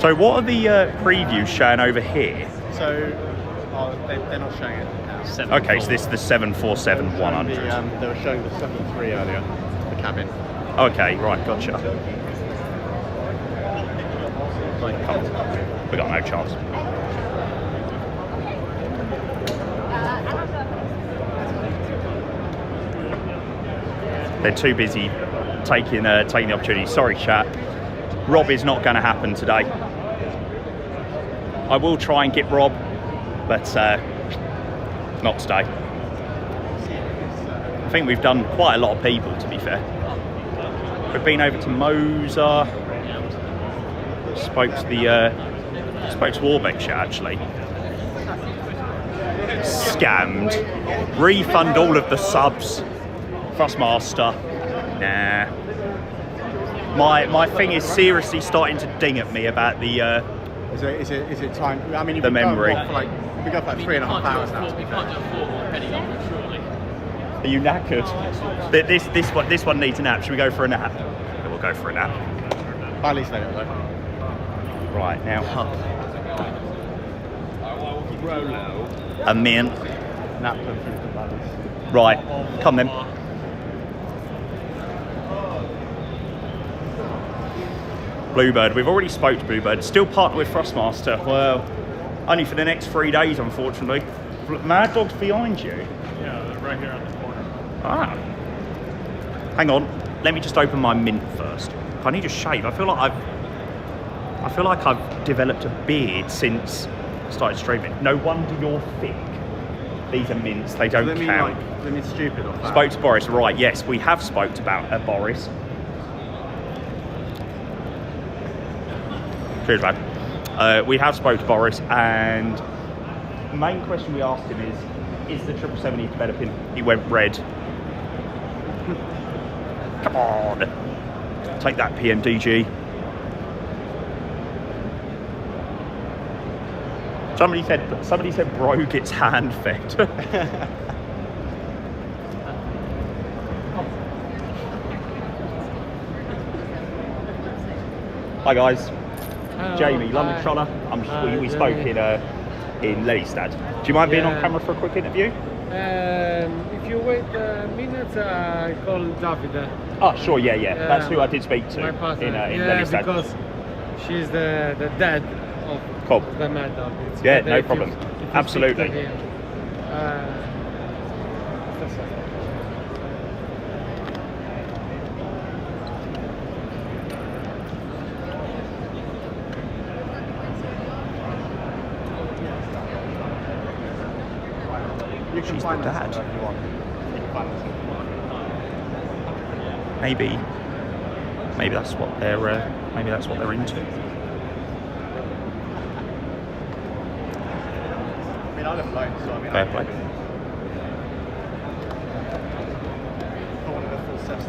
So what are the previews showing over here? So they're not showing it now. Okay, so this is the 747-100. They were showing the 73 earlier, the cabin. Okay, right, gotcha. We got no chance. They're too busy taking the opportunity. Sorry, chat. Rob is not going to happen today. I will try and get Rob, but not today. I think we've done quite a lot of people, to be fair. We've been over to Moser. Spoke to Warbeck chat actually. Scammed. Refund all of the subs. Thrustmaster. Nah. My thing is seriously starting to ding at me about the. Is it time? I mean, the memory. We got like 3.5 hours now. We can't do a 4 more penny number, surely. Are you knackered? This one needs a nap. Should we go for a nap? Yeah, we'll go for a nap. Bali's later though. Right now. A mint. Nap them through the Bali's. Right, come then. Bluebird. We've already spoke to Bluebird. Still partnered with Thrustmaster. Well, only for the next 3 days, unfortunately. Mad Dog's behind you. Yeah, they're right here on the corner. Ah. Hang on. Let me just open my mint first. If I need a shave, I feel like I've developed a beard since I started streaming. No wonder you're thick. These are mints. They don't count. Let me stupid off that. Spoke to Boris. Right. Yes, we have spoke about Boris. Cheers, man. We have spoke to Boris, and the main question we asked him is the 777 developing? He went red. Come on. Take that, PMDG. Somebody said bro gets hand fed. Hi guys. Hello. Jamie, London Controller. We spoke in Lelystad. Do you mind being on camera for a quick interview? If you wait a minute, I call Davide. Oh, sure, yeah. That's who I did speak to My partner. in Yeah, Lelystad. because she's the dad of the Mad Dog. It's Yeah, better no if problem. you speak to Absolutely. him. You can She's find the us dad. if you want. You can find us. Maybe that's what they're into. I mean, I live alone, so I mean, Fair play. I wanted a full set of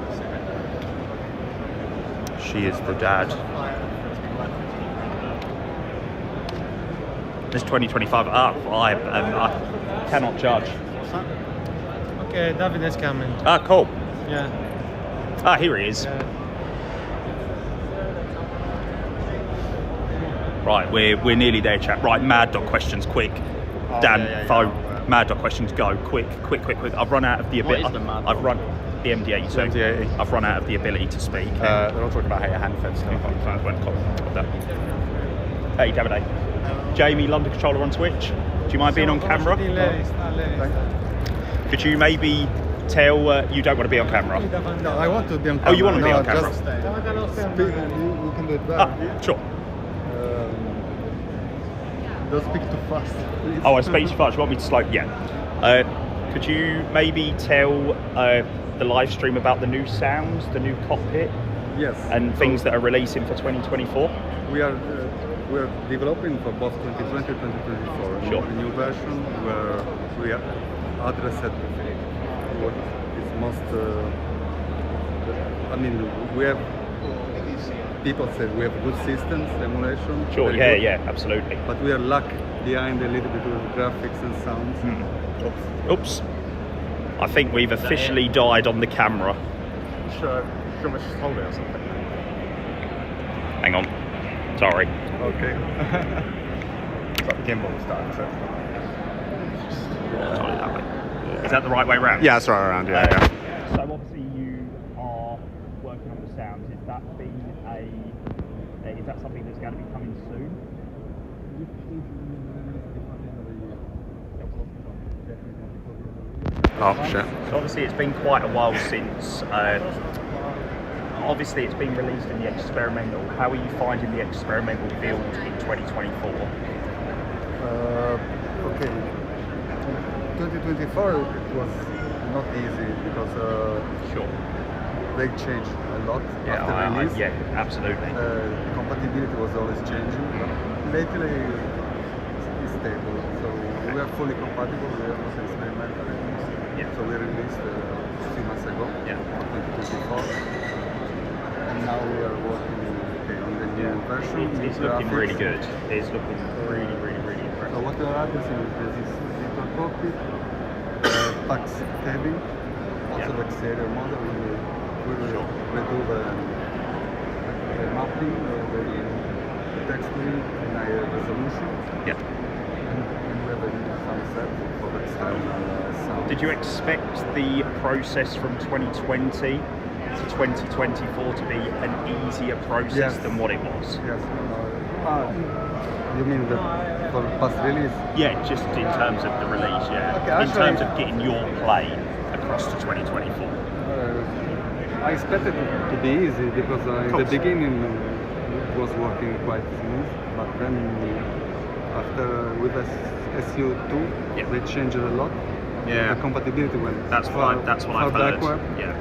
this. She is the dad. It's 2025. I cannot judge. Okay, David is coming. Ah, cool. Yeah. Ah, here he is. Yeah. Right, we're nearly there, chap. Right, Mad Dog questions, quick. Dan, phone. Mad Dog questions, go, quick. I've run out of the ability. What is the Mad I've Dog? run the MD-82. The MD-80. I've run out of the ability to speak. They're all talking about how your hand fed stuff. Hey, Davide. Jamie, London Controller on Twitch. Do you mind being on camera? Could you maybe tell you don't want to be on camera? No, I want to be on camera. Oh, you want to be on camera? Just speak, you can do it better. Sure. Don't speak too fast, please. Oh, I speak too fast. You want me to slow? Yeah. Could you maybe tell the live stream about the new sounds, the new cockpit? Yes. And things that are releasing for 2024? We are we're developing for both 2020 and 2024. Sure. A new version where we address what is most. I mean, we have. People said we have good systems, emulation. Sure. very Yeah. good, Yeah. Absolutely. But we are lack behind a little bit with graphics and sounds. Oops. I think we've officially died on the camera. Sure. Should we just hold it or something? Hang on. Sorry. Okay. It's like the gimbal was dying, so. Sorry, that way. Is that the right way round? Yeah, it's right around, yeah. So obviously you are working on the sounds. Is that something that's going to be coming soon? Oh, shit. So obviously it's been quite a while since. Obviously it's been released in the experimental. How are you finding the experimental build in 2024? Okay. 2024 it was not easy because sure. They changed a lot after release. Yeah, absolutely. Compatibility was always changing. Lately it's stable, so we are fully compatible. We are not experimental anymore. Yeah. So we released a few months ago, 2024, and now we are working on the new version. It's looking really good. It's looking really impressive. So what we are addressing is this digital cockpit, tax heavy, also the exterior model. We will redo the mapping, the texturing in higher resolution. Yeah. And we have a new sound set for the external sound. Did you expect the process from 2020 to 2024 to be an easier process than what it was? Yes. You mean for the past release? Yeah, just in terms of the release, yeah. Okay, in terms of getting your play across to 2024. I expected it to be easy because in the beginning it was working quite smooth, but then after with SU2 they changed a lot. Yeah. The compatibility went that's what I've heard. Backward. Yeah.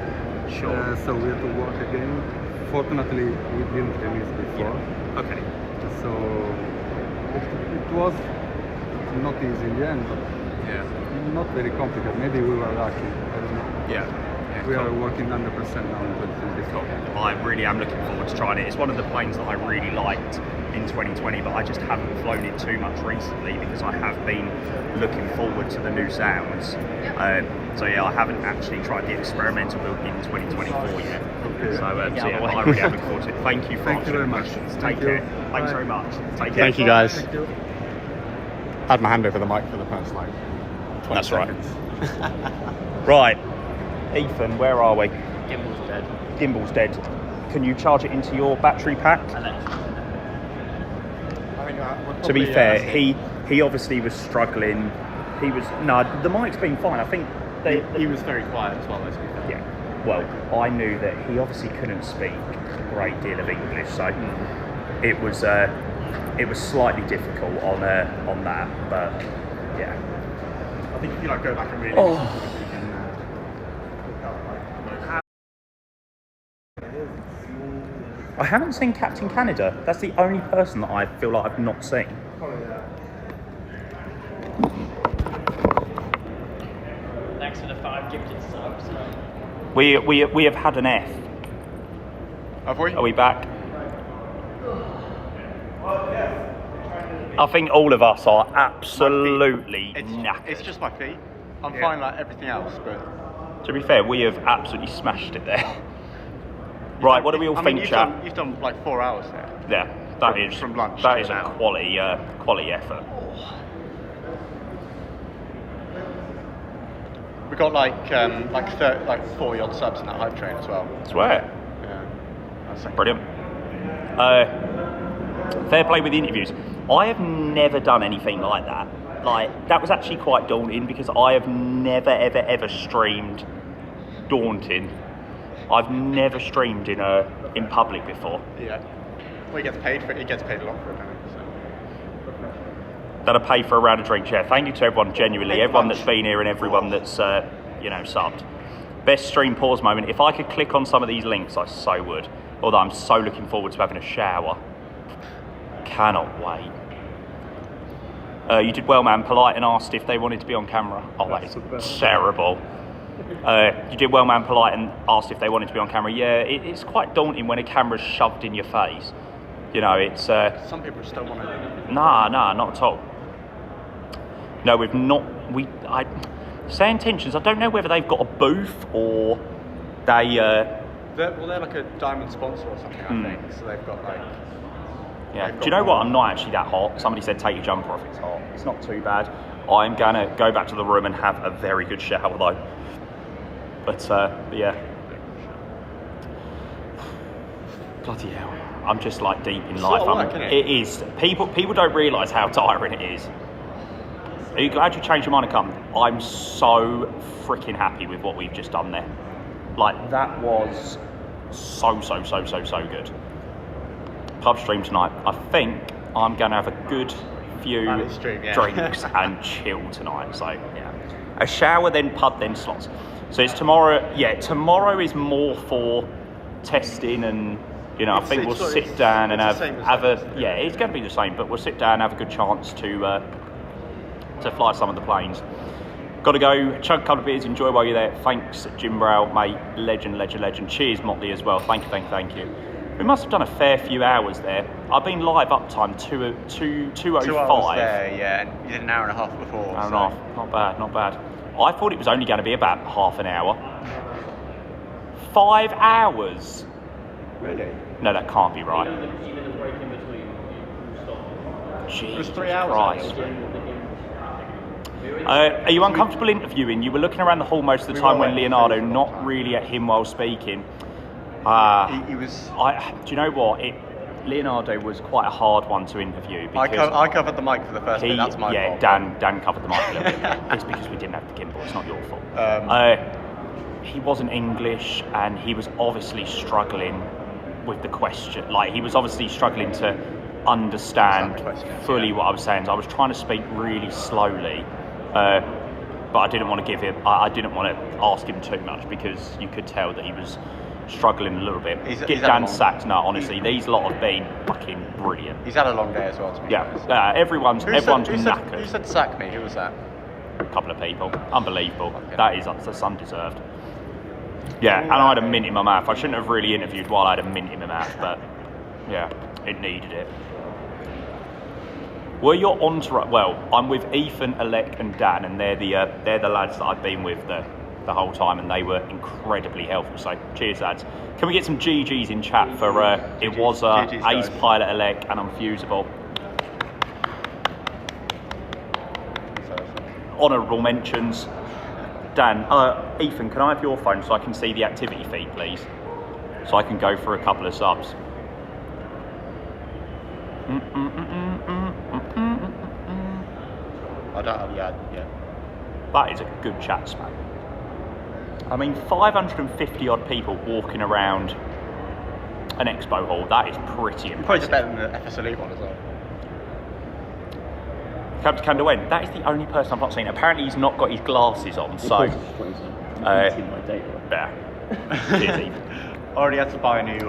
Sure. So we had to work again. Fortunately, we didn't release before. Yeah. Okay. So it was not easy in the end, but not very complicated. Maybe we were lucky. I don't know. Yeah. We are working 100% now in 2024. I really am looking forward to trying it. It's one of the planes that I really liked in 2020, but I just haven't flown it too much recently because I have been looking forward to the new sounds. So yeah, I haven't actually tried the experimental build in 2024 yet. Okay. So yeah, I really am looking forward to it. Thank you for answering the questions. Take care. Thanks very much. Take care. Thank you, guys. Thank you. I had my hand over the mic for the first like 20 That's seconds. Right. Right. Ethan, where are we? Gimbal's dead. Gimbal's dead. Can you charge it into your battery pack? To be fair, he obviously was struggling. The mic's been fine. I think he was very quiet as well, let's be fair. Yeah. Well, I knew that he obviously couldn't speak a great deal of English, so it was slightly difficult on that, but yeah. I think if you go back and read I haven't seen Captain Canada. That's the only person that I feel like I've not seen. Thanks for the 5 gifted subs. We have had an F. Have we? Are we back? I think all of us are absolutely knackered. It's just my feet. I'm fine like everything else, but... To be fair, we have absolutely smashed it there. Right, what do we all think, chat? You've done like 4 hours there. Yeah, that is from lunch. That is a quality effort. We got like 40 odd subs in that hype train as well. Swear. Yeah. That's Brilliant. Fair play with the interviews. I have never done anything like that. Like, that was actually quite daunting because I have never ever streamed daunting. I've never streamed in public before. Yeah. Well, he gets paid for it. He gets paid a lot for it, doesn't he? So. That'll pay for a round of drinks. Yeah, thank you to everyone, genuinely. Everyone that's been here and everyone that's, subbed. Best stream pause moment. If I could click on some of these links, I so would. Although I'm so looking forward to having a shower. cannot wait. You did well, man. Polite and asked if they wanted to be on camera. Oh, that is terrible. You did well, man. Polite and asked if they wanted to be on camera. Yeah, it's quite daunting when a camera's shoved in your face. You know, it's... Some people just don't want to... Nah, not at all. No, we've not... Say Intentions, I don't know whether they've got a booth or they... They're like a diamond sponsor or something, I think. So they've got like... Yeah. Do you know what? I'm not actually that hot. Somebody said take your jumper off. It's hot. It's not too bad. I'm going to go back to the room and have a very good shower though. But yeah. Bloody hell. I'm just like deep in life. It is. People don't realise how tiring it is. Are you glad you changed your mind and come? I'm so freaking happy with what we've just done there. Like, that was so good. Pub stream tonight. I think I'm going to have a good few drinks and chill tonight. So, yeah. A shower, then pub, then slots. So it's tomorrow. Yeah, tomorrow is more for testing and, you know, I think we'll sit down and have a... Yeah, it's going to be the same, but we'll sit down and have a good chance to fly some of the planes. Got to go, chug a couple of beers, enjoy while you're there. Thanks, Jim Brow, mate. Legend. Cheers, Motley, as well. Thank you. We must have done a fair few hours there. I've been live uptime 2:05. 2 hours there, yeah, and you did an hour and a half before. Hour and a half. Not bad. I thought it was only going to be about half an hour. 5 hours? Really? No, that can't be right. Jesus it was 3 hours. Christ. Are you uncomfortable interviewing? You were looking around the hall most of the time when Leonardo, not really at him while speaking. He was... do you know what? Leonardo was quite a hard one to interview. Because I covered the mic for the first bit, that's my fault. Dan covered the mic a little bit. It's because we didn't have the gimbal, it's not your fault. He wasn't English and he was obviously struggling with the question. Like, he was obviously struggling to understand fully what I was saying. So I was trying to speak really slowly, but I didn't want to I didn't want to ask him too much because you could tell that he was struggling a little bit. Get Dan sacked. No, honestly, these lot have been fucking brilliant. He's had a long day as well, to be honest. Everyone's knackered. Who said sack me? Who was that? A couple of people. Unbelievable. Okay. That's undeserved. Yeah, and I had a mint in my mouth. I shouldn't have really interviewed while I had a mint in my mouth, but yeah, it needed it. Were your entourage? Well, I'm with Ethan, Alec, and Dan, and they're the lads that I've been with the whole time, and they were incredibly helpful. So, cheers, lads. Can we get some GGs in chat for it was Ace Pilot, Alec, and Unfusable. Honourable mentions. Dan, Ethan, can I have your phone so I can see the activity feed, please? So I can go for a couple of subs. I don't have the ad yet. That is a good chat span. I mean, 550 odd people walking around an expo hall, that is pretty impressive. Probably better than the FSLE one as well. Captain Candoen, that is the only person I've not seen. Apparently he's not got his glasses on, so... yeah. Cheers, Ethan. Already had to buy a new...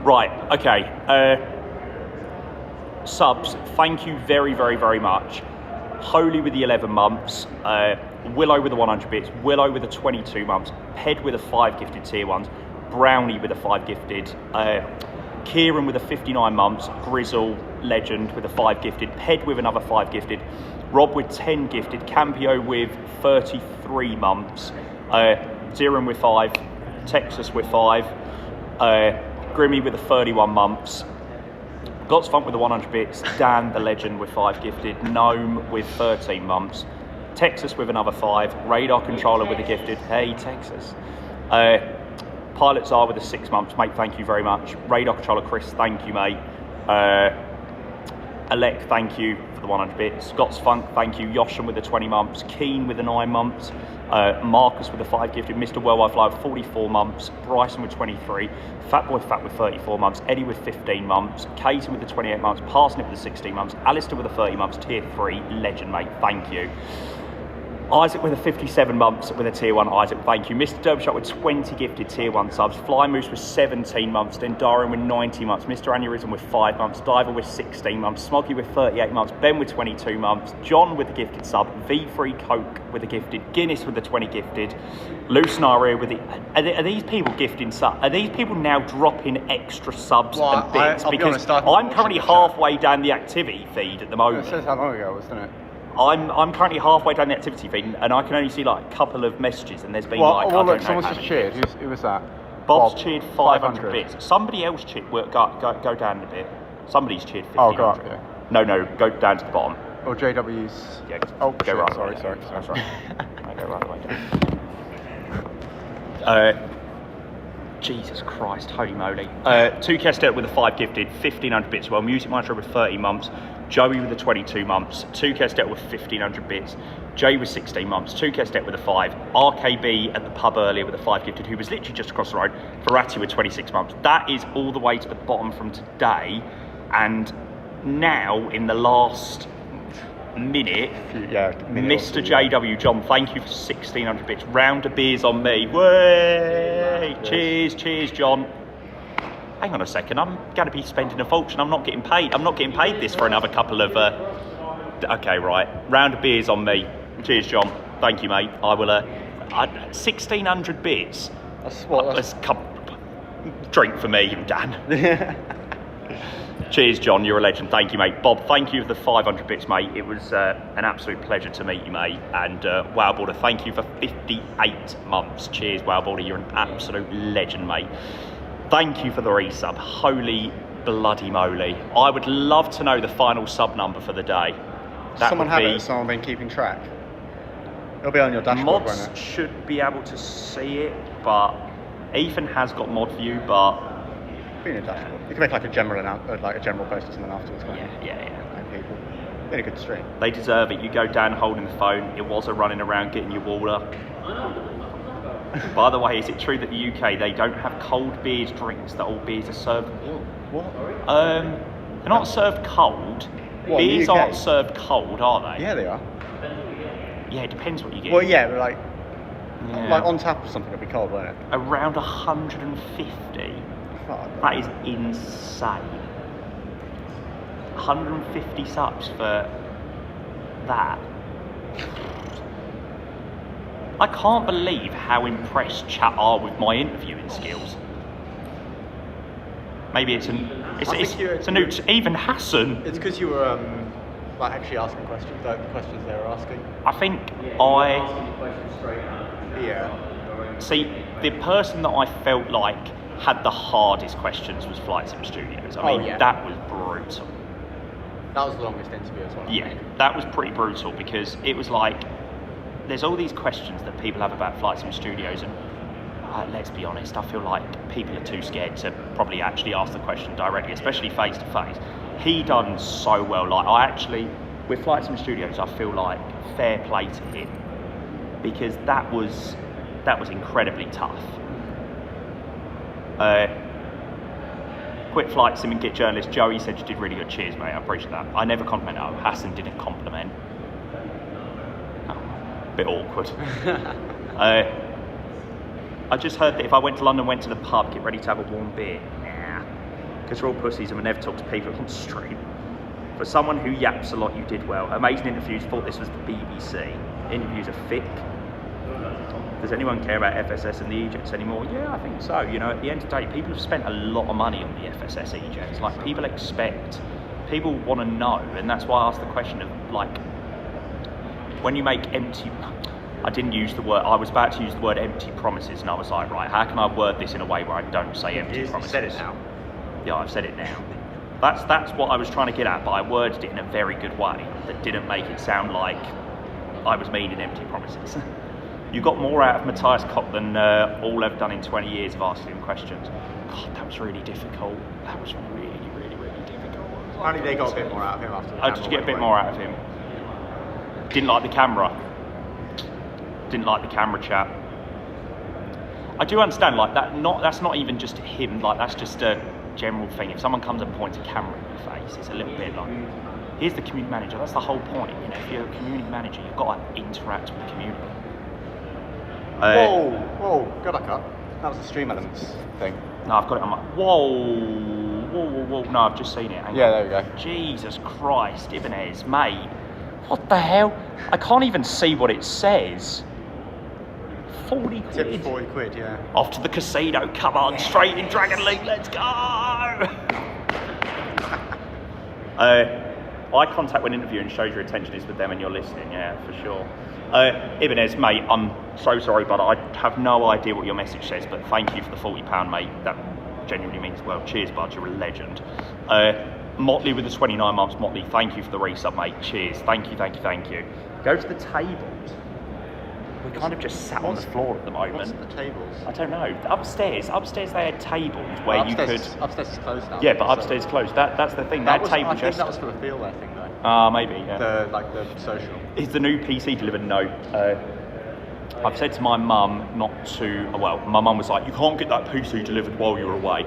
Right, okay. Subs, thank you very, very, very much. Holy with the 11 months, Willow with the 100 bits, Willow with the 22 months, Ped with the 5 gifted tier 1s, Brownie with the 5 gifted, Kieran with the 59 months, Grizzle, Legend with the 5 gifted, Ped with another 5 gifted, Rob with 10 gifted, Campio with 33 months, Ziran with 5, Texas with 5, Grimmy with the 31 months, Gots Funk with the 100 bits, Dan the Legend with 5 gifted, Gnome with 13 months, Texas with another 5, Radar Controller with a gifted, hey Texas, Pilots are with the 6 months, mate, thank you very much. Radar Controller Chris, thank you, mate. Alec, thank you for the 100 bits. Scott's Funk, thank you. Yoshan with the 20 months. Keen with the 9 months. Marcus with the 5 gifted. Mr. Worldwide Fly with 44 months. Bryson with 23. Fatboy Fat with 34 months. Eddie with 15 months. Katie with the 28 months. Parsnip with the 16 months. Alistair with the 30 months. Tier 3, legend, mate, thank you. Isaac with a 57 months with a tier 1. Isaac, thank you. Mr. Derbyshot with 20 gifted tier 1 subs. Fly Moose with 17 months. Then Darian with 90 months. Mr. Aneurysm with 5 months. Diver with 16 months. Smoggy with 38 months. Ben with 22 months. John with a gifted sub. V3 Coke with a gifted. Guinness with the 20 gifted. Lucenaria with the... Are these people gifting subs? Are these people now dropping extra subs and bits? I'll be because honest, I'm currently halfway down the activity feed at the moment. It says how long ago, wasn't it? I'm currently halfway down the activity feed, and I can only see like a couple of messages, and there's been Well, like well I don't look, know someone's how just many. cheered. Who was that? Bob's Bob, cheered 500 bits. Somebody else cheered. Go down a bit. Somebody's cheered 1500. Oh, go up, yeah. No, go down to the bottom. Or JW's. Yeah. Oh, go shit, right. Sorry. That's right. I go right the way down. Jesus Christ, holy moly. 2 Kester with a 5 gifted, 1500 bits. Well, Music Maestro with 30 months. Joey with the 22 months. 2 Kester with 1500 bits. Jay with 16 months. 2 Kester with a 5. RKB at the pub earlier with a 5 gifted, who was literally just across the road. Ferrati with 26 months. That is all the way to the bottom from today. And now, in the last minute, Mr. JW John, thank you for 1600 bits. Round of beers on me. Way! Cheers, John. Hang on a second, I'm going to be spending a fortune. I'm not getting paid. I'm not getting paid this for another couple of. Okay, right. Round of beers on me. Cheers, John. Thank you, mate. I will. 1600 bits. That's what. Let's drink for me, Dan. Cheers, John. You're a legend. Thank you, mate. Bob, thank you for the 500 bits, mate. It was an absolute pleasure to meet you, mate. And Wowboarder, thank you for 58 months. Cheers, Wowboarder. You're an absolute legend, mate. Thank you for the resub. Holy bloody moly. I would love to know the final sub number for the day. That Someone would have be... it? Has someone been keeping track? It'll be on your dashboard, Mods won't it? should be able to see it, but Ethan has got mod view, but... Be in your dashboard. You can make like a general post or something afterwards, can't you? Yeah. People. Been a good stream. They deserve it. You go down holding the phone. It was a running around getting your water. By the way, is it true that the UK, they don't have cold beers drinks, that all beers are served warm? What? They're not served cold. What, beers the UK? aren't served cold, are they? Yeah, they are. Yeah, it depends what you get. Well, yeah, but like on tap or something, it'll be cold, won't it? Around 150. That is insane. 150 subs for that. I can't believe how impressed chat are with my interviewing skills. Maybe it's a new. Even Hassan. It's because you were like actually asking questions, like the questions they were asking. I think Yeah. See, the person that I felt like had the hardest questions was Flight Sim Studios. I mean, that was brutal. That was the longest interview as well. Yeah, that was pretty brutal because it was like, there's all these questions that people have about Flight Sim Studios, and let's be honest, I feel like people are too scared to probably actually ask the question directly, especially face to face. He done so well. Like with Flight Sim Studios, I feel like fair play to him because that was incredibly tough. Quit Flight Sim and get journalist. Joey said you did really good. Cheers, mate. I appreciate that. I never compliment. Oh, Hassan didn't compliment. Oh, bit awkward. I just heard that if I went to London, went to the pub, get ready to have a warm beer. Nah, because we're all pussies and we never talk to people on the street. For someone who yaps a lot, you did well. Amazing interviews. Thought this was the BBC. Interviews are thick. Does anyone care about FSS and the E-Jets anymore? Yeah, I think so. You know, at the end of the day, people have spent a lot of money on the FSS E-Jets. Like, people want to know, and that's why I asked the question of, like, when you make empty... I didn't use the word... I was about to use the word empty promises, and I was like, right, how can I word this in a way where I don't say empty promises? You said it now. Yeah, I've said it now. That's what I was trying to get at, but I worded it in a very good way that didn't make it sound like I was meaning empty promises. You got more out of Matthias Koch than all I've done in 20 years of asking him questions. God, that was really difficult. That was really, really, really difficult. Apparently they got a bit more out of him after the camera. Did you get a bit more out of him? Didn't like the camera. Didn't like the camera chat. I do understand, like, that's not even just him, like, that's just a general thing. If someone comes and points a camera in your face, it's a little bit like, Here's the community manager. That's the whole point. You know, if you're a community manager, you've got to interact with the community. Whoa, go back up. That was the stream elements thing. No, I've got it on my... Whoa. No, I've just seen it. Yeah, there we go. Jesus Christ, Ibanez, mate. What the hell? I can't even see what it says. 40 quid. Tip 40 quid, yeah. Off to the casino. Come on, straight in Dragon League. Let's go. Eye contact when interviewing shows your attention is with them and you're listening. Yeah, for sure. Ibanez, mate, I'm so sorry, but I have no idea what your message says, but thank you for the £40, mate. That genuinely means well. Cheers, bud, you're a legend. Motley with the 29 months. Motley, thank you for the resub, mate. Cheers. Thank you. Go to the tables. We kind of just sat on the floor at the moment. What's the tables? I don't know. Upstairs they had tables where you could... Upstairs is closed now. Yeah, but upstairs closed. That's the thing. I Table think just... that was for the field, I think, though. Maybe, yeah. The social. Is the new PC delivered? No. I've said to my mum not to... Well, my mum was like, you can't get that PC delivered while you're away.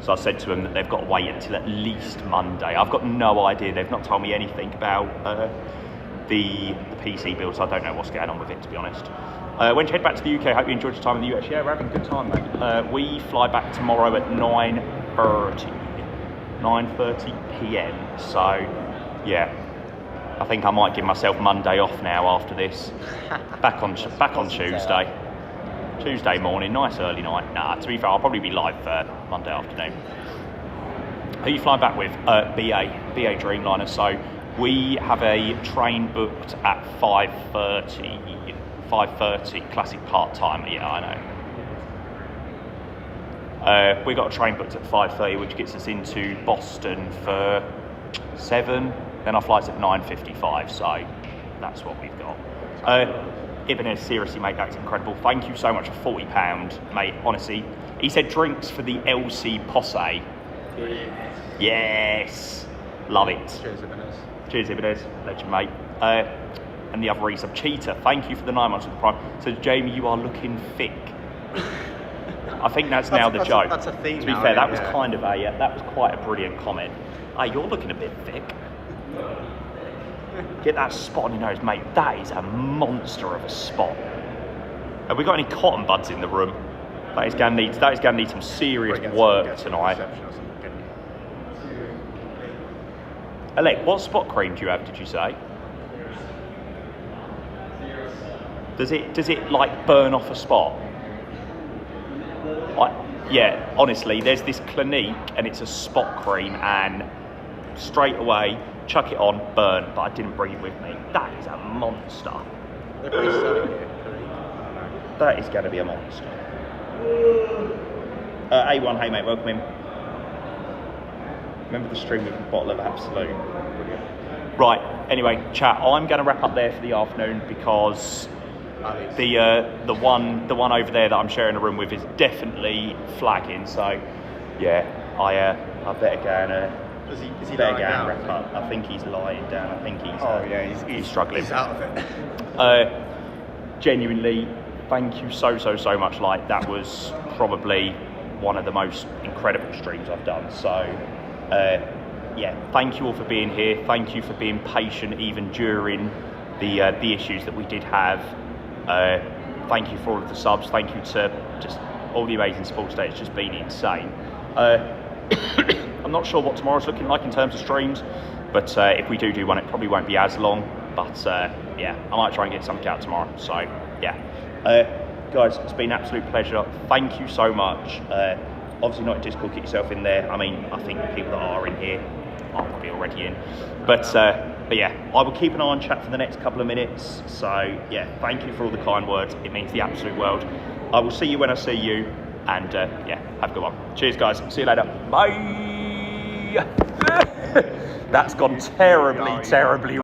So I said to them that they've got to wait until at least Monday. I've got no idea. They've not told me anything about the PC build, so I don't know what's going on with it, to be honest. When you head back to the UK, hope you enjoyed your time in the US. Yeah, we're having a good time, mate. We fly back tomorrow at 9:30 p.m. So, yeah, I think I might give myself Monday off now after this. Back on Tuesday. Tuesday morning, nice early night. Nah, to be fair, I'll probably be live for Monday afternoon. Who you flying back with? BA Dreamliner. So we have a train booked at 5:30 classic part-time. Yeah, I know. We got a train booked at 5:30, which gets us into Boston for 7. Then our flight's at 9:55, so that's what we've got. Ibanez, seriously, mate, that's incredible. Thank you so much for £40, mate, honestly. He said drinks for the LC Posse. Yes. Love it. Cheers, Ibanez. Cheers, Ibanez. Legend, mate. And the other resub, Cheetah, thank you for the 9 months of the Prime. So, Jamie, you are looking thick. I think that's now the joke. That's a theme. To be fair, that was kind of that was quite a brilliant comment. Hey, you're looking a bit thick. Get that spot on your nose, mate. That is a monster of a spot. Have we got any cotton buds in the room? That is going to need some serious work tonight. Alec, what spot cream do you have? Did you say? Does it like burn off a spot? Yeah, honestly, there's this Clinique and it's a spot cream, and straight away chuck it on, burn, but I didn't bring it with me. That is a monster. That is going to be a monster. A1, hey mate, welcome in. Remember the stream with a bottle of Absolute. Right, anyway, chat, I'm going to wrap up there for the afternoon because the one over there that I'm sharing a room with is definitely flagging, so yeah, I better go and Is he lying down? Wrap up. I think he's lying down. I think he's struggling. He's out of it. Genuinely, thank you so much. Like, that was probably one of the most incredible streams I've done. So, yeah, thank you all for being here. Thank you for being patient even during the issues that we did have. Thank you for all of the subs. Thank you to just all the amazing support today. It's just been insane. I'm not sure what tomorrow's looking like in terms of streams, but if we do one, it probably won't be as long. But yeah, I might try and get something out tomorrow. So yeah, guys, it's been an absolute pleasure. Thank you so much. Obviously not in Discord, get yourself in there. I mean, I think the people that are in here are probably already in. But yeah, I will keep an eye on chat for the next couple of minutes. So yeah, thank you for all the kind words. It means the absolute world. I will see you when I see you. And yeah, have a good one. Cheers, guys. See you later. Bye. That's gone terribly